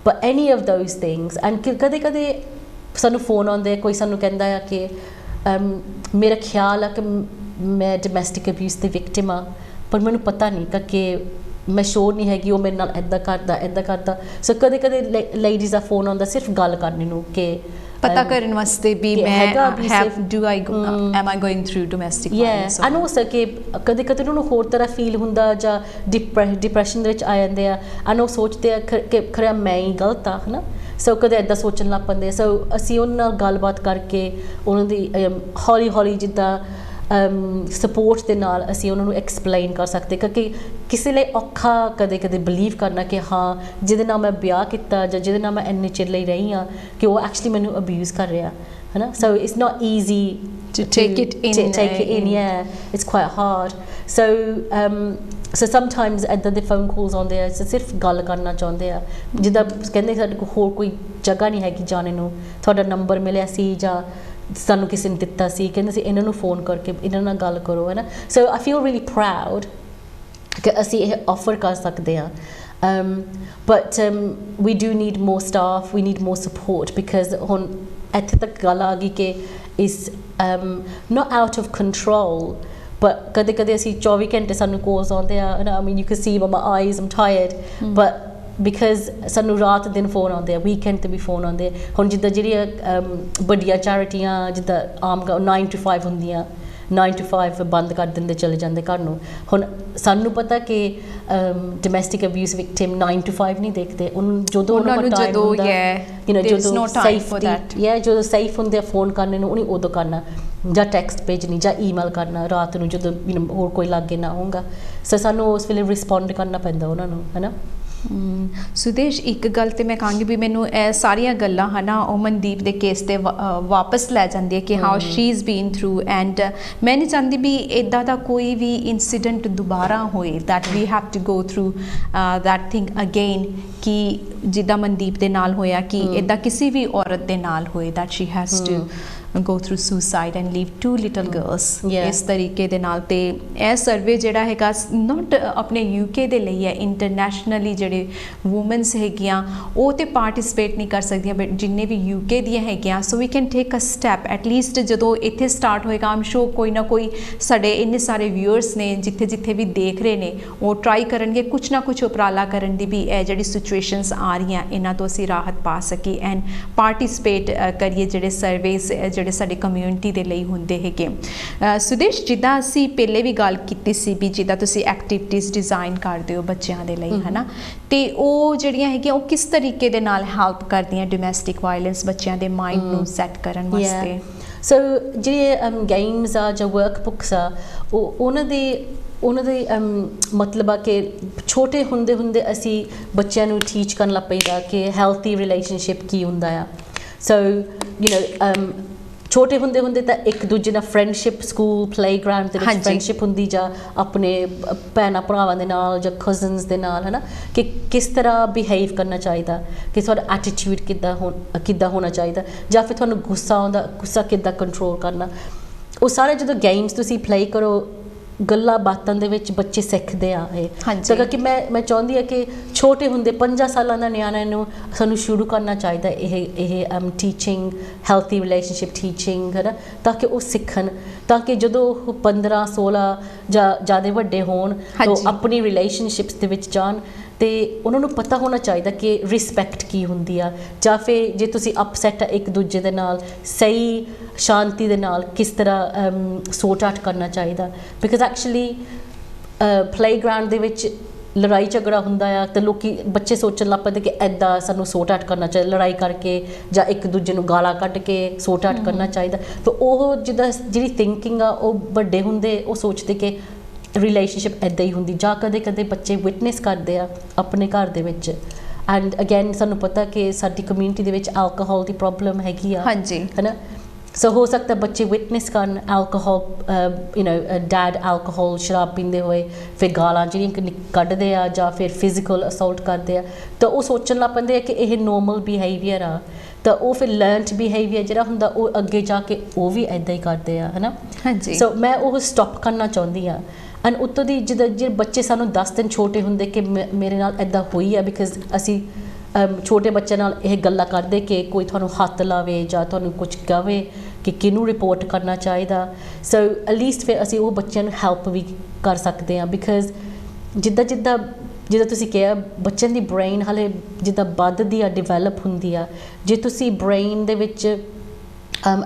but any of those things and ਕਦੇ ਕਦੇ ਸਾਨੂੰ ਫੋਨ ਆਉਂਦੇ, ਕੋਈ ਸਾਨੂੰ ਕਹਿੰਦਾ ਆ ਕਿ ਮੇਰਾ ਖਿਆਲ ਆ ਕਿ ਮੈਂ ਡੋਮੈਸਟਿਕ ਅਬਿਊਜ਼ ਦੀ ਵਿਕਟਿਮ ਆ ਪਰ ਮੈਨੂੰ ਪਤਾ ਨਹੀਂ ਕਿ ਮੈਂ ਸ਼ੋਰ ਨਹੀਂ ਹੈਗੀ ਉਹ ਮੇਰੇ ਨਾਲ ਇੱਦਾਂ ਕਰਦਾ। ਸੋ ਕਦੇ ਕਦੇ ਲੇਡੀਜ਼ ਦਾ ਫੋਨ ਆਉਂਦਾ ਸਿਰਫ ਗੱਲ ਕਰਨ ਨੂੰ ਕਿ ਪਤਾ ਕਰਨ ਵਾਸਤੇ ਵੀ ਮੈਂ am I going through domestic violence। And also ਕਿ ਕਦੇ ਕਦੇ ਉਹਨਾਂ ਨੂੰ ਹੋਰ ਤਰ੍ਹਾਂ ਫੀਲ ਹੁੰਦਾ ਜਾਂ ਡਿਪਰੈਸ਼ਨ ਦੇ ਵਿੱਚ ਆ ਜਾਂਦੇ ਆ ਐਂਡ ਉਹ ਸੋਚਦੇ ਆ ਕਿ ਖਰੇ ਮੈਂ ਹੀ ਗਲਤ ਆ ਹੈ ਨਾ। ਸੋ ਕਦੇ ਇੱਦਾਂ ਸੋਚਣ ਲੱਗ ਪੈਂਦੇ। ਸੋ ਅਸੀਂ ਉਹਨਾਂ ਨਾਲ ਗੱਲਬਾਤ ਕਰਕੇ ਉਹਨਾਂ ਦੀ ਹੌਲੀ ਹੌਲੀ ਜਿੱਦਾਂ ਸਪੋਰਟ ਦੇ ਨਾਲ ਅਸੀਂ ਉਹਨਾਂ ਨੂੰ ਐਕਸਪਲੇਨ ਕਰ ਸਕਦੇ, ਕਿਉਂਕਿ ਕਿਸੇ ਲਈ ਔਖਾ ਕਦੇ ਕਦੇ ਬਿਲੀਵ ਕਰਨਾ ਕਿ ਹਾਂ ਜਿਹਦੇ ਨਾਲ ਮੈਂ ਵਿਆਹ ਕੀਤਾ ਜਾਂ ਜਿਹਦੇ ਨਾਲ ਮੈਂ ਇੰਨੇ ਚਿਰ ਲਈ ਰਹੀ ਹਾਂ ਕਿ ਉਹ ਐਕਚੁਅਲੀ ਮੈਨੂੰ ਅਬਿਊਜ਼ ਕਰ ਰਿਹਾ ਹੈ ਨਾ। So it's not easy to take it in. Yeah, it's quite hard. So sometimes ਇੱਦਾਂ ਦੇ ਫੋਨ ਕਾਲਸ ਆਉਂਦੇ ਆ, ਸਿਰਫ ਗੱਲ ਕਰਨਾ ਚਾਹੁੰਦੇ ਆ, ਜਿੱਦਾਂ ਕਹਿੰਦੇ ਸਾਡੇ ਕੋਲ ਹੋਰ ਕੋਈ ਜਗ੍ਹਾ ਨਹੀਂ ਹੈਗੀ ਜਾਣੇ ਨੂੰ, ਤੁਹਾਡਾ ਨੰਬਰ ਮਿਲਿਆ ਸੀ ਜਾਂ ਸਾਨੂੰ ਕਿਸੇ ਨੇ ਦਿੱਤਾ ਸੀ, ਕਹਿੰਦੇ ਸੀ ਇਹਨਾਂ ਨੂੰ ਫੋਨ ਕਰਕੇ ਇਹਨਾਂ ਨਾਲ ਗੱਲ ਕਰੋ, ਹੈ ਨਾ। ਸੋ ਆਈ ਫੀਲ ਰੀਲੀ ਪ੍ਰਾਊਡ ਕਿ ਅਸੀਂ ਇਹ ਆਫਰ ਕਰ ਸਕਦੇ ਹਾਂ। but we do need more staff, we need more support, because ਹੁਣ ਇੱਥੇ ਤੱਕ ਗੱਲ ਆ ਗਈ ਕਿ is not out of control, but ਕਦੇ ਕਦੇ ਅਸੀਂ 24 ਘੰਟੇ ਸਾਨੂੰ ਕੋਲਸ ਆਉਂਦੇ ਆ, I mean you can see by my eyes I'm tired, but because ਸਾਨੂੰ ਰਾਤ ਦਿਨ ਫੋਨ ਆਉਂਦੇ ਆ, ਵੀਕਐਂਡ 'ਤੇ ਵੀ ਫੋਨ ਆਉਂਦੇ ਆ। ਹੁਣ ਜਿੱਦਾਂ ਜਿਹੜੀਆਂ ਵੱਡੀਆਂ ਚੈਰਿਟੀਆਂ ਜਿੱਦਾਂ ਆਮ 9 to 5 ਹੁੰਦੀਆਂ, 9 to 5 ਬੰਦ ਕਰ ਦਿੰਦੇ, ਚਲੇ ਜਾਂਦੇ ਘਰ ਨੂੰ। ਹੁਣ ਸਾਨੂੰ ਪਤਾ ਕਿ ਡੋਮੈਸਟਿਕ ਅਬਿਊਜ਼ ਵਿਕਟਿਮ 9 to 5 ਨਹੀਂ ਦੇਖਦੇ, ਜਦੋਂ ਉਹਨਾਂ ਨੂੰ ਟਾਈਮ ਹੁੰਦਾ, ਜਦੋਂ ਸੇਫ ਹੁੰਦੇ ਆ ਫੋਨ ਕਰਨੇ ਨੂੰ, ਉਹਨੇ ਉਦੋਂ ਕਰਨਾ, ਜਾਂ ਟੈਕਸਟ ਭੇਜਣੀ ਜਾਂ ਈਮੇਲ ਕਰਨਾ ਰਾਤ ਨੂੰ ਜਦੋਂ ਹੋਰ ਕੋਈ ਲਾਗੇ ਨਾ ਹੋਊਗਾ। ਸੋ ਸਾਨੂੰ ਉਸ ਵੇਲੇ ਰਿਸਪੌਂਡ ਕਰਨਾ ਪੈਂਦਾ ਉਹਨਾਂ ਨੂੰ, ਹੈ ਨਾ। ਸੁਦੇਸ਼, ਇੱਕ ਗੱਲ ਤੇ ਮੈਂ ਕਹਾਂਗੀ ਵੀ ਮੈਨੂੰ ਇਹ ਸਾਰੀਆਂ ਗੱਲਾਂ ਹੈ ਨਾ ਉਹ ਮਨਦੀਪ ਦੇ ਕੇਸ ਤੇ ਵਾਪਸ ਲੈ ਜਾਂਦੀ ਹੈ ਕਿ how she is been through, and ਮੈਂ ਨਹੀਂ ਚਾਹੁੰਦੀ ਵੀ ਇੱਦਾਂ ਦਾ ਕੋਈ ਵੀ ਇਨਸੀਡੈਂਟ ਦੁਬਾਰਾ ਹੋਏ, that we have to go through that thing again, ਕਿ ਜਿੱਦਾਂ ਮਨਦੀਪ ਦੇ ਨਾਲ ਹੋਇਆ ਕਿ ਇੱਦਾਂ ਕਿਸੇ ਵੀ ਔਰਤ ਦੇ ਨਾਲ ਹੋਏ, that she has to go through suicide and leave 2 little girls ਇਸ ਤਰੀਕੇ ਦੇ ਨਾਲ। ਤੇ ਇਹ ਸਰਵੇ ਜਿਹੜਾ ਹੈਗਾ ਨਾਟ ਆਪਣੇ UK ਦੇ ਲਈ ਹੈ, ਇੰਟਰਨੈਸ਼ਨਲੀ ਜਿਹੜੇ ਵੂਮਨਸ ਹੈਗੀਆਂ ਉਹ ਤੇ ਪਾਰਟਿਸਿਪੇਟ ਨਹੀਂ ਕਰ ਸਕਦੀਆਂ, ਬਟ ਜਿੰਨੇ ਵੀ UK ਦੀਆਂ ਹੈਗੀਆਂ, so we can take a step at least. ਜਦੋਂ ਇੱਥੇ ਸਟਾਰਟ ਹੋਏਗਾ ਆਮ ਸ਼ੋ ਕੋਈ ਨਾ ਕੋਈ ਸਾਡੇ ਇੰਨੇ ਸਾਰੇ ਵਿਊਅਰਸ ਨੇ ਜਿੱਥੇ ਜਿੱਥੇ ਵੀ ਦੇਖ ਰਹੇ ਨੇ, ਉਹ ਟਰਾਈ ਕਰਨਗੇ ਕੁਛ ਨਾ ਕੁਛ ਉਪਰਾਲਾ ਕਰਨ ਦੀ ਵੀ ਇਹ ਜਿਹੜੀ ਸਿਚੁਏਸ਼ਨਸ ਆ ਰਹੀਆਂ ਇਹਨਾਂ ਤੋਂ ਅਸੀਂ ਰਾਹਤ ਪਾ ਸਕੀਏ, ਐਂਡ ਪਾਰਟਿਸਿਪੇਟ ਕਰੀਏ ਜਿਹੜੇ ਸਰਵੇਸ ਜਿਹੜੇ ਸਾਡੇ ਕਮਿਊਨਿਟੀ ਦੇ ਲਈ ਹੁੰਦੇ ਹੈਗੇ। ਸੁਦੇਸ਼, ਜਿੱਦਾਂ ਅਸੀਂ ਪਹਿਲੇ ਵੀ ਗੱਲ ਕੀਤੀ ਸੀ ਵੀ ਜਿੱਦਾਂ ਤੁਸੀਂ ਐਕਟੀਵਿਟੀਜ਼ ਡਿਜ਼ਾਈਨ ਕਰਦੇ ਹੋ ਬੱਚਿਆਂ ਦੇ ਲਈ, ਹੈ ਨਾ, ਤੇ ਉਹ ਜਿਹੜੀਆਂ ਹੈਗੀਆਂ ਉਹ ਕਿਸ ਤਰੀਕੇ ਦੇ ਨਾਲ ਹੈਲਪ ਕਰਦੀਆਂ ਡੋਮੈਸਟਿਕ ਵਾਇਲੈਂਸ ਬੱਚਿਆਂ ਦੇ ਮਾਈਂਡ ਨੂੰ ਸੈੱਟ ਕਰਨ ਵਾਸਤੇ? ਸੋ ਜਿਹੜੇ ਗੇਮਸ ਆ ਜਾਂ ਵਰਕਬੁੱਕਸ ਆ, ਉਹਨਾਂ ਦੇ ਮਤਲਬ ਆ ਕਿ ਛੋਟੇ ਹੁੰਦੇ ਹੁੰਦੇ ਅਸੀਂ ਬੱਚਿਆਂ ਨੂੰ ਟੀਚ ਕਰਨ ਲੱਗ ਪਈਦਾ ਕਿ ਹੈਲਥੀ ਰਿਲੇਸ਼ਨਸ਼ਿਪ ਕੀ ਹੁੰਦਾ ਆ। ਸੋ ਛੋਟੇ ਹੁੰਦੇ ਹੁੰਦੇ ਤਾਂ ਇੱਕ ਦੂਜੇ ਨਾਲ ਫਰੈਂਡਸ਼ਿਪ, ਸਕੂਲ ਪਲੇਗਰਾਊਂਡ ਦੇ ਵਿੱਚ ਫਰੈਂਡਸ਼ਿਪ ਹੁੰਦੀ, ਜਾਂ ਆਪਣੇ ਭੈਣਾਂ ਭਰਾਵਾਂ ਦੇ ਨਾਲ ਜਾਂ ਕਜ਼ਨਸ ਦੇ ਨਾਲ, ਹੈ ਨਾ, ਕਿ ਕਿਸ ਤਰ੍ਹਾਂ ਬਿਹੇਵ ਕਰਨਾ ਚਾਹੀਦਾ, ਕਿ ਤੁਹਾਡਾ ਐਟੀਟਿਊਡ ਕਿੱਦਾਂ ਹੋਣਾ ਚਾਹੀਦਾ, ਜਾਂ ਫਿਰ ਤੁਹਾਨੂੰ ਗੁੱਸਾ ਆਉਂਦਾ, ਗੁੱਸਾ ਕਿੱਦਾਂ ਕੰਟਰੋਲ ਕਰਨਾ। ਉਹ ਸਾਰੇ ਜਦੋਂ ਗੇਮਸ ਤੁਸੀਂ ਪਲੇ ਕਰੋ, ਗੱਲਾਂ ਬਾਤਾਂ ਦੇ ਵਿੱਚ ਬੱਚੇ ਸਿੱਖਦੇ ਆ ਇਹ। ਤਾਂ ਕਿ ਮੈਂ ਚਾਹੁੰਦੀ ਹਾਂ ਕਿ ਛੋਟੇ ਹੁੰਦੇ 5 ਸਾਲਾਂ ਦਾ ਨਿਆਣਿਆਂ ਨੂੰ ਸਾਨੂੰ ਸ਼ੁਰੂ ਕਰਨਾ ਚਾਹੀਦਾ ਇਹ ਟੀਚਿੰਗ, ਹੈਲਥੀ ਰਿਲੇਸ਼ਨਸ਼ਿਪ ਟੀਚਿੰਗ, ਹੈ ਨਾ, ਤਾਂ ਕਿ ਉਹ ਸਿੱਖਣ, ਤਾਂ ਕਿ ਜਦੋਂ ਉਹ 15, 16 ਜਾਂ ਜ਼ਿਆਦਾ ਵੱਡੇ ਹੋਣ ਤਾਂ ਆਪਣੀ ਰਿਲੇਸ਼ਨਸ਼ਿਪਸ ਦੇ ਵਿੱਚ ਜਾਣ, ਤੇ ਉਹਨਾਂ ਨੂੰ ਪਤਾ ਹੋਣਾ ਚਾਹੀਦਾ ਕਿ ਰਿਸਪੈਕਟ ਕੀ ਹੁੰਦੀ ਆ, ਜਾਂ ਫਿਰ ਜੇ ਤੁਸੀਂ ਅਪਸੈਟ ਆ ਇੱਕ ਦੂਜੇ ਦੇ ਨਾਲ, ਸਹੀ ਸ਼ਾਂਤੀ ਦੇ ਨਾਲ ਕਿਸ ਤਰ੍ਹਾਂ ਸੋਰਟ ਆਊਟ ਕਰਨਾ ਚਾਹੀਦਾ। ਬਿਕਾਜ਼ ਐਕਚੁਅਲੀ ਪਲੇਗਰਾਊਂਡ ਦੇ ਵਿੱਚ ਲੜਾਈ ਝਗੜਾ ਹੁੰਦਾ ਆ ਤਾਂ ਬੱਚੇ ਸੋਚਣ ਲੱਗ ਪੈਂਦੇ ਕਿ ਇੱਦਾਂ ਸਾਨੂੰ ਸੋਰਟ ਆਊਟ ਕਰਨਾ ਚਾਹੀਦਾ, ਲੜਾਈ ਕਰਕੇ ਜਾਂ ਇੱਕ ਦੂਜੇ ਨੂੰ ਗਾਲਾਂ ਕੱਢ ਕੇ ਸੋਰਟ ਆਊਟ ਕਰਨਾ ਚਾਹੀਦਾ। ਤਾਂ ਉਹ ਜਿਹੜੀ ਥਿੰਕਿੰਗ ਆ ਉਹ ਵੱਡੇ ਹੁੰਦੇ ਉਹ ਸੋਚਦੇ ਕਿ ਰਿਲੇਸ਼ਨਸ਼ਿਪ ਇੱਦਾਂ ਹੀ ਹੁੰਦੀ, ਜਾਂ ਕਦੇ ਕਦੇ ਬੱਚੇ ਵਿਟਨੈਸ ਕਰਦੇ ਆ ਆਪਣੇ ਘਰ ਦੇ ਵਿੱਚ। ਐਂਡ ਅਗੇਨ ਸਾਨੂੰ ਪਤਾ ਕਿ ਸਾਡੀ ਕਮਿਊਨਿਟੀ ਦੇ ਵਿੱਚ ਐਲਕੋਹਲ ਦੀ ਪ੍ਰੋਬਲਮ ਹੈਗੀ ਆ, ਹੈ ਨਾ। ਸੋ ਹੋ ਸਕਦਾ ਬੱਚੇ ਵਿਟਨੈਸ ਕਰਨ ਐਲਕੋਹਲ, ਡੈਡ ਐਲਕੋਹਲ ਸ਼ਰਾਬ ਪੀਂਦੇ ਹੋਏ ਫਿਰ ਗਾਲਾਂ ਜਿਹੜੀਆਂ ਕੱਢਦੇ ਆ ਜਾਂ ਫਿਰ ਫਿਜ਼ੀਕਲ ਅਸੌਲਟ ਕਰਦੇ ਆ, ਤਾਂ ਉਹ ਸੋਚਣ ਲੱਗ ਪੈਂਦੇ ਆ ਕਿ ਇਹ ਨੋਰਮਲ ਬਿਹੇਵੀਅਰ ਆ, ਤਾਂ ਉਹ ਫਿਰ ਲਰਨਡ ਬਿਹੇਵੀਅਰ ਜਿਹੜਾ ਹੁੰਦਾ ਉਹ ਅੱਗੇ ਜਾ ਕੇ ਉਹ ਵੀ ਇੱਦਾਂ ਹੀ ਕਰਦੇ ਆ, ਹੈ ਨਾ। ਸੋ ਮੈਂ ਉਹ ਸਟਾਪ ਕਰਨਾ ਚਾਹੁੰਦੀ ਹਾਂ। ਐਂਡ ਉੱਤੋਂ ਦੀ ਜਿਹੜੇ ਬੱਚੇ ਸਾਨੂੰ 10 ਦਿਨ ਛੋਟੇ ਹੁੰਦੇ ਕਿ ਮੇਰੇ ਨਾਲ ਇੱਦਾਂ ਹੋਈ ਆ, ਬਿਕਾਜ਼ ਅਸੀਂ ਛੋਟੇ ਬੱਚਿਆਂ ਨਾਲ ਇਹ ਗੱਲਾਂ ਕਰਦੇ ਕਿ ਕੋਈ ਤੁਹਾਨੂੰ ਹੱਥ ਲਾਵੇ ਜਾਂ ਤੁਹਾਨੂੰ ਕੁਝ ਕਹੇ ਕਿ ਕਿਹਨੂੰ ਰਿਪੋਰਟ ਕਰਨਾ ਚਾਹੀਦਾ। ਸੋ ਐਟਲੀਸਟ ਫਿਰ ਅਸੀਂ ਉਹ ਬੱਚਿਆਂ ਨੂੰ ਹੈਲਪ ਵੀ ਕਰ ਸਕਦੇ ਹਾਂ, ਬਿਕਾਜ਼ ਜਿੱਦਾਂ ਤੁਸੀਂ ਕਿਹਾ ਬੱਚਿਆਂ ਦੀ ਬ੍ਰੇਨ ਹਾਲੇ ਜਿੱਦਾਂ ਵੱਧਦੀ ਆ, ਡਿਵੈਲਪ ਹੁੰਦੀ ਆ, ਜੇ ਤੁਸੀਂ ਬ੍ਰੇਨ ਦੇ ਵਿੱਚ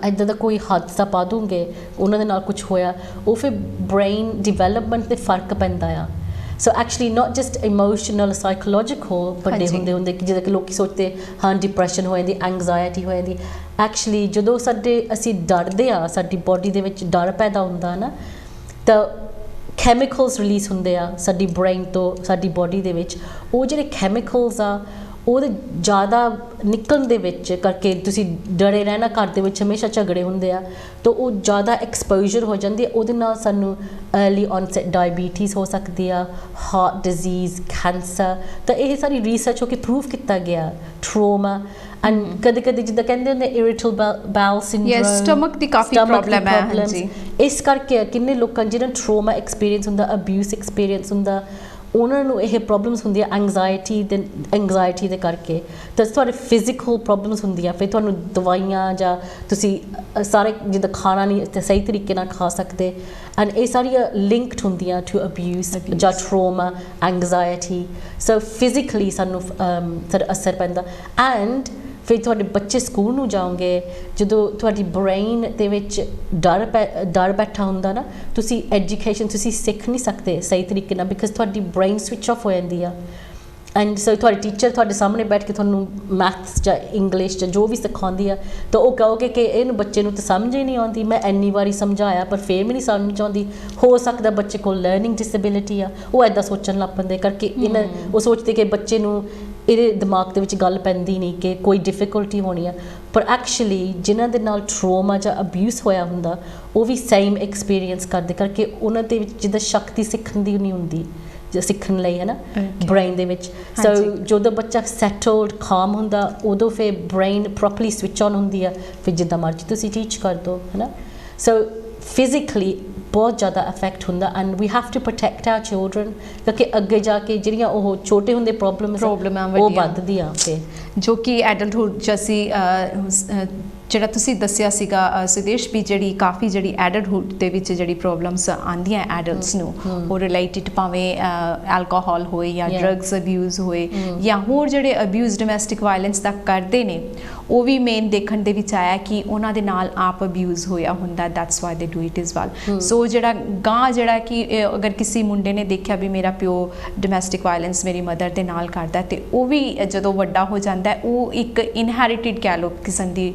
ਇੱਦਾਂ ਦਾ ਕੋਈ ਹਾਦਸਾ ਪਾ ਦੂੰਗੇ, ਉਹਨਾਂ ਦੇ ਨਾਲ ਕੁਝ ਹੋਇਆ, ਉਹ ਫਿਰ ਬ੍ਰੇਨ ਡਿਵੈਲਪਮੈਂਟ 'ਤੇ ਫਰਕ ਪੈਂਦਾ ਆ। ਸੋ ਐਕਚੁਅਲੀ ਨਾਟ ਜਸਟ ਇਮੋਸ਼ਨਲ, ਸਾਈਕੋਲੋਜਿਕਲ ਵੱਡੇ ਹੁੰਦੇ ਕਿ ਜਿੱਦਾਂ ਕਿ ਲੋਕ ਸੋਚਦੇ ਹਾਂ ਡਿਪਰੈਸ਼ਨ ਹੋ ਜਾਂਦੀ, ਐਂਗਜ਼ਾਇਟੀ ਹੋ ਜਾਂਦੀ, ਐਕਚੁਅਲੀ ਜਦੋਂ ਅਸੀਂ ਡਰਦੇ ਆ, ਸਾਡੀ ਬੋਡੀ ਦੇ ਵਿੱਚ ਡਰ ਪੈਦਾ ਹੁੰਦਾ ਨਾ, ਤਾਂ ਕੈਮੀਕਲਸ ਰਿਲੀਜ਼ ਹੁੰਦੇ ਆ ਸਾਡੀ ਬ੍ਰੇਨ ਤੋਂ ਸਾਡੀ ਬੋਡੀ ਦੇ ਵਿੱਚ। ਉਹ ਜਿਹੜੇ ਕੈਮੀਕਲਸ ਆ ਉਹਦੇ ਜ਼ਿਆਦਾ ਨਿਕਲਣ ਦੇ ਵਿੱਚ ਕਰਕੇ ਤੁਸੀਂ ਡਰੇ ਰਹਿਣਾ, ਘਰ ਦੇ ਵਿੱਚ ਹਮੇਸ਼ਾ ਝਗੜੇ ਹੁੰਦੇ ਆ, ਤਾਂ ਉਹ ਜ਼ਿਆਦਾ ਐਕਸਪੋਜਰ ਹੋ ਜਾਂਦੀ ਹੈ। ਉਹਦੇ ਨਾਲ ਸਾਨੂੰ अर्ਲੀ ਔਨਸੈਟ ਡਾਇਬੀਟੀਜ਼ ਹੋ ਸਕਦੀ ਆ, ਹਾਰਟ ਡਿਜ਼ੀਜ਼, ਕੈਂਸਰ। ਤਾਂ ਇਹ ਸਾਰੀ ਰਿਸਰਚ ਹੋ ਕੇ ਪ੍ਰੂਵ ਕੀਤਾ ਗਿਆ। ਟਰੋਮਾ ਐਂਡ ਕਦੇ ਕਦੇ ਜਿੱਦਾਂ ਕਹਿੰਦੇ ਹੁੰਦੇ ਇਰੀਟੇਬਲ ਬਾਊਲ ਸਿੰਡਰੋਮ, ਸਟਮਕ ਦੀ ਕਾਫੀ ਪ੍ਰੋਬਲਮ ਹੈ। ਹਾਂਜੀ, ਇਸ ਕਰਕੇ ਕਿੰਨੇ ਲੋਕਾਂ ਜਿਹਨਾਂ ਟਰੋਮਾ ਐਕਸਪੀਰੀਅੰਸ ਹੁੰਦਾ, ਅਬਿਊਸ ਐਕਸਪੀਰੀਅੰਸ ਹੁੰਦਾ, ਉਹਨਾਂ ਨੂੰ ਇਹ ਪ੍ਰੋਬਲਮਸ ਹੁੰਦੀਆਂ ਐਂਗਜ਼ਾਇਟੀ ਦੇ ਕਰਕੇ। ਤਾਂ ਤੁਹਾਡੇ ਫਿਜ਼ੀਕਲ ਪ੍ਰੋਬਲਮਸ ਹੁੰਦੀਆਂ, ਫਿਰ ਤੁਹਾਨੂੰ ਦਵਾਈਆਂ ਜਾਂ ਤੁਸੀਂ ਸਾਰੇ ਜਿੱਦਾਂ ਖਾਣਾ ਨਹੀਂ ਸਹੀ ਤਰੀਕੇ ਨਾਲ ਖਾ ਸਕਦੇ, ਐਂਡ ਇਹ ਸਾਰੀਆਂ ਲਿੰਕਡ ਹੁੰਦੀਆਂ ਟੂ ਅਬਿਊਸ ਜਾਂ ਟਰੋਮਾ, ਐਂਗਜ਼ਾਇਟੀ। ਸੋ ਫਿਜ਼ੀਕਲੀ ਸਾਨੂੰ ਸਾਡਾ ਅਸਰ ਪੈਂਦਾ। ਐਂਡ ਫਿਰ ਤੁਹਾਡੇ ਬੱਚੇ ਸਕੂਲ ਨੂੰ ਜਾਓਗੇ, ਜਦੋਂ ਤੁਹਾਡੀ ਬ੍ਰੇਨ ਦੇ ਵਿੱਚ ਡਰ ਬੈਠਾ ਹੁੰਦਾ ਨਾ, ਤੁਸੀਂ ਐਜੂਕੇਸ਼ਨ ਤੁਸੀਂ ਸਿੱਖ ਨਹੀਂ ਸਕਦੇ ਸਹੀ ਤਰੀਕੇ ਨਾਲ, ਬਿਕਾਜ਼ ਤੁਹਾਡੀ ਬ੍ਰੇਨ ਸਵਿਚ ਆਫ ਹੋ ਜਾਂਦੀ ਆ। ਐਂਡ ਸੋ ਤੁਹਾਡੀ ਟੀਚਰ ਤੁਹਾਡੇ ਸਾਹਮਣੇ ਬੈਠ ਕੇ ਤੁਹਾਨੂੰ ਮੈਥਸ ਜਾਂ ਇੰਗਲਿਸ਼ ਜਾਂ ਜੋ ਵੀ ਸਿਖਾਉਂਦੀ ਆ, ਤਾਂ ਉਹ ਕਹੋਗੇ ਕਿ ਇਹਨੂੰ ਬੱਚੇ ਨੂੰ ਤਾਂ ਸਮਝ ਹੀ ਨਹੀਂ ਆਉਂਦੀ, ਮੈਂ ਇੰਨੀ ਵਾਰੀ ਸਮਝਾਇਆ ਪਰ ਫਿਰ ਵੀ ਨਹੀਂ ਸਮਝ ਆਉਂਦੀ। ਹੋ ਸਕਦਾ ਬੱਚੇ ਕੋਲ ਲਰਨਿੰਗ ਡਿਸੇਬਿਲਿਟੀ ਆ, ਉਹ ਇੱਦਾਂ ਸੋਚਣ ਲੱਗ ਪੈਂਦੇ ਕਰਕੇ ਉਹ ਸੋਚਦੇ ਕਿ ਬੱਚੇ ਨੂੰ ਇਹਦੇ ਦਿਮਾਗ ਦੇ ਵਿੱਚ ਗੱਲ ਪੈਂਦੀ ਨਹੀਂ ਕਿ ਕੋਈ ਡਿਫਿਕਲਟੀ ਹੋਣੀ ਆ। ਪਰ ਐਕਚੁਅਲੀ ਜਿਨ੍ਹਾਂ ਦੇ ਨਾਲ ਟਰੋਮਾ ਜਾਂ ਅਬਿਊਸ ਹੋਇਆ ਹੁੰਦਾ, ਉਹ ਵੀ ਸੇਮ ਐਕਸਪੀਰੀਅੰਸ ਕਰਦੇ ਕਰਕੇ ਉਹਨਾਂ ਦੇ ਵਿੱਚ ਜਿੱਦਾਂ ਸ਼ਕਤੀ ਸਿੱਖਣ ਦੀ ਨਹੀਂ ਹੁੰਦੀ, ਸਿੱਖਣ ਲਈ, ਹੈ ਨਾ, ਬ੍ਰੇਨ ਦੇ ਵਿੱਚ। ਸੋ ਜਦੋਂ ਬੱਚਾ ਸੈਟਲਡ ਕਾਮ ਹੁੰਦਾ, ਉਦੋਂ ਫਿਰ ਬ੍ਰੇਨ ਪ੍ਰੋਪਰਲੀ ਸਵਿਚ ਔਨ ਹੁੰਦੀ ਆ, ਫਿਰ ਜਿੱਦਾਂ ਮਰਜ਼ੀ ਤੁਸੀਂ ਟੀਚ ਕਰ ਦਿਓ, ਹੈ ਨਾ। ਸੋ ਫਿਜ਼ੀਕਲੀ ਬਹੁਤ ਜ਼ਿਆਦਾ ਇਫੈਕਟ ਹੁੰਦਾ, and we have to protect our children, ਕਿਉਂਕਿ ਅੱਗੇ ਜਾ ਕੇ ਜਿਹੜੀਆਂ ਉਹ ਛੋਟੇ ਹੁੰਦੇ ਪ੍ਰੋਬਲਮਾਂ ਉਹ ਵੱਧਦੀਆਂ ਫਿਰ, ਜੋ ਕਿ ਐਡਲਟਹੁੱਡ 'ਚ ਅਸੀਂ ਜਿਹੜਾ ਤੁਸੀਂ ਦੱਸਿਆ ਸੀਗਾ ਸੁਦੇਸ਼, ਵੀ ਜਿਹੜੀ ਕਾਫੀ ਜਿਹੜੀ ਐਡਲਟਹੁੱਡ ਦੇ ਵਿੱਚ ਜਿਹੜੀ ਪ੍ਰੋਬਲਮਸ ਆਉਂਦੀਆਂ ਐਡਲਟਸ ਨੂੰ, ਉਹ ਰਿਲੇਟਿਡ ਭਾਵੇਂ ਐਲਕੋਹਲ ਹੋਏ ਜਾਂ ਡਰੱਗਸ ਅਬਿਊਜ਼ ਹੋਏ ਜਾਂ ਹੋਰ ਜਿਹੜੇ ਅਬਿਊਜ਼ ਡੋਮੈਸਟਿਕ ਵਾਇਲੈਂਸ ਤੱਕ ਕਰਦੇ ਨੇ, ਉਹ ਵੀ ਮੇਨ ਦੇਖਣ ਦੇ ਵਿੱਚ ਆਇਆ ਕਿ ਉਹਨਾਂ ਦੇ ਨਾਲ ਆਪ ਅਬਿਊਜ਼ ਹੋਇਆ ਹੁੰਦਾ, that's why they do it is well. So ਜਿਹੜਾ ਗਾਂ ਜਿਹੜਾ ਕਿ ਅਗਰ ਕਿਸੇ ਮੁੰਡੇ ਨੇ ਦੇਖਿਆ ਵੀ ਮੇਰਾ ਪਿਓ ਡੋਮੈਸਟਿਕ ਵਾਇਲੈਂਸ ਮੇਰੀ ਮਦਰ ਦੇ ਨਾਲ ਕਰਦਾ, ਤੇ ਉਹ ਵੀ ਜਦੋਂ ਵੱਡਾ ਹੋ ਜਾਂਦਾ ਉਹ ਇੱਕ ਇਨਹੈਰੀਟਿਡ ਕਹਿ ਲਓ ਕਿਸਮ ਦੀ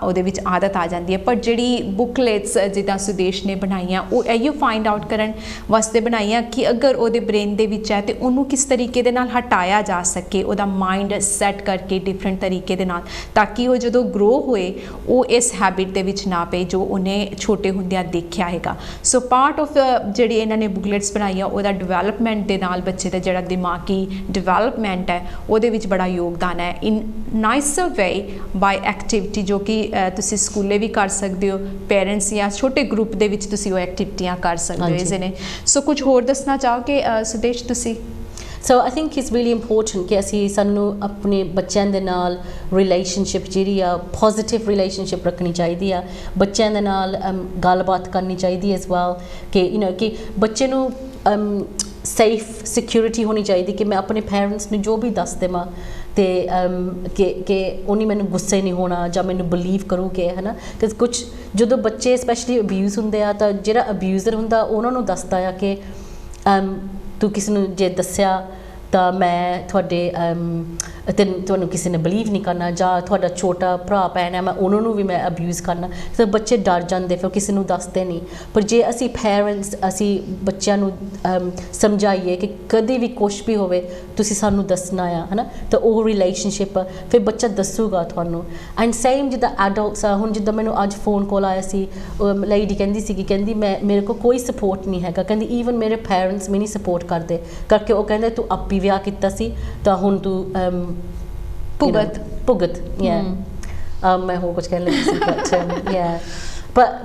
ਉਹਦੇ ਵਿੱਚ ਆਦਤ ਆ ਜਾਂਦੀ ਹੈ। ਪਰ ਜਿਹੜੀ ਬੁਕਲੇਟਸ ਜਿੱਦਾਂ ਸੁਦੇਸ਼ ਨੇ ਬਣਾਈਆਂ, ਉਹ ਇਹੋ ਫਾਈਂਡ ਆਊਟ ਕਰਨ ਵਾਸਤੇ ਬਣਾਈਆਂ ਕਿ ਅਗਰ ਉਹਦੇ ਬ੍ਰੇਨ ਦੇ ਵਿੱਚ ਹੈ ਤੇ ਉਹਨੂੰ ਕਿਸ ਤਰੀਕੇ ਦੇ ਨਾਲ ਹਟਾਇਆ ਜਾ ਸਕੇ, ਉਹਦਾ ਮਾਈਂਡ ਸੈੱਟ ਕਰਕੇ ਡਿਫਰੈਂਟ ਤਰੀਕੇ ਦੇ ਨਾਲ, ਤਾਂ ਕਿ ਉਹ ਜਦੋਂ ਗਰੋ ਹੋਏ ਉਹ ਇਸ ਹੈਬਿਟ ਦੇ ਵਿੱਚ ਨਾ ਪਏ ਜੋ ਉਹਨੇ ਛੋਟੇ ਹੁੰਦਿਆਂ ਦੇਖਿਆ ਹੈਗਾ। ਸੋ ਪਾਰਟ ਆਫ ਜਿਹੜੀ ਇਹਨਾਂ ਨੇ ਬੁਕਲੇਟਸ ਬਣਾਈਆਂ, ਉਹਦਾ ਡਿਵੈਲਪਮੈਂਟ ਦੇ ਨਾਲ ਬੱਚੇ ਦਾ ਜਿਹੜਾ ਦਿਮਾਗੀ ਡਿਵੈਲਪਮੈਂਟ ਹੈ ਉਹਦੇ ਵਿੱਚ ਬੜਾ ਯੋਗਦਾਨ ਹੈ, ਇਨ ਨਾਈਸਰ ਵੇ ਬਾਈ ਐਕਟੀਵਿਟੀ, ਜੋ ਕਿ ਤੁਸੀਂ ਸਕੂਲੇ ਵੀ ਕਰ ਸਕਦੇ ਹੋ, ਪੇਰੈਂਟਸ ਜਾਂ ਛੋਟੇ ਗਰੁੱਪ ਦੇ ਵਿੱਚ ਤੁਸੀਂ ਉਹ ਐਕਟੀਵਿਟੀਆਂ ਕਰ ਸਕਦੇ ਹੋ ਇਸ ਨੇ। ਸੋ ਕੁਝ ਹੋਰ ਦੱਸਣਾ ਚਾਹੋਗੇ ਸੁਦੇਸ਼ ਤੁਸੀਂ? So I think it's really important ਕਿ ਸਾਨੂੰ ਆਪਣੇ ਬੱਚਿਆਂ ਦੇ ਨਾਲ ਰਿਲੇਸ਼ਨਸ਼ਿਪ ਜਿਹੜੀ ਆ ਪੋਜ਼ੀਟਿਵ ਰਿਲੇਸ਼ਨਸ਼ਿਪ ਰੱਖਣੀ ਚਾਹੀਦੀ ਆ, ਬੱਚਿਆਂ ਦੇ ਨਾਲ ਗੱਲਬਾਤ ਕਰਨੀ ਚਾਹੀਦੀ ਐਜ਼ ਵੈਲ, ਕਿ ਕਿ ਬੱਚੇ ਨੂੰ ਸੇਫ ਸਿਕਿਉਰਿਟੀ ਹੋਣੀ ਚਾਹੀਦੀ ਕਿ ਮੈਂ ਆਪਣੇ ਪੇਰੈਂਟਸ ਨੂੰ ਜੋ ਵੀ ਦੱਸ ਦੇਵਾਂ ਤੇ ਕਿ ਉਹਨੇ ਮੈਨੂੰ ਗੁੱਸੇ ਨਹੀਂ ਹੋਣਾ ਜਾਂ ਮੈਨੂੰ ਬਿਲੀਵ ਕਰੂਗੇ, ਹੈ ਨਾ। ਕਿ ਕੁਝ ਜਦੋਂ ਬੱਚੇ ਸਪੈਸ਼ਲੀ ਅਬਿਊਜ਼ ਹੁੰਦੇ ਆ, ਤਾਂ ਜਿਹੜਾ ਅਬਿਊਜ਼ਰ ਹੁੰਦਾ ਉਹਨਾਂ ਨੂੰ ਦੱਸਦਾ ਆ ਕਿ ਤੂੰ ਕਿਸੇ ਨੂੰ ਜੇ ਦੱਸਿਆ ਤਾਂ ਮੈਂ ਤੁਹਾਨੂੰ ਕਿਸੇ ਨੇ ਬਿਲੀਵ ਨਹੀਂ ਕਰਨਾ, ਜਾਂ ਤੁਹਾਡਾ ਛੋਟਾ ਭਰਾ ਭੈਣ ਹੈ, ਮੈਂ ਉਹਨਾਂ ਨੂੰ ਵੀ ਮੈਂ ਅਬਿਊਜ਼ ਕਰਨਾ। ਤਾਂ ਬੱਚੇ ਡਰ ਜਾਂਦੇ, ਫਿਰ ਕਿਸੇ ਨੂੰ ਦੱਸਦੇ ਨਹੀਂ। ਪਰ ਜੇ ਅਸੀਂ ਪੇਰੈਂਟਸ ਅਸੀਂ ਬੱਚਿਆਂ ਨੂੰ ਸਮਝਾਈਏ ਕਿ ਕਦੇ ਵੀ ਕੁਛ ਵੀ ਹੋਵੇ ਤੁਸੀਂ ਸਾਨੂੰ ਦੱਸਣਾ ਆ, ਹੈ ਨਾ, ਤਾਂ ਉਹ ਰਿਲੇਸ਼ਨਸ਼ਿਪ ਫਿਰ ਬੱਚਾ ਦੱਸੂਗਾ ਤੁਹਾਨੂੰ। ਐਂਡ ਸੇਮ ਜਿੱਦਾਂ ਐਡਲਟਸ ਆ, ਹੁਣ ਜਿੱਦਾਂ ਮੈਨੂੰ ਅੱਜ ਫੋਨ ਕਾਲ ਆਇਆ ਸੀ, ਲੇਡੀ ਕਹਿੰਦੀ ਮੇਰੇ ਕੋਲ ਕੋਈ ਸਪੋਰਟ ਨਹੀਂ ਹੈਗਾ, ਕਹਿੰਦੀ ਈਵਨ ਮੇਰੇ ਪੇਰੈਂਟਸ ਵੀ ਨਹੀਂ ਸਪੋਰਟ ਕਰਦੇ, ਕਰਕੇ ਉਹ ਕਹਿੰਦੇ ਤੂੰ ਆਪੀ ਵਿਆਹ ਕੀਤਾ ਸੀ ਤਾਂ ਹੁਣ ਤੂੰ ਭੁਗਤ ਮੈਂ ਹੋਰ ਕੁਝ ਕਹਿਣ ਲੱਗੀ ਸੀ, but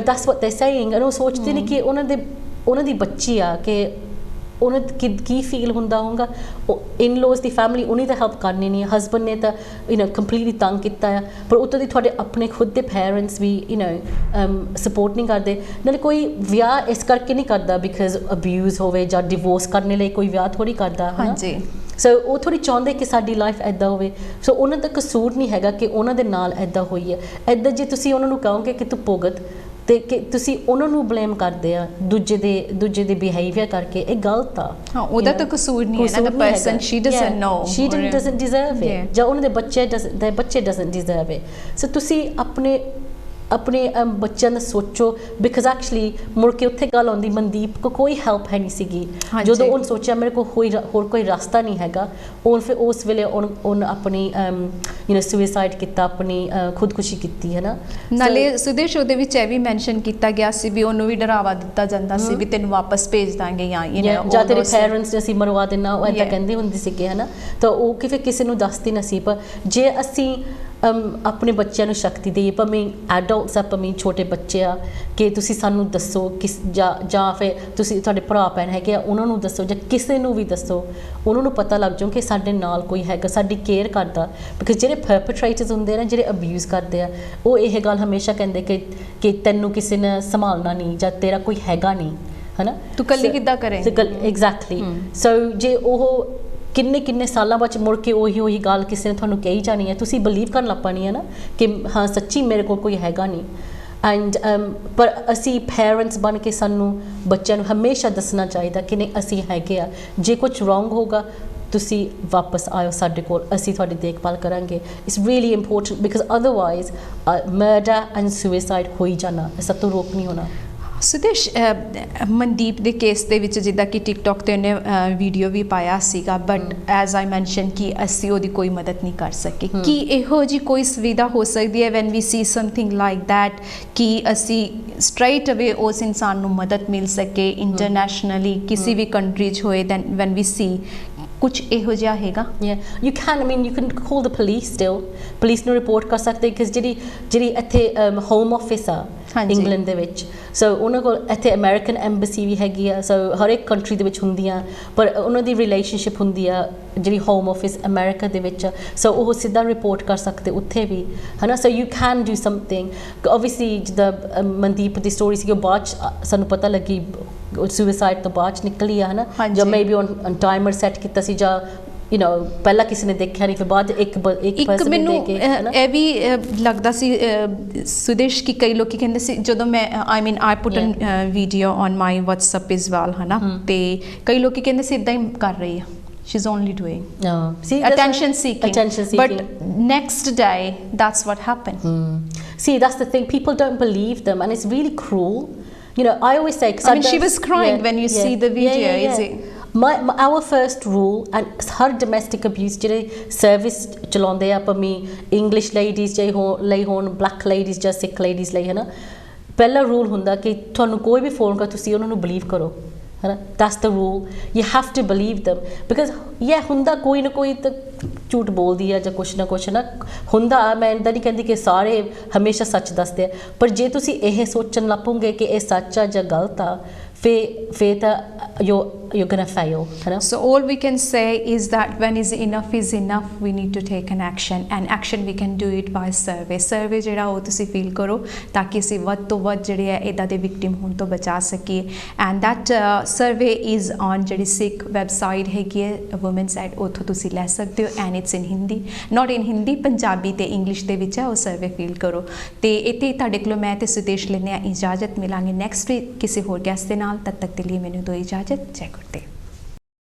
that's what they're saying। ਉਹ ਸੋਚਦੇ ਨੇ ਕਿ ਉਹਨਾਂ ਦੀ ਬੱਚੀ ਆ, ਕਿ ਉਹਨਾਂ ਕੀ ਫੀਲ ਹੁੰਦਾ ਹੋਊਗਾ। ਇਨ-ਲॉज ਦੀ ਫੈਮਿਲੀ ਉਹਨੇ ਤਾਂ ਹੈਲਪ ਕਰਨੀ ਨਹੀਂ, ਹਸਬੈਂਡ ਨੇ ਤਾਂ ਕੰਪਲੀਟਲੀ ਤੰਗ ਕੀਤਾ ਆ, ਪਰ ਉੱਤੋਂ ਦੀ ਤੁਹਾਡੇ ਆਪਣੇ ਖੁਦ ਦੇ ਪੇਰੈਂਟਸ ਵੀ ਸਪੋਰਟ ਨਹੀਂ ਕਰਦੇ। ਨਾਲੇ ਕੋਈ ਵਿਆਹ ਇਸ ਕਰਕੇ ਨਹੀਂ ਕਰਦਾ ਬਿਕਾਜ਼ ਅਬਿਊਜ਼ ਹੋਵੇ ਜਾਂ ਡਿਵੋਰਸ ਕਰਨ ਲਈ ਕੋਈ ਵਿਆਹ ਥੋੜ੍ਹੀ ਕਰਦਾ, ਹਾਂਜੀ। ਸੋ ਉਹ ਥੋੜ੍ਹੀ ਚਾਹੁੰਦੇ ਕਿ ਸਾਡੀ ਲਾਈਫ ਇੱਦਾਂ ਹੋਵੇ। ਸੋ ਉਹਨਾਂ ਦਾ ਕਸੂਰ ਨਹੀਂ ਹੈਗਾ ਕਿ ਉਹਨਾਂ ਦੇ ਨਾਲ ਇੱਦਾਂ ਹੋਈ ਹੈ। ਇੱਦਾਂ ਜੇ ਤੁਸੀਂ ਉਹਨਾਂ ਨੂੰ ਕਹੋਗੇ ਕਿ ਤੂੰ ਭੁਗਤ, ਤੇ ਕਿ ਤੁਸੀਂ ਉਹਨਾਂ ਨੂੰ ਬਲੇਮ ਕਰਦੇ ਆ ਦੂਜੇ ਦੇ ਬਿਹੇਵੀਅਰ ਕਰਕੇ, ਇਹ ਗਲਤ ਆ। ਹਾਂ, ਉਹਦਾ ਤਾਂ ਕਸੂਰ ਨਹੀਂ ਹੈ ਨਾ, the person she doesn't know, she doesn't deserve it, ਜਾਂ ਉਹਨਾਂ ਦੇ ਬੱਚੇ doesn't deserve it। ਸੋ ਤੁਸੀਂ ਆਪਣੇ ਬੱਚਿਆਂ ਦਾ ਸੋਚੋ, ਬਿਕਾਜ਼ ਐਕਚੁਅਲੀ ਮੁੜ ਕੇ ਉੱਥੇ ਗੱਲ ਆਉਂਦੀ, ਮਨਦੀਪ ਕੋ ਕੋਈ ਹੈਲਪ ਹੈ ਨਹੀਂ ਸੀਗੀ। ਜਦੋਂ ਉਹਨੇ ਸੋਚਿਆ ਮੇਰੇ ਕੋਲ ਹੋਰ ਕੋਈ ਰਸਤਾ ਨਹੀਂ ਹੈਗਾ, ਉਹ ਫਿਰ ਉਸ ਵੇਲੇ ਉਹਨੇ ਆਪਣੀ ਸੁਸਾਈਡ ਕੀਤਾ, ਆਪਣੀ ਖੁਦਕੁਸ਼ੀ ਕੀਤੀ, ਹੈ ਨਾ। ਨਾਲੇ ਸੁਦੇਸ਼ ਉਹਦੇ ਵਿੱਚ ਇਹ ਵੀ ਮੈਂਸ਼ਨ ਕੀਤਾ ਗਿਆ ਸੀ ਵੀ ਉਹਨੂੰ ਵੀ ਡਰਾਵਾ ਦਿੱਤਾ ਜਾਂਦਾ ਸੀ ਵੀ ਤੈਨੂੰ ਵਾਪਸ ਭੇਜ ਦਾਂਗੇ ਜਾਂ ਤੇਰੇ ਪੈਰੈਂਟਸ ਨੇ ਅਸੀਂ ਮਰਵਾ ਦੇਣਾ, ਉਹ ਇੱਦਾਂ ਕਹਿੰਦੇ ਹੁੰਦੇ ਸੀਗੇ, ਹੈ ਨਾ। ਤਾਂ ਉਹ ਕਿ ਫਿਰ ਕਿਸੇ ਨੂੰ ਦੱਸਦੀ ਨਾ ਸੀ। ਪਰ ਜੇ ਅਸੀਂ ਆਪਣੇ ਬੱਚਿਆਂ ਨੂੰ ਸ਼ਕਤੀ ਦੇਈਏ, ਭਾਵੇਂ ਐਡਲਟਸ ਆ ਭਾਵੇਂ ਛੋਟੇ ਬੱਚੇ ਆ, ਕਿ ਤੁਸੀਂ ਸਾਨੂੰ ਦੱਸੋ ਜਾਂ ਫਿਰ ਤੁਸੀਂ ਤੁਹਾਡੇ ਭਰਾ ਭੈਣ ਹੈਗੇ ਆ ਉਹਨਾਂ ਨੂੰ ਦੱਸੋ, ਜਾਂ ਕਿਸੇ ਨੂੰ ਵੀ ਦੱਸੋ, ਉਹਨਾਂ ਨੂੰ ਪਤਾ ਲੱਗ ਜਾਊ ਕਿ ਸਾਡੇ ਨਾਲ ਕੋਈ ਹੈਗਾ, ਸਾਡੀ ਕੇਅਰ ਕਰਦਾ। ਬਿਕਾਜ਼ ਜਿਹੜੇ ਪਰਪੇਟਰੇਟਰਸ ਹੁੰਦੇ ਨੇ, ਜਿਹੜੇ ਅਬਿਊਜ਼ ਕਰਦੇ ਆ, ਉਹ ਇਹ ਗੱਲ ਹਮੇਸ਼ਾ ਕਹਿੰਦੇ ਕਿ ਤੈਨੂੰ ਕਿਸੇ ਨੇ ਸੰਭਾਲਣਾ ਨਹੀਂ, ਜਾਂ ਤੇਰਾ ਕੋਈ ਹੈਗਾ ਨਹੀਂ, ਹੈ ਨਾ, ਤੂੰ ਇਕੱਲੀ ਕਿੱਦਾਂ ਕਰੇਂਗੀ। ਐਗਜ਼ੈਕਟਲੀ। ਸੋ ਜੇ ਉਹ ਕਿੰਨੇ ਸਾਲਾਂ ਬਾਅਦ ਮੁੜ ਕੇ ਉਹੀ ਗੱਲ ਕਿਸੇ ਨੇ ਤੁਹਾਨੂੰ ਕਹੀ ਜਾਣੀ ਹੈ, ਤੁਸੀਂ ਬਲੀਵ ਕਰਨ ਲੱਗ ਪੈਣੀ ਹੈ ਨਾ ਕਿ ਹਾਂ ਸੱਚੀ ਮੇਰੇ ਕੋਲ ਕੋਈ ਹੈਗਾ ਨਹੀਂ। ਐਂਡ ਪਰ ਅਸੀਂ ਪੈਰੈਂਟਸ ਬਣ ਕੇ ਸਾਨੂੰ ਬੱਚਿਆਂ ਨੂੰ ਹਮੇਸ਼ਾ ਦੱਸਣਾ ਚਾਹੀਦਾ ਕਿ ਨਹੀਂ, ਅਸੀਂ ਹੈਗੇ ਆ, ਜੇ ਕੁਝ ਰੋਂਗ ਹੋਗਾ ਤੁਸੀਂ ਵਾਪਸ ਆਇਓ ਸਾਡੇ ਕੋਲ, ਅਸੀਂ ਤੁਹਾਡੀ ਦੇਖਭਾਲ ਕਰਾਂਗੇ। It's really important, because otherwise murder and suicide ਹੋ ਹੀ ਜਾਣਾ, ਸਭ ਤੋਂ ਰੋਕ ਨਹੀਂ ਹੋਣਾ। ਸੁਦੇਸ਼, ਮਨਦੀਪ ਦੇ ਕੇਸ ਦੇ ਵਿੱਚ ਜਿੱਦਾਂ ਕਿ ਟਿਕਟੋਕ 'ਤੇ ਉਹਨੇ ਵੀਡੀਓ ਵੀ ਪਾਇਆ ਸੀਗਾ, ਬਟ ਐਜ਼ ਆਈ ਮੈਂਸ਼ਨ ਕਿ ਅਸੀਂ ਉਹਦੀ ਕੋਈ ਮਦਦ ਨਹੀਂ ਕਰ ਸਕੇ। ਕੀ ਇਹੋ ਜਿਹੀ ਕੋਈ ਸੁਵਿਧਾ ਹੋ ਸਕਦੀ ਹੈ when we see something like that, ਕਿ ਅਸੀਂ ਸਟ੍ਰੇਟ ਅਵੇ ਉਸ ਇਨਸਾਨ ਨੂੰ ਮਦਦ ਮਿਲ ਸਕੇ ਇੰਟਰਨੈਸ਼ਨਲੀ, ਕਿਸੇ ਵੀ ਕੰਟਰੀ 'ਚ ਹੋਏ, ਦੈਨ ਵੈਨ ਵੀ ਸੀ ਕੁਝ ਇਹੋ ਜਿਹਾ ਹੈਗਾ? You can call the police still, police ਨੂੰ ਰਿਪੋਰਟ ਕਰ ਸਕਦੇ, ਕਿ ਜਿਹੜੀ ਇੱਥੇ ਹੋਮ ਆਫਿਸ ਆ ਇੰਗਲੈਂਡ ਦੇ ਵਿੱਚ, ਸੋ ਉਹਨਾਂ ਕੋਲ ਇੱਥੇ ਅਮਰੀਕਨ ਐਮਬੈਸੀ ਵੀ ਹੈਗੀ ਆ, ਸੋ ਹਰ ਇੱਕ ਕੰਟਰੀ ਦੇ ਵਿੱਚ ਹੁੰਦੀਆਂ, ਪਰ ਉਹਨਾਂ ਦੀ ਰਿਲੇਸ਼ਨਸ਼ਿਪ ਹੁੰਦੀ ਆ ਜਿਹੜੀ ਹੋਮ ਆਫਿਸ ਅਮਰੀਕਾ ਦੇ ਵਿੱਚ, ਸੋ ਉਹ ਸਿੱਧਾ ਰਿਪੋਰਟ ਕਰ ਸਕਦੇ ਉੱਥੇ ਵੀ, ਹੈ ਨਾ। So you can do something. Obviously ਜਿੱਦਾਂ ਮਨਦੀਪ ਦੀ ਸਟੋਰੀ ਸੀ, ਉਹ ਬਾਅਦ 'ਚ ਸਾਨੂੰ ਪਤਾ ਲੱਗੀ ਸੁਸਾਈਡ ਤੋਂ ਬਾਅਦ 'ਚ ਨਿਕਲੀ ਆ, ਹੈ ਨਾ, ਜਾਂ ਮੇਬੀ ਔਨ ਟਾਈਮਰ ਸੈੱਟ ਕੀਤਾ ਸੀ, ਜਾਂ ਪਹਿਲਾਂ ਕਿਸੇ ਨੇ ਦੇਖਿਆ ਨਹੀਂ, ਫਿਰ ਬਾਅਦ ਇੱਕ ਪਰਸਨ ਨੇ ਦੇ ਕੇ। ਇਹ ਵੀ ਲੱਗਦਾ ਸੀ ਸੁਦੇਸ਼ ਕਿ ਕਈ ਲੋਕੀ ਕਹਿੰਦੇ ਸੀ, ਜਦੋਂ ਮੈਂ ਆਈ ਪੁੱਟ ਵੀਡੀਓ ਔਨ ਮਾਈ WhatsApp ਇਸ ਵੈਲ, ਹੈ ਨਾ, ਤੇ ਕਈ ਲੋਕੀ ਕਹਿੰਦੇ ਸੀ ਇਦਾਂ ਹੀ ਕਰ ਰਹੀ ਆ, she's only doing attention seeking, but next day that's what happened. See, that's the thing, people don't believe them, and it's really cruel. I always say, she was crying when you see the video, is it? Our first rule, and ਹਰ ਡੋਮੈਸਟਿਕ ਅਬਿਊਜ਼ ਜਿਹੜੇ ਸਰਵਿਸ ਚਲਾਉਂਦੇ ਆ, ਭਾਵੇਂ ਇੰਗਲਿਸ਼ ਲੇਡੀਜ਼ ਲਈ ਹੋਣ, ਬਲੈਕ ਲੇਡੀਜ਼ ਜਾਂ ਸਿੱਖ ਲੇਡੀਜ਼ ਲਈ, ਹੈ ਨਾ, ਪਹਿਲਾ ਰੂਲ ਹੁੰਦਾ ਕਿ ਤੁਹਾਨੂੰ ਕੋਈ ਵੀ ਫੋਨ ਕਰ, ਤੁਸੀਂ ਉਹਨਾਂ ਨੂੰ ਬਲੀਵ ਕਰੋ, ਹੈ ਨਾ। That's the rule, you have to believe them, because ਹੁੰਦਾ ਕੋਈ ਨਾ ਕੋਈ ਤਾਂ ਝੂਠ ਬੋਲਦੀ ਆ ਜਾਂ ਕੁਛ ਨਾ ਕੁਛ ਨਾ ਹੁੰਦਾ। ਮੈਂ ਇੱਦਾਂ ਨਹੀਂ ਕਹਿੰਦੀ ਕਿ ਸਾਰੇ ਹਮੇਸ਼ਾ ਸੱਚ ਦੱਸਦੇ ਆ, ਪਰ ਜੇ ਤੁਸੀਂ ਇਹ ਸੋਚਣ ਲੱਗ ਪਓਗੇ ਕਿ ਇਹ ਸੱਚ ਆ ਜਾਂ ਗਲਤ ਆ, ਫਿਰ ਤਾਂ you're gonna fail, you know. So all we can say is that when is enough, we need to take an action, and action we can do it by survey ਜਿਹੜਾ ਉਹ ਤੁਸੀਂ ਫੀਲ ਕਰੋ, ਤਾਂ ਕਿ ਅਸੀਂ ਵੱਧ ਤੋਂ ਵੱਧ ਜਿਹੜੇ ਹੈ ਇੱਦਾਂ ਦੇ ਵਿਕਟਿਮ ਹੋਣ ਤੋਂ ਬਚਾ ਸਕੀਏ। And that survey is on ਜਿਹੜੀ ਸਿੱਖ ਵੈਬਸਾਈਟ ਹੈਗੀ ਹੈ ਵੂਮਨਸ ਐਡ, ਉੱਥੋਂ ਤੁਸੀਂ ਲੈ ਸਕਦੇ ਹੋ, ਐਂਡ ਇਟਸ ਇਨ ਹਿੰਦੀ, ਨਾਟ ਇਨ ਹਿੰਦੀ, ਪੰਜਾਬੀ ਤੇ ਇੰਗਲਿਸ਼ ਦੇ ਵਿੱਚ ਹੈ ਉਹ ਸਰਵੇ ਫੀਲ ਕਰੋ। ਤੇ ਇੱਥੇ ਤੁਹਾਡੇ ਕੋਲੋਂ ਮੈਂ ਤੇ ਸੁਦੇਸ਼ ਲੈਂਦੇ ਹਾਂ ਇਜਾਜ਼ਤ, ਮਿਲਾਂਗੇ ਨੈਕਸਟ ਵੀਕ ਕਿਸੇ ਹੋਰ ਗੈਸਟ ਦੇ ਨਾਲ। ਤਦ ਤੱਕ ਦੇ ਲਈ ਮੈਨੂੰ ਦਿਓ ਇਜਾਜ਼ਤ। ਜੈ ਗੁਰਦੇਵ।